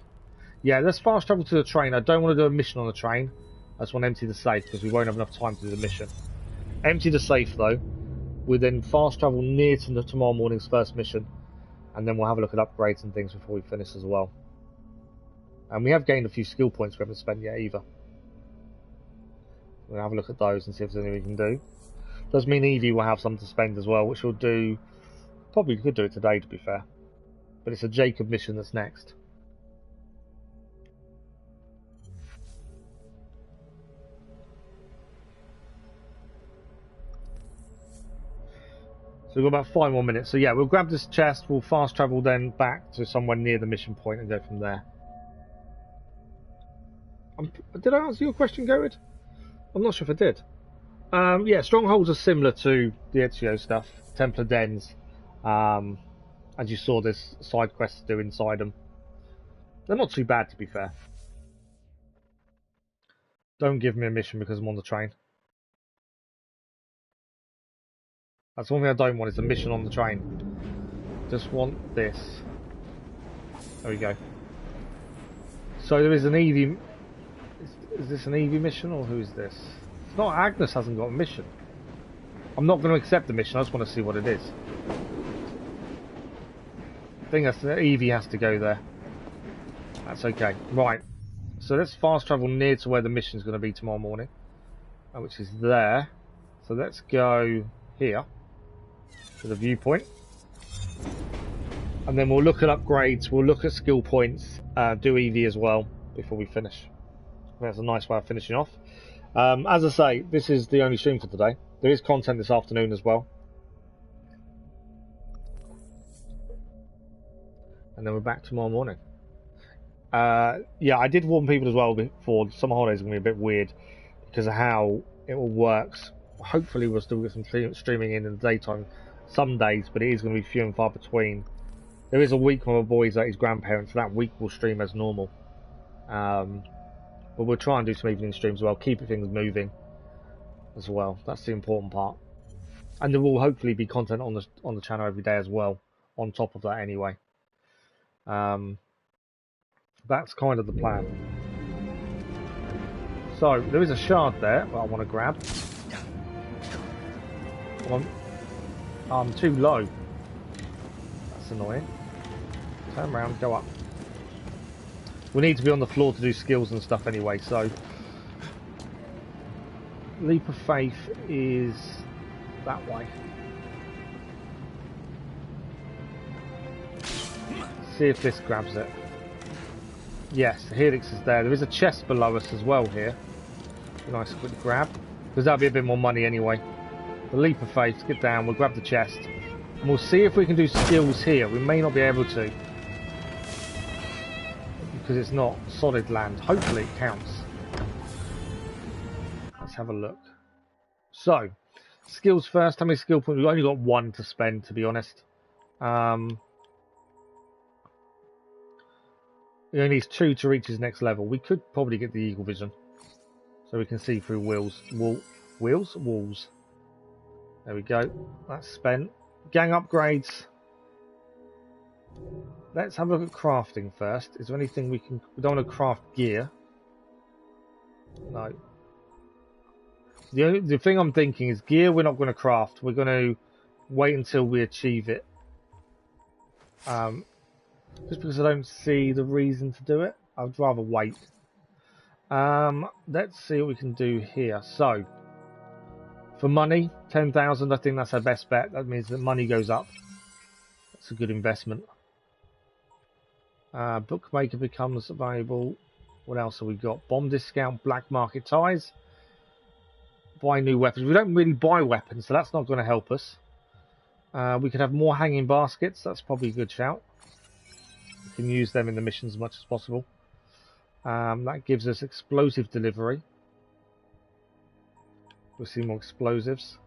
Yeah, let's fast travel to the train. I don't want to do a mission on the train. I just want to empty the safe because we won't have enough time to do the mission. Empty the safe though. We then fast travel near to tomorrow morning's first mission. and then we'll have a look at upgrades and things before we finish as well. And we have gained a few skill points we haven't spent yet either. We'll have a look at those and see if there's anything we can do. Does mean Evie will have some to spend as well, which we'll do. Probably could do it today, to be fair. But it's a Jacob mission that's next. So we've got about 5 more minutes. So yeah, we'll grab this chest, we'll fast travel then back to somewhere near the mission point and go from there. Did I answer your question, Gorid? I'm not sure if I did. Yeah, strongholds are similar to the Ezio stuff, Templar Dens. As you saw, there's side quests to do inside them. They're not too bad, to be fair. Don't give me a mission because I'm on the train. That's one thing I don't want, is a mission on the train. Just want this. There we go. So there is an Evie... Is this an Evie mission, or who is this? It's not. Agnes hasn't got a mission. I'm not going to accept the mission, I just want to see what it is. I think that's Evie has to go there. That's okay. Right. So let's fast travel near to where the mission is going to be tomorrow morning, which is there. So let's go here to the viewpoint, and then we'll look at upgrades. We'll look at skill points. Do Evie as well before we finish. That's a nice way of finishing off. As I say, this is the only stream for today. There is content this afternoon as well. And then we're back tomorrow morning. Yeah, I did warn people as well before. Summer holidays are going to be a bit weird because of how it all works. Hopefully we'll still get some streaming in the daytime some days, but it is going to be few and far between. There is a week when my boy's at his grandparents, so that week we'll stream as normal. But we'll try and do some evening streams as well, keep things moving as well. That's the important part. And there will hopefully be content on the channel every day as well, on top of that anyway. That's kind of the plan. So there is a shard there that I want to grab. I'm too low. That's annoying. Turn around, go up. We need to be on the floor to do skills and stuff anyway, so... Leap of Faith is that way. See if this grabs it. Yes, the helix is there. There is a chest below us as well here. Nice quick grab, because that'll be a bit more money anyway. The Leap of Faith, get down, we'll grab the chest. And we'll see if we can do skills here. We may not be able to, because it's not solid land. Hopefully it counts. Let's have a look. So, skills first. How many skill points? We've only got 1 to spend, to be honest. We only need 2 to reach his next level. We could probably get the eagle vision, so we can see through walls. There we go. That's spent. Gang upgrades. Let's have a look at crafting first. Is there anything we can... We don't want to craft gear. No. The thing I'm thinking is gear we're not going to craft. We're going to wait until we achieve it. Just because I don't see the reason to do it. I'd rather wait. Let's see what we can do here. So, for money, 10,000, I think that's our best bet. That means that money goes up. That's a good investment. Bookmaker becomes available. What else have we got? Bomb discount, black market ties. Buy new weapons. We don't really buy weapons, so that's not going to help us. We could have more hanging baskets. That's probably a good shout. We can use them in the missions as much as possible. That gives us explosive delivery. We'll see more explosives.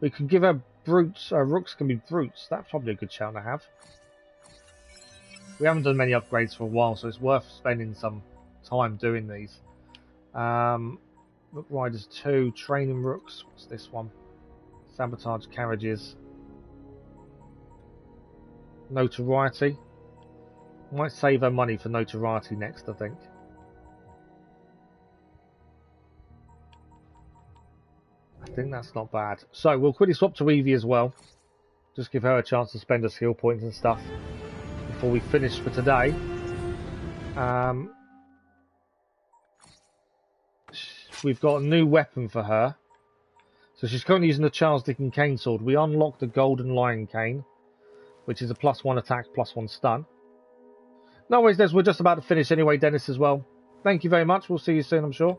We can give her brutes. Rooks can be brutes. That's probably a good shout to have. We haven't done many upgrades for a while, so it's worth spending some time doing these. Rook Riders 2, Training Rooks. What's this one? Sabotage Carriages. Notoriety. Might save her money for notoriety next, I think. I think that's not bad. So we'll quickly swap to Evie as well. Just give her a chance to spend her skill points and stuff. before we finish for today. We've got a new weapon for her. So she's currently using the Charles Dickens cane sword. We unlocked the Golden Lion cane, which is a +1 attack, +1 stun. No worries, Des. We're just about to finish anyway, Dennis, as well. Thank you very much. We'll see you soon, I'm sure.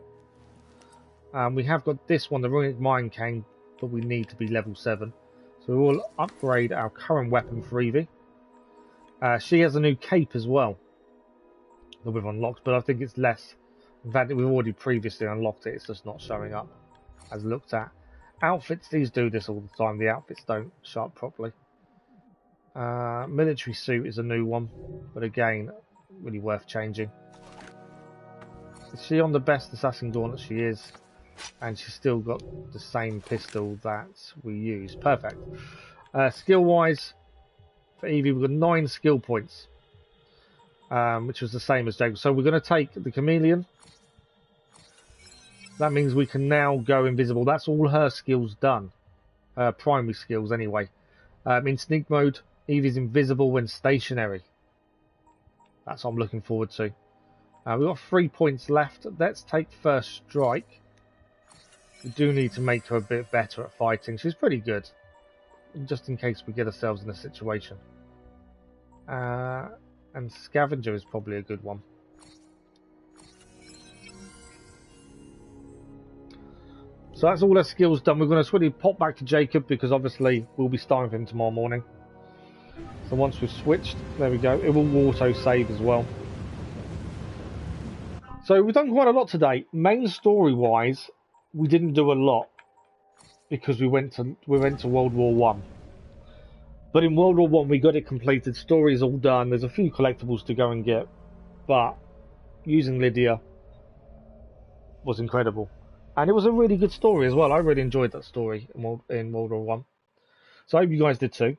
We have got this one, the Runic Mine cane, but we need to be level 7. So we will upgrade our current weapon for Evie. She has a new cape as well that we've unlocked, but I think it's less. In fact, we've already previously unlocked it. It's just not showing up as looked at. Outfits, these do this all the time. The outfits don't show up properly. Military suit is a new one, but again, really worth changing. Is she on the best assassin gauntlet? She is, and she's still got the same pistol that we use. Perfect. Skill wise, for Evie, we've got 9 skill points, which was the same as Jacob. So we're going to take the chameleon. That means we can now go invisible. That's all her skills done. Primary skills anyway. In sneak mode, Evie's invisible when stationary. That's what I'm looking forward to. We've got 3 points left. Let's take first strike. We do need to make her a bit better at fighting. She's pretty good, just in case we get ourselves in a situation. And scavenger is probably a good one. So that's all our skills done. We're going to swiftly pop back to Jacob because obviously we'll be starting with him tomorrow morning. So once we've switched, there we go. It will auto save as well. So we've done quite a lot today. Main story wise, we didn't do a lot because we went to World War One. But in World War One, we got it completed. Story is all done. There's a few collectibles to go and get, but using Lydia was incredible. And it was a really good story as well. I really enjoyed that story in World War One. So I hope you guys did too.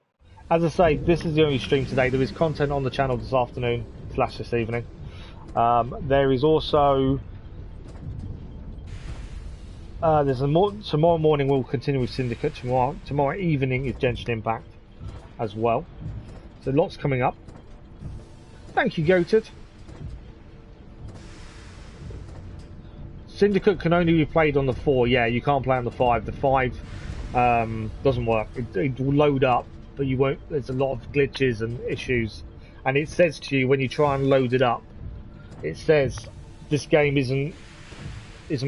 As I say, this is the only stream today. There is content on the channel this afternoon / this evening. There is also tomorrow morning we'll continue with Syndicate. Tomorrow evening is Genshin Impact as well. So lots coming up. Thank you, Goated. Syndicate can only be played on the 4. Yeah, you can't play on the 5. The 5 doesn't work. It will load up, but you won't. There's a lot of glitches and issues, and it says to you when you try and load it up, it says this game isn't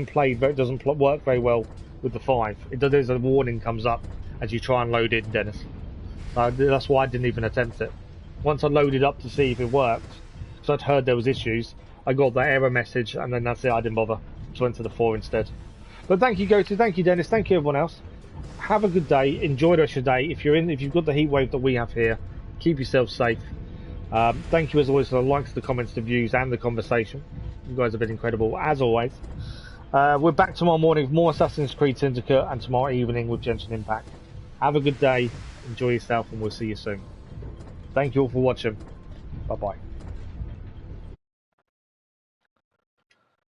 played. It doesn't work very well with the 5. There's a warning comes up as you try and load it, Dennis. That's why I didn't even attempt it. Once I loaded up to see if it worked, because I'd heard there was issues, I got that error message, and then that's it. I didn't bother. Just went to the 4 instead. But thank you, Goto. Thank you, Dennis. Thank you, everyone else. Have a good day. Enjoy the rest of your day. If you've got the heat wave that we have here, keep yourself safe. Thank you as always for the likes, the comments, the views, and the conversation. You guys have been incredible as always. We're back tomorrow morning with more Assassin's Creed Syndicate, and tomorrow evening with Genshin Impact. Have a good day. Enjoy yourself, and we'll see you soon. Thank you all for watching. Bye bye.